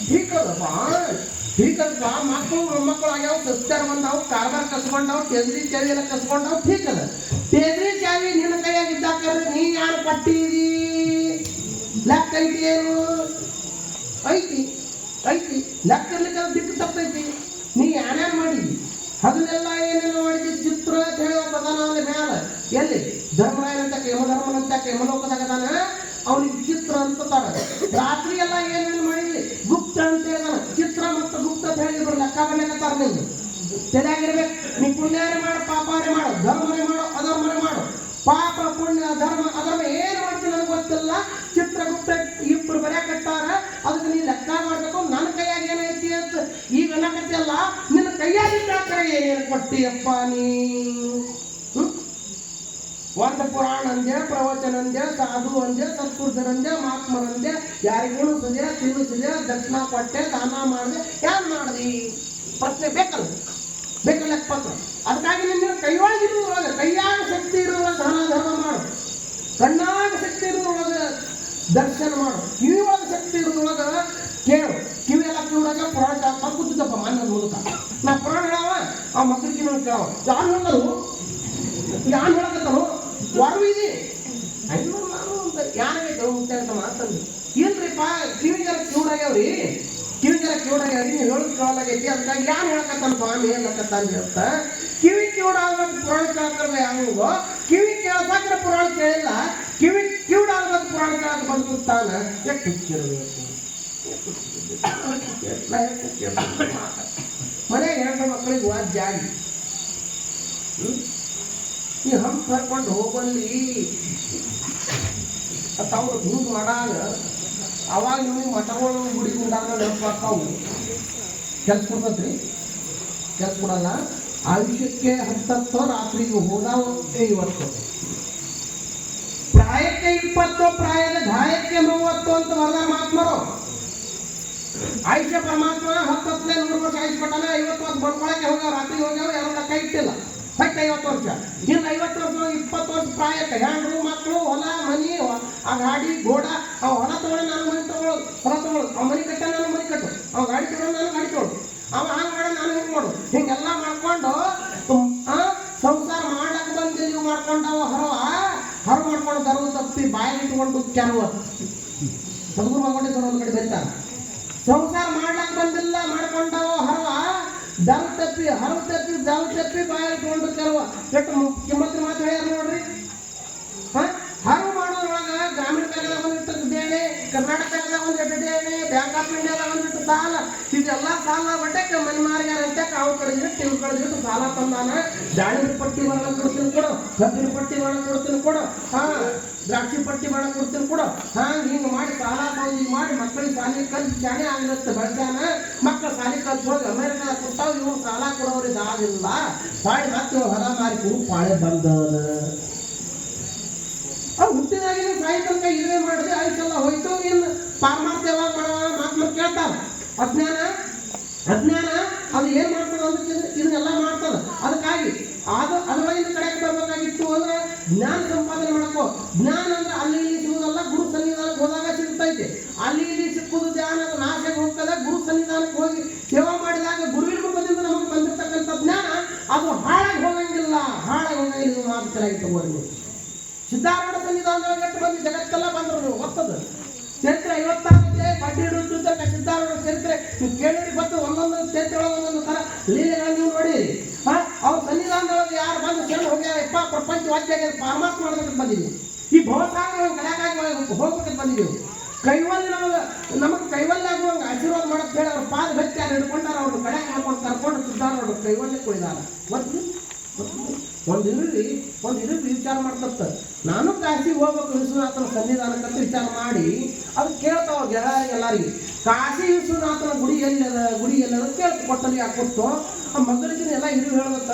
ಠೀಕದಪ್ಪ, ಮಕ್ಕಳು ಮೊಮ್ಮಕ್ಕಳು ಆಗ್ಯಾವ, ಸಸ್ತಾರ ಬಂದಾವು, ಕಾರ್ಬಾರ್ ಕಸ್ಕೊಂಡಾವು, ತೆಗ್ರಿ ಚಾವಿ ಎಲ್ಲ ಕಸ್ಕೊಂಡಾವು. ಠೀಕದ ತೆಗ್ರಿ ಚಾವಿ ನಿನ್ನ ಕೈಯಾಗಿದ್ದಾಕ್ರೆ ನೀ ಯಾರು ಪಟ್ಟಿದಿ? ಲೆಕ್ಕ ಐತಿ ಏನು? ಐತಿ ಲೆಕ್ಕ ಇರ್ಲಿಕ್ಕೆ ದಿಕ್ಕು ತಪ್ಪೈತಿ. ನೀ ಏನೇನು ಮಾಡಿದಿ ಅದನ್ನೆಲ್ಲ ಏನೇನು ಮಾಡಿದಿ? ಚಿತ್ರ ಅಂತ ಹೇಳುವ ಪ್ರಧಾನ ಮ್ಯಾಲ ಎಲ್ಲಿ ಧರ್ಮರಾಯನಂತಕ್ಕೆ ಯಮಧರ್ಮನಂತಕ್ಕೆ ಯಮಲೋಕದಾಗದಾನ, ಅವನಿಗೆ ಚಿತ್ರ ಅಂತ ತರ. ರಾತ್ರಿ ಎಲ್ಲ ಏನೇನು ಮಾಡಿದ್ವಿ? ಗುಪ್ತ ಅಂತ ಹೇಳಿದಾನ. ಚಿತ್ರ ಮತ್ತು ಗುಪ್ತ ಅಂತ ಹೇಳಿದ್ರು ಲೆಕ್ಕ ಬರ್ಲಿಕ್ಕತ್ತಾರ. ನಿಂದು ತಲೆಯಾಗಿರ್ಬೇಕು. ನೀ ಪುಣ್ಯಾರೆ ಮಾಡು, ಪಾಪಾರೆ ಮಾಡು, ಧರ್ಮರೇ ಮಾಡು, ಅಧರ್ಮರೇ ಮಾಡು. ಪಾಪ ಪುಣ್ಯ ಧರ್ಮ ಅಧರ್ಮ ಏನು ಮಾಡ್ತೀನಿ ನನಗೆ ಗೊತ್ತಿಲ್ಲ. ಚಿತ್ರಗುಪ್ತ ಇಬ್ಬರು ಬರೆಯಕತ್ತಾರ, ಅದಕ್ಕೆ ನೀ ಲೆಕ್ಕ ಮಾಡ್ಬೇಕು. ನನ್ನ ಕೈಯಾಗ ಏನೈತಿ ಅಂತ ಈಗ ಅನ್ನಕತ್ತಿಯಲ್ಲ, ನಿನ್ನ ಕೈಯಾಗಿದ್ದಾಕರೆ ಏನೇನು ಕೊಟ್ಟಿಯಪ್ಪ ನೀ? ಒಂದು ಪುರಾಣ ಅಂದೆ, ಪ್ರವಚನ ಅಂದೆ, ಸಾಧು ಅಂದೆ, ಸತ್ಪುರುಷರಂದೆ, ಮಹಾತ್ಮರಂದೆ, ಯಾರಿಗೂ ಸುಜೆ ತಿನ್ನಿಸಿದೆ, ದಕ್ಷಿಣ ಕೊಟ್ಟೆ, ದಾನ ಮಾಡಿದೆ, ಯಾರು ಮಾಡಿದಿ? ಪ್ರಶ್ನೆ ಬೇಕಲ್ಲ ಪತ್ರ. ಅದಕ್ಕಾಗಿ ನಿನ್ನ ಕೈಯೊಳಗಿರುವಾಗ, ಕೈಯಾಗ ಶಕ್ತಿ ಇರುವಾಗ ದಾನ ಧರ್ಮ ಮಾಡು, ಕಣ್ಣಾಗ ಶಕ್ತಿ ಇರುವಾಗ ದರ್ಶನ ಮಾಡು, ಕಿವಿ ಒಳಗೆ ಶಕ್ತಿ ಇರುವಾಗ ಕೇಳು. ಕಿವಿ ಎಲ್ಲ ಕಿವಿದಾಗ ಪುರಾಣ ಕೂತಿದ್ದಪ್ಪ ಮಾನ್ಯದ ಮೂಲಕ. ನಾ ಪುರಾಣ ಹೇಳವ, ಆ ಮಕ್ಕಳಿಗೆ ಕೇಳವ, ಯಾರು ಹೇಳಕತ್ತಾನು ಹೊರವಿದಿ ಯಾರಾಗೈತೆ ಮುಕ್ತ ಮಾತಂದು ಇಲ್ರಿಪ್ಪ. ಕಿವಿಗೆಲ್ಲ ಕಿವಿಡಾಗ್ಯಾವ್ರಿ, ನೀವು ಹೇಳೋದು ಕೇಳಲಾಗೈತಿ. ಅದಕ್ಕಾಗಿ ಯಾರು ಹೇಳಕತ್ತಾನ ಸ್ವಾಮಿ ಹೇಳಕತ್ತಾನ ಅಂತ. ಕಿವಿ ಕಿವಿಡಾಗ್ಬೇಕು ಪುರಾಣ ಕೇಳಕ್ರೆ ಹಂಗೋ, ಕಿವಿ ಕೇಳಸಾಕ್ರೆ ಪುರಾಣ ಕೇಳಿಲ್ಲ, ಕಿವಿ ಕಿವಿಡಾಗ್ಬೇಕು ಪುರಾಣ ಕೇಳಕ್ಕೆ ಬಂದ್ಬಿಡ್ತಾನ. ಎಷ್ಟು ಹುಚ್ಚಿರಬೇಕು ಮನೆಯಾಗ 2 ಮಕ್ಕಳಿಗೆ ವಾದ್ಯ ಆಗಿ ಈ ಹಂಪ್ ಕರ್ಕೊಂಡು ಹೋಗಲ್ಲಿ ಅವ್ರು ಹಿಂಗೆ ಮಾಡಾಗ ಅವಾಗ ನಿಮಗೆ ಮಠಗಳು ಗುಡಿ ಗುಂಡಾಗ ನೆನಪಾಗ್ತಾವು. ಕೆಲ್ಸ ಕೊಡಲ್ಲ. ಆಯುಷ್ಯಕ್ಕೆ 10 ರಾತ್ರಿಗೆ ಹೋದಾವ 50, ಪ್ರಾಯಕ್ಕೆ 20, ಪ್ರಾಯದ ಗಾಯಕ್ಕೆ 30 ಅಂತ ಬರದ ಮಹಾತ್ಮರು. ಆಯುಷ್ಯ ಪರಮಾತ್ಮ 10 100 ವರ್ಷ ಆಯುಷ್ ಕೊಟ್ಟಾನ. 50 ವರ್ಷ ಬಡ್ಕೊಳಕ್ಕೆ ಹೋಗ್ಯಾವ, ರಾತ್ರಿ ಹೋಗ್ಯಾವ, ಯಾರು ಲೆಕ್ಕ ಇಟ್ಟಿಲ್ಲ. 50 ವರ್ಷ ಇನ್ನು 50 ವರ್ಷ 20 ವರ್ಷ ಪ್ರಾಯಕ್ಕೆ ಹೆಣ್ಣು ಮಕ್ಕಳು, ಹೊಲ ಮನಿ, ಆ ಗಾಡಿ ಗೋಡ. ಅವ ಹೊಲ ತಗೊಳ್ಳಿ, ನಾನು ಮನೆ ತಗೊಳ್ಳೋದು, ಹೊಲ ತಗೊಳ್ಳೋದು. ಅವ್ ಮನೆ ಕಟ್ಟ, ನಾನು ಮನೆ ಕಟ್ಟು. ಅವ್ ಗಾಡಿ ತಗೊಳ್ಳೋದು, ನಾನು ಗಾಡಿ ತಗೊಳ್ಳೋದು. ಅವ ಹಂಗೆ ಮಾಡ, ನಾನು ಹಿಂಗೆ ಮಾಡು. ಹಿಂಗೆಲ್ಲ ಮಾಡ್ಕೊಂಡು ಸಂಸಾರ ಮಾಡಕ್ಕೆ ಬಂದು ನೀವು ಮಾಡ್ಕೊಂಡವ ಹರ ಮಾಡ್ಕೊಂಡು ತರೋದು ತಪ್ಪಿ ಬಾಯಲ್ಲಿ ಇಟ್ಕೊಂಡು ಕೆರವ ಸದ್ಗುರು ಮಾಡ್ಕೊಂಡಿದ್ದು ಒಂದು ಕಡೆ ಬರೀತಾರೆ. ಸಂಸಾರ ಮಾಡ್ಲಕ್ಕೆ ಬಂದಿಲ್ಲ ಮಾಡ್ಕೊಂಡವ ಹರವ ದಲ್ ತಪ್ಪಿ ಬಾಯಲ್ಲಿ ಇಟ್ಕೊಂಡು ಕೆರವ. ಕೆಟ್ಟು ಕಿಮ್ಮತ್ತಿನ ಮಾತು ಹೇಳ್ಯಾರ ನೋಡ್ರಿ. ಹರವು ಮಾಡೋದ್ರೊಳಗ ಗ್ರಾಮೀಣ ಬ್ಯಾಂಕ್ದಾಗ ಒಂದಿಟ್ಟು ದೇಣೆ, ಕರ್ನಾಟಕ ಬ್ಯಾಂಕ್ದಾಗ ಒಂದಿಟ್ಟು ದೇಣೆ, ಬ್ಯಾಂಕ್ ಆಫ್ ಇಂಡಿಯಾದಾಗ ಒಂದಿಟ್ಟು ಸಾಲ. ಇದೆಲ್ಲ ಸಾಲ ಬಟ್ಟಕ್ಕೆ ಮನೆ ಮಾರಿಗಾರ ಅಂತ ಅವ್ರ ಕಡೆ ಇಟ್ಟು ಇವ್ರ ಕಡೆ ಇಟ್ಟು ಸಾಲ ತಂದಾನ. ದಾಳಿಂಬೆ ಪಟ್ಟಿ ಮಾಡಕ್ ಕೊಡ್ತೀನಿ ಕೊಡು, ಕಬ್ಬಿನ ಪಟ್ಟಿ ಮಾಡಕ್ ಕೊಡ್ತೀನಿ ಕೊಡು, ದ್ರಾಕ್ಷಿ ಪಟ್ಟಿ ಮಾಡಕ್ ಕೊಡ್ತೀನಿ ಕೊಡು. ಹಿಂಗೆ ಮಾಡಿ ಸಾಲ ಸೌದಿ ಮಾಡಿ ಮಕ್ಕಳಿಗೆ ಸಾಲಿ ಕಲ್ಸಿ ಶಾಣೆ ಆಗಿರುತ್ತೆ. ಬೆಳಗಾನ ಮಕ್ಕಳ ಸಾಲಿ ಕಲ್ಸಿ ಹೋಗಿ ಅಮೇರಿಕಾದ ಕೊಡ್ತಾವ. ಇವ್ರು ಸಾಲ ಕೊಡೋರಿಗೆ ಆಗಿಲ್ಲ. ಪಾಳಿ ಮತ್ತೆ ಹೊರ ಮಾರಿಕು ಪಾಳೆ ಬಂದವನ ಅವು ಹುಟ್ಟಿದಾಗಿನ ಸಾಯಿ ತನಕ ಇದೇ ಮಾಡಿದೆ ಆಯ್ತಲ್ಲ ಹೋಯ್ತು. ಇನ್ನು ಪಾರಮಾರ್ಥ ಯಾವಾಗ ಮಾಡುವ ಮಾತು ಕೇಳ್ತಾರ. ಅಜ್ಞಾನ ಅದು ಏನ್ ಮಾಡ್ತದ ಅಂತ ಇದನ್ನೆಲ್ಲ ಮಾಡ್ತದ. ಅದಕ್ಕಾಗಿ ಅದರೊಳಗಿನ ಕಡೆಗೆ ಬರ್ಬೇಕಾಗಿತ್ತು ಅಂದ್ರೆ ಜ್ಞಾನ ಸಂಪಾದನೆ ಮಾಡಕ್ಕೋ. ಜ್ಞಾನ ಅಂದ್ರೆ ಅಲ್ಲಿ ಇಲ್ಲಿ ಸಿಗುವುದಲ್ಲ, ಗುರು ಸನ್ನಿಧಾನಕ್ಕೆ ಹೋದಾಗ ಸಿಗ್ತೈತೆ. ಅಲ್ಲಿ ಇಲ್ಲಿ ಸಿಕ್ಕುದು ಜ್ಞಾನ ನಾಶಕ್ಕೆ ಹೋಗ್ತದೆ. ಗುರು ಸನ್ನಿಧಾನಕ್ಕೆ ಹೋಗಿ ಸೇವಾ ಮಾಡಿದಾಗ ಗುರುವಿನ ರೂಪದಿಂದ ನಮಗೆ ಬಂದಿರತಕ್ಕಂಥ ಜ್ಞಾನ ಅದು ಹಾಳಾಗಿ ಹೋಗಂಗಿಲ್ಲ. ಮಾತು ಚೆನ್ನಾಗಿ ತಗೋರಿ. ಸಿದ್ಧಾರೂಢ ಸನ್ನಿಧಾನದೊಳಗೆ ಎಷ್ಟು ಮಂದಿ ಜಗತ್ತೆಲ್ಲ ಬಂದರು ನೀವು ಗೊತ್ತದ. ಚರಿತ್ರೆ 56 ಬಡ್ಡಿ ಹಿಡಿಯುತ್ತ ಸಿದ್ಧಾರೂಢ ಚರಿತ್ರೆ ನೀವು ಕೇಳಿರಿ ಗೊತ್ತು. ಒಂದೊಂದು ಚರಿತ್ರೆ ಒಂದೊಂದು ತರ ಲೀಲೆಗಳನ್ನು ನೀವು ನೋಡಿರಿ. ಅವ್ರ ಸನ್ನಿಧಾನದೊಳಗೆ ಯಾರು ಬಂದು ಚೆಂದ ಹೋಗ್ಯಾರ ಪ್ರಪಂಚ ವಾದ್ಯ ಪಾರಮಾರ್ಥ ಮಾಡೋದಕ್ಕೆ ಬಂದಿದ್ದೀವಿ. ಈ ಭವಸಾಗರ ಕಡೆಯಾಗಿ ಹೋಗ್ಬೇಕಂತ ಬಂದಿದ್ದೀವಿ. ಕೈವಲ್ಯ ನಮಗೆ ಕೈವಲ್ಯ ಆಗುವಂಗೆ ಆಶೀರ್ವಾದ ಮಾಡಕ್ಕೆ ಹೇಳಿ ಅವ್ರ ಪಾದ ಬೆಚ್ಚ ಯಾರು ಹಿಡ್ಕೊಂಡಾರ ಅವ್ರನ್ನ ಕಡೆಯಾಗಿ ಮಾಡ್ಕೊಂಡು ಕರ್ಕೊಂಡು ಸಿದ್ಧಾರೂಢ ಕೈವಲ್ಯ ಕೊಡಿದಾರ. ಒಂದು ಇರುವಿ ವಿಚಾರ ಮಾಡ್ತತ್ತ. ನಾನು ಕಾಶಿಗೆ ಹೋಗ್ಬೇಕು ವಿಶ್ವನಾಥನ ಸನ್ನಿಧಾನಕ್ಕಂತ ವಿಚಾರ ಮಾಡಿ ಅದು ಕೇಳ್ತಾವ ಎಲ್ಲರಿಗೆ. ಕಾಶಿ ವಿಶ್ವನಾಥನ ಗುಡಿ ಎಲ್ಲದ ಕೇಳ್ತು ಕೊಟ್ಟಲ್ಲಿ ಕೊಟ್ಟು ಆ ಮಗಳಿಗೆ ಎಲ್ಲ ಇರುವಿ ಹೇಳತ್ತ.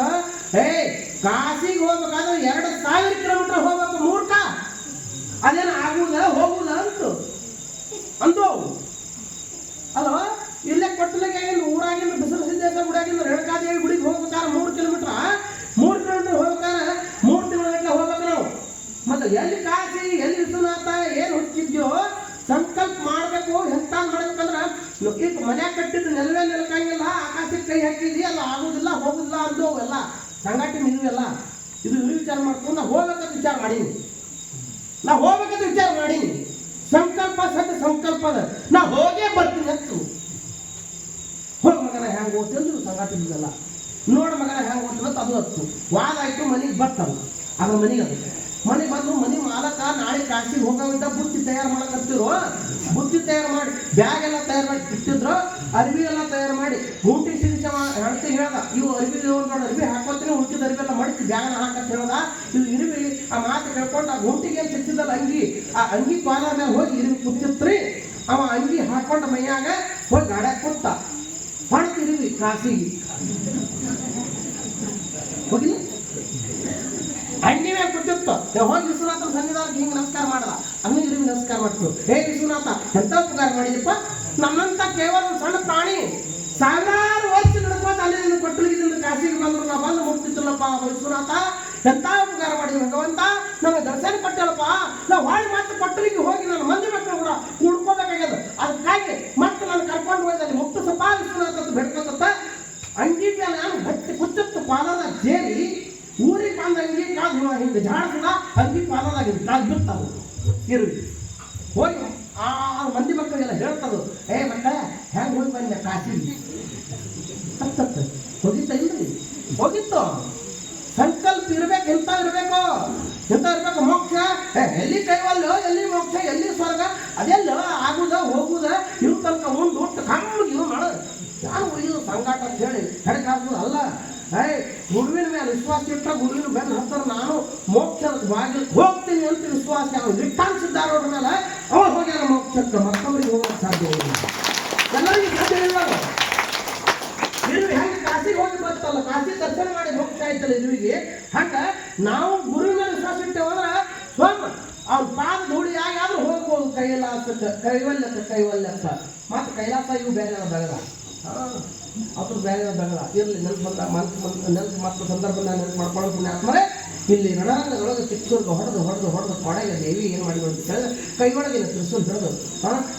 ಕಾಶಿಗೆ ಹೋಗ್ಬೇಕಾದ್ರೆ 2000 ಕಿಲೋಮೀಟರ್ ಹೋಗ್ಬೇಕು ಮೂರ್ಖ. ಅದೇನು ಹೋಗುದ ಅಂತು ಅಲ್ವ. ಇಲ್ಲೇ ಕೊಟ್ಟಲಿಗೆ ಊರಾಗಿನ ಬಿಸಿಲು ಸಿದ್ದೇಶ ಗುಡಿಯಾಗಿಂದ ರೇಣುಕಾದೇವಿ ಗುಡಿಗೆ ಹೋಗ್ಬೇಕಾದ್ರೆ 3 ಕಿಲೋಮೀಟರ್ ಹೋಗ್ಬೇಕಾದ್ರೆ 3 ತಿಂಗಳ ಹೋಗ್ಬೇಕು ನಾವು. ಮತ್ತೆ ಎಲ್ಲಿ ಕಾಶಿ ಎಲ್ಲಿ ವಿಶ್ವನಾಥ ಏನು ಹುಚ್ಚಿದ್ಯೋ ಸಂಕಲ್ಪ ಮಾಡ್ಬೇಕು. ಎಂತ ಮಾಡ್ಬೇಕಂದ್ರ ಈಗ ಮನ್ಯಾಗ ಕಟ್ಟಿದ್ದು ನೆಲವೇ ನಿಲ್ಕಂಗಿಲ್ಲ. ಆಕಾಶಕ್ಕೆ ಕೈ ಹಾಕಿದ್ವಿ ಅಲ್ಲ ಆಗುದಿಲ್ಲ ಹೋಗುದಿಲ್ಲ ಅಂದು ಎಲ್ಲ ಸಂಗಾಟಿ ನಿಲ್ವೆಲ್ಲ ಇದು ವಿಚಾರ ಮಾಡ್ಕೊಂಡು ನಾ ಹೋಗ್ಬೇಕಂತ ವಿಚಾರ ಮಾಡೀನಿ. ಸಂಕಲ್ಪ ಸಂಕಲ್ಪದ ನಾ ಹೋಗೇ ಬರ್ತೀನಿ ಹತ್ತು. ಹೋಗ ಮಗನ ಹೆಂಗೆ ಓದ್ತಿದ್ರು ಸಂಗಾಟಿದ್ದಲ್ಲ. ನೋಡ ಮಗನ ಹೆಂಗೆ ಓದ್ತಿರತ್ತ ಅದು ಹತ್ತು. ವಾದ ಆಯ್ತು ಮನೆಗೆ ಬರ್ತಾವ. ಅದ್ರ ಮನೆಗೆ ಬಂದು ಮನೆ ಮಾಲಕ ನಾಳೆ ಕಾಶಿಗೆ ಹೋಗೋವಿದ್ದ ಬುತ್ತಿ ತಯಾರು ಮಾಡಕತ್ತಿರು. ಬುತ್ತಿ ತಯಾರು ಮಾಡಿ ಬ್ಯಾಗ್ ಎಲ್ಲ ತಯಾರು ಮಾಡಿ ಇಟ್ಟಿದ್ರು. ಅರ್ಬಿ ಎಲ್ಲ ತಯಾರು ಮಾಡಿ ಗುಂಟಿ ಸಿಡಿಸ ಹೇಳ್ತಿ ಹೇಳ್ದ. ಇವು ಅರ್ಬಿ ಹಾಕೋತೀನಿ ಹುಟ್ಟಿದ ಅರ್ಬಿ ಎಲ್ಲ ಮಡಿಸಿ ಬ್ಯಾಗನ ಹಾಕಂತ ಹೇಳ್ದ. ಇದು ಇರುವಿ ಆ ಮಾತು ಕೇಳ್ಕೊಂಡು ಆ ಗುಂಟಿಗೆ ಏನು ಸಿಕ್ತಿದ್ದಲ್ಲ ಅಂಗಿ, ಆ ಅಂಗಿ ಕಾಲ ಮೇಲೆ ಹೋಗಿ ಇರುವಿ ಕೂತಿತ್ರಿ. ಅವ ಅಂಗಿ ಹಾಕೊಂಡ ಮೈಯಾಗ ಹೋಗಿ ಗಾಡ್ಯಾಗ ಕೂತ ಹೊಡ್ತಿರುವಿ ಕಾಶಿಗೆ ಹೋಗಿಲ್ಲ. ಅಂಗಿ ಮೇಲೆ ಕೂತಿತ್ತು. ಹೋಗಿ ವಿಶ್ವನಾಥನ ಸನ್ನಿಧಾನಕ್ಕೆ ಹಿಂಗೆ ನಮಸ್ಕಾರ ಮಾಡದ. ಅಂಗಿ ಇರುವಿ ನಮಸ್ಕಾರ ಮಾಡ್ತು. ವಿಶ್ವನಾಥ ಎಂತ ಉಪಕಾರ ಮಾಡಿದಪ್ಪ. ನಮ್ಮಂತ ಕೇವಲ ಸಣ್ಣ ಪ್ರಾಣಿ 1000 ವರ್ಷ ನಡ್ಕೋತ ಅಲ್ಲಿ ಕೊಟ್ಟಲಿಗಿಂದ ಕಾಶಿಗೆ ಬಂದ್ರು ನಾ ಬಂದು ಮುಗ್ತಿತ್ತಲ್ಲಪ್ಪ ವಿಶ್ವನಾಥ. ಎಂತ ಉಪಕಾರ ಮಾಡಿದ ಭಗವಂತ. ನಮಗೆ ದರ್ಶನ ಕೊಟ್ಟಲ್ಲಪ್ಪ. ನಾವು ಹೊಳ್ಳಿ ಮತ್ತೆ ಕೊಟ್ಟಲಿಗೆ ಹೋಗಿ ನನ್ನ ಮಂದಿ ಮಕ್ಕಳು ಕೂಡ ಉಳ್ಕೋಬೇಕಾಗ್ಯದ. ಅದಕ್ಕಾಗಿ ಮತ್ತೆ ನಾನು ಕರ್ಕೊಂಡು ಹೋಯ್ದಲ್ಲಿ ಮುಕ್ತ ಸಪಾ ವಿಶ್ವನಾಥ ಅಂತ ಬೆಡ್ಕೊತ ಅಂಗಿ ಮೇಲೆ ನಾನು ಗಟ್ಟಿ ಕುತ್ತಿತ್ತು ಪಾದದ ಸೇರಿ ಊರಿಗೆ ಬಂದ ಅಂಗಿ ಕಾದು ಹಿಂಗೆ ಜಾಡಿಸಿದ ಅಂಗಿ ಪಾದದಾಗ ಕಾದು ಬಿಡ್ತಾವು ಇರುವಿ. ಹೋಗಿ ಆ ಮಂದಿ ಮಕ್ಕಳಿಗೆಲ್ಲ ಹೇಳ್ತದು. ಮಕ್ಕಳ ಹೆಂಗೆ ಹೋಗಿ ಬಂದೆ ಕಾಶಿಗೆ ಹೋಗಿತ್ತ ಇಲ್ರಿ? ಹೋಗಿತ್ತು. ಸಂಕಲ್ಪ ಇರ್ಬೇಕು. ಎಂತ ಇರ್ಬೇಕು ಮೋಕ್ಷ. ಎಲ್ಲಿ ಕೈವಲ್ಲು ಎಲ್ಲಿ ಮೋಕ್ಷ ಎಲ್ಲಿ ಸ್ವರ್ಗ ಅದೆಲ್ಲ ಆಗುದ ಹೋಗುದ ಇವ್ ತನಕ ಮುಂದೆ ಒಟ್ಟು ಕಮ್ಮಿಗೆ ಇವ್ ಮಾಡೋದು. ನಾನು ಇದು ಸಂಗಾಟ ಅಂತ ಹೇಳಿ ಕಡೆಕಾಗ್ತದ ಅಲ್ಲ. ಗುರುವಿನ ಮೇಲೆ ವಿಶ್ವಾಸ ಇಟ್ಟರೆ ಗುರುವಿನ ಮೇಲೆ ಹತ್ತರ ನಾನು ಮೋಕ್ಷದ ಬಾಗಿಲು ಹೋಗ್ತೀನಿ ಅಂತ ವಿಶ್ವಾಸ ಇಟ್ಟಾನ್ಸಿದ್ದಾರೋರ ಮೇಲೆ ಅವ ಹೋಗ್ಯಾರ ಮೋಕ್ಷಕ್ಕೆ. ಮತ್ತೊಬ್ಬರಿಗೆ ಹೋಗಕ್ಕೆ ಸಾಧ್ಯ ಇಲ್ಲ. ಎಲ್ಲರಿಗೂ ಸಾಧ್ಯ ಇಲ್ಲ. ಇರುವಿ ಹೆಂಗೆ ಕಾಶಿಗೆ ಹೋಗಿ ಬರ್ತಲ್ಲ, ಕಾಶಿ ದರ್ಶನ ಮಾಡಿ ಮೋಕ್ಷ ಆಯ್ತಲ್ಲ ಇರುವಿಗೆ. ಹಂಗ ನಾವು ಗುರುವಿನ ಮೇಲೆ ವಿಶ್ವಾಸ ಇಟ್ಟೇವಂದ್ರೆ ಸ್ವಾಮ ಅವ್ರ ಪಾದ ಧೂಳಿ ಯಾರು ಹೋಗ್ಬೋದು ಕೈವಲ್ಯಕ್ಕ. ಮತ್ತು ಕೈಲಾಸ ಇವು ಬೇರೆ ಬೆಳೆದ ಅದ್ರ ಬೇರೆ ಬೆಳೆದ ಇರಲಿ. ನೆನಪು ಮತ್ತು ಸಂದರ್ಭ ನೆನಪು ಮಾಡ್ಕೊಳ್ಳೋ ಪುಣ್ಯಾತ್ಮರೇ. ಇಲ್ಲಿ ರಣರಂಗದೊಳಗೆ ಚಿಕ್ಕೂರ್ಗೆ ಹೊಡೆದು ಕೊಡೆಗೆ ದೇವಿ ಏನು ಮಾಡಿದ್ರು ಅಂತ ಕೇಳಿದ್ರೆ ಕೈ ಒಳಗಿನ ತ್ರಿಶೂಲ್ ಹಿಡಿದು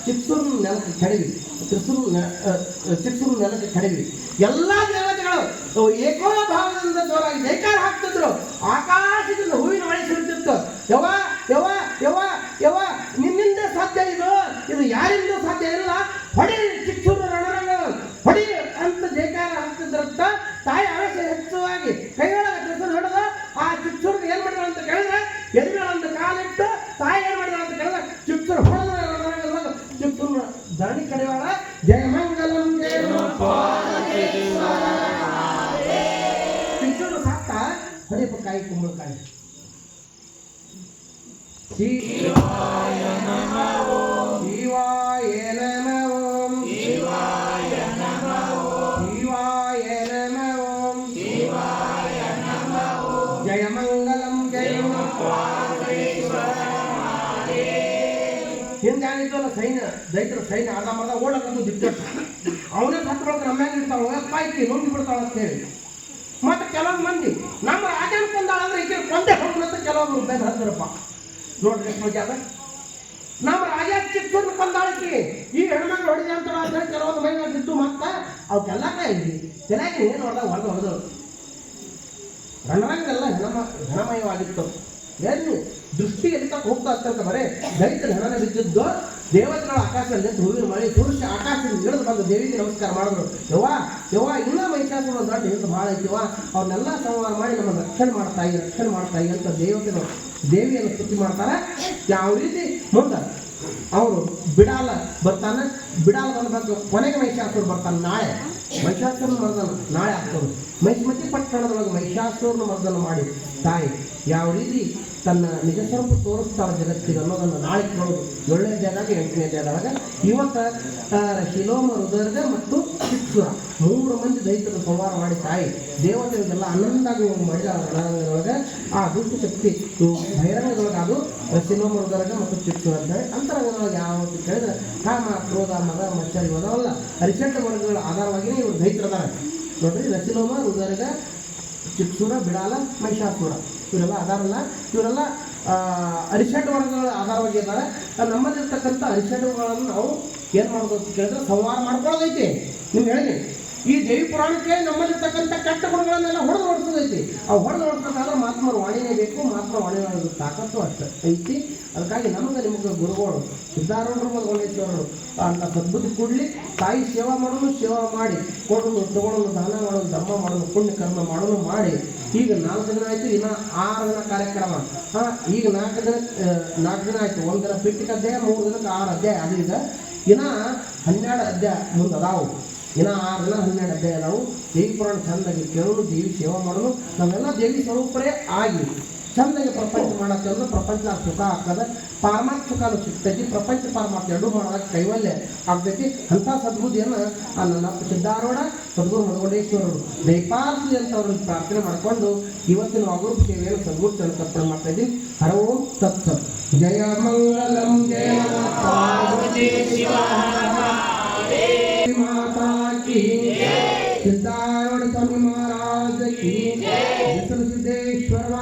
ಚಿಕ್ಕೂರು ನೆಲಕ್ಕೆ ಕೆಡವಿ ಚಿಕ್ಕೂರು ನೆಲಕ್ಕೆ ಕೆಡವಿ ಎಲ್ಲ ದೇವತೆಗಳು ಏಕೋಭಾವದಿಂದ ಜೋರಾಗಿ ಜೈಕಾರ ಹಾಕ್ತಿದ್ರು. ಆಕಾಶದಿಂದ ಹೂವಿನ ಮಳೆ ಸುರಿತಿತ್ತು. ಯವ ನಿನ್ನಿಂದ ಸಾಧ್ಯ ಇದು ಯಾರಿಂದ ಸಾಧ್ಯ ಇಲ್ಲ. ಹೊಡಿ ಚಿಕ್ಕೂರು ರಣರಂಗ ಹೊಡಿ ಅಂತ ಜೈಕಾರ ಹಾಕ್ತಿದ್ರಂತ. ತಾಯಿ ಆವೇಶ ಹೆಚ್ಚುವಾಗಿ ಕೈಯೊಳಗೆ ತ್ರಿಶೂಲ್ ಹಿಡಿದ ಆ ಚಿಕ್ಕೂರ್ಗೆ ಏನ್ ಮಾಡಿದ್ರು ಅಂತ ಕೇಳಿದ್ರೆ ಎದುರುಗಳಂತ ಕಾಲಿಟ್ಟು ತಾಯಿ ಏನ್ ಮಾಡಿದ್ರು ಅಂತ ಕೇಳಿದ್ರೆ ಚಿಕ್ಕೂರು ಹೊಡೆದ ಚಿಕ್ಕೂರು ಧರಣಿ ಕಡೆಯೊಳ ಜಯಮಂಗಲಂ ಚಿಕ್ಕೂರು ಸಾಕ್ತ ಶಿವಾಯ ನಮಃ ಓಂ ಶಿವಾಯ ನಮಃ ಓಂ ಶಿವಾಯ ನಮಃ ಓಂ ಶಿವಾಯ ನಮಃ ಓಂ ಶಿವಾಯ ನಮಃ ಓಂ ಜಯ ಮಂಗಲಂ ಜಯ ಹಿಂದೆ ಏನಿದ್ದಲ್ಲ ಸೈನ್ಯ ದೈತರ ಸೈನ್ಯ ಅರ್ಧ ಮರ್ಧ ಓಡಕ್ಕಂದು ದಿಕ್ಕಟ್ಟು ಅವನೇ ಸತ್ತು ಬಳಕ ನಮ್ಮ ಮ್ಯಾಗ ಇರ್ತಾವ ಪಾಯ್ತಿ ನುಂಗಿ ಬಿಡ್ತಾಳ ಅಂತ ಹೇಳಿ ಮತ್ತೆ ಕೆಲವೊಂದು ಮಂದಿ ನಮ್ಮ ರಾಜನ ಕೊಂದಾಳ ಅಂದ್ರೆ ಈಕೆ ಕೊಂದೆ ಹೋಗ್ಲಂತ ಕೆಲವೊಬ್ರು ಬೆನ್ನು ಹತ್ತಿರಪ್ಪ ನೋಡ್ರಿ ಎಷ್ಟು ಮಜಾ ಅದ ನಮ್ಮ ರಾಜ ಚಿಕ್ಕೂರ್ನ ಕೊಂದಾಳಕ್ಕೆ ಈ ಹೆಣ್ಮಕ್ಳು ಹೊಡಿದೆ ಅಂತ ಹೇಳಿ ಕೆಲವೊಂದು ಮೈ ಬಿದ್ದು ಮತ್ತ ಅವಕ್ಕೆಲ್ಲ ಕಾಯಿದ್ವಿ ಚೆನ್ನಾಗಿ ಏನು ಹೊಡೆದವು ರಣರಂಗೆಲ್ಲ ಹೆಣಮಯವಾಗಿತ್ತು ಏನು ದೃಷ್ಟಿ ಎಲ್ಲಿತಕ್ಕ ಹೋಗ್ತಾ ಅಂತ ಬರೇ ದೈತರ ಹೆಣನ ಬಿದ್ದಿದ್ದು ದೇವತೆಗಳ ಆಕಾಶದಲ್ಲಿ ಹೂವಿನ ಮಳೆ ತುಳಸಿ ಆಕಾಶದಿಂದ ಇಳಿದು ಬಂದು ದೇವಿಗೆ ನಮಸ್ಕಾರ ಮಾಡಿದ್ರು ಯವ್ವ ಇನ್ನೂ ಮಹಿಷಾಸುರ ದೊಡ್ಡ ಹಿಂದೆ ಭಾಳ ಐತಿವ ಅವ್ರನ್ನೆಲ್ಲ ಸಂಹಾರ ಮಾಡಿ ನಮ್ಮನ್ನು ರಕ್ಷಣೆ ಮಾಡ್ತಾ ಅಂತ ದೇವಿಯನ್ನು ಸ್ತುತಿ ಮಾಡ್ತಾರೆ ಯಾವ ರೀತಿ ಮುಂದೆ ಅವರು ಬಿಡಾಲ ಬಂದ್ಬೇಕು ಕೊನೆಗೆ ಮಹಿಷಾಸುರ ಬರ್ತಾನೆ ನಾಳೆ ಮಹಿಷಾಸುರನ ಮರ್ದನ ನಾಳೆ ಆಗ್ತದೆ ಮಹಿಷ್ಮತಿ ಪಟ್ಟಣದೊಳಗೆ ಮಹಿಷಾಸುರನ ಮರ್ದನ ಮಾಡಿ ತಾಯಿ ಯಾವ ರೀತಿ ತನ್ನ ನಿಜ ಸ್ವರೂಪ ತೋರಿಸ್ತಾಳೆ ಜಗತ್ತಿಗೆ ಅನ್ನೋದನ್ನು ನಾಳೆ ಕೇಳೋದು 7ನೇ ಅಧ್ಯಾಯದಾಗ 8ನೇ ಅಧ್ಯಾಯದಾಗ ಇವತ್ತು ಶಿಲೋಮ ರುದರ್ಗ ಮತ್ತು ಶಿಕ್ಷುರ 3 ಮಂದಿ ದೈತ್ಯರ ಸಂಹಾರ ಮಾಡಿ ತಾಯಿ ದೇವತೆಗಳಿಗೆಲ್ಲ ಆನಂದಾಗಿ ಮಾಡಿದ ರಣರಂಗದೊಳಗೆ ಆ ದುಷ್ಟ ಶಕ್ತಿ ಬಹಿರಂಗದೊಳಗೆ ಅದು ಶಿಲೋಮ ರುದರ್ಗ ಮತ್ತು ಶಿಕ್ಷುರ ಅಂತ ಹೇಳಿ ಅಂತರಂಗದೊಳಗೆ ಯಾವ ಕೇಳಿದ್ರೆ ಕಾಮ ಕ್ರೋಧ ಮದ ಮತ್ಸರ ಇವದವಲ್ಲ ಅರಿಷಡ್ ವರ್ಗಗಳ ಆಧಾರವಾಗಿಯೇ ಇವರು ದೈತ್ಯರದಾರ ನೋಡ್ರಿ ರಸಿಲೋಮ ರುದರ್ಗ ಚಿಕ್ಸೂರ ಬಿಡಾಲ ಮಹಿಷಾಸುರ ಇವರೆಲ್ಲ ಆಧಾರಲ್ಲ ಇವರೆಲ್ಲ ಅರಿಷಡ್ ವರ್ಗಗಳ ಆಧಾರವಾಗಿ ಇದ್ದಾರೆ ನಮ್ಮಲ್ಲಿರ್ತಕ್ಕಂಥ ಅರಿಷಡ್ಗಳನ್ನು ನಾವು ಏನು ಮಾಡೋದು ಅಂತ ಕೇಳಿದ್ರೆ ಸಂಹಾರ ಮಾಡ್ಕೊಳ್ಳೋದೈತಿ ನಿಮ್ಗೆ ಹೇಳಿ ಈ ದೇವಿ ಪುರಾಣಕ್ಕೆ ನಮ್ಮಲ್ಲಿರ್ತಕ್ಕಂಥ ಕೆಟ್ಟ ಗುಣಗಳನ್ನೆಲ್ಲ ಹೊಡೆದೈತಿ ಅವು ಹೊಡೆದೋಡ್ಬೇಕಾದ್ರೆ ಮಹಾತ್ಮರ ವಾಣಿನೇ ಬೇಕು ಮಹಾತ್ಮ ವಾಣಿ ತಾಕತ್ತು ಅಷ್ಟು ಐತಿ ಅದಕ್ಕಾಗಿ ನಿಮಗೆ ಗುರುಗಳು ಸಿದ್ಧಾರೂಢರು ಮಧುಗೌಡೇಶ್ವರರು ಅಂತ ಸದ್ಬುದ್ಧಿ ಕೂಡಲಿ ತಾಯಿ ಸೇವಾ ಮಾಡಿ ಕೊಡೋದು ತಗೊಳ್ಳೋದು ದಾನ ಮಾಡೋದು ಧರ್ಮ ಮಾಡೋದು ಪುಣ್ಯ ಕರ್ಮ ಮಾಡೋದು ಮಾಡಿ ಈಗ 4 ದಿನ ಆಯಿತು ಇನ್ನು 6 ದಿನ ಕಾರ್ಯಕ್ರಮ ಈಗ 4 ದಿನ ಆಯಿತು 1 ದಿನ ಪಿಟ್ಟಿಕ ಅಧ್ಯಾಯ 3 ದಿನಕ್ಕೆ 6 ಅಧ್ಯಾಯ ಅದು ಈಗ ಇನ್ನು 12 ಅಧ್ಯಾಯ ಮುಂದೆ ಅದಾವು ಇನ್ನು 6 ದಿನ 12 ಅಧ್ಯಾಯ ನಾವು ದೇವಿ ಪುರಾಣ ಚಂದಾಗಿ ಕೇಳೋದು ದೇವಿ ಸೇವಾ ಮಾಡೋದು ನಾವೆಲ್ಲ ದೇವಿ ಸ್ವರೂಪರೇ ಆಗಿ ಚಂದಾಗಿ ಪ್ರಪಂಚ ಮಾಡಕ್ಕೆ ಅಂದ್ರೆ ಪ್ರಪಂಚ ಸುಖ ಆಗ್ತದೆ ಪಾರಮಾರ್ಥ ಸುಖನೂ ಸಿಗ್ತೈತಿ ಪ್ರಪಂಚ ಪಾರಮಾರ್ಥ ಎರಡೂ ಮಾಡೋದಕ್ಕೆ ಕೈವಲ್ಯ ಆಗ್ತೈತಿ ಅಂಥ ಸದ್ಬುದ್ಧಿಯನ್ನು ನನ್ನ ಸಿದ್ಧಾರೂಢ ಸದ್ಗುರು ಮಧುಗೌಡೇಶ್ವರರು ದಯಪಾಲಿಸಲಿ ಅಂತ ಅವ್ರಿಗೆ ಪ್ರಾರ್ಥನೆ ಮಾಡಿಕೊಂಡು ಇವತ್ತಿನ ಅಗೃಪ ಸೇವೆಯನ್ನು ಸದ್ಗುರು ತರ್ಪಣೆ ಮಾಡ್ತಾ ಇದ್ದೀನಿ ಹರ ಓಂ ತತ್ಸತ್ ಜಯ ಮಂಗಲಂ ಜಯ ಮಾತಾ ಕಿ ಸಿದ್ಧಾರೂಢ ಸ್ವಾಮಿ ಮಹಾರಾಜ ಕಿ ಸಿದ್ದೇಶ್ವರ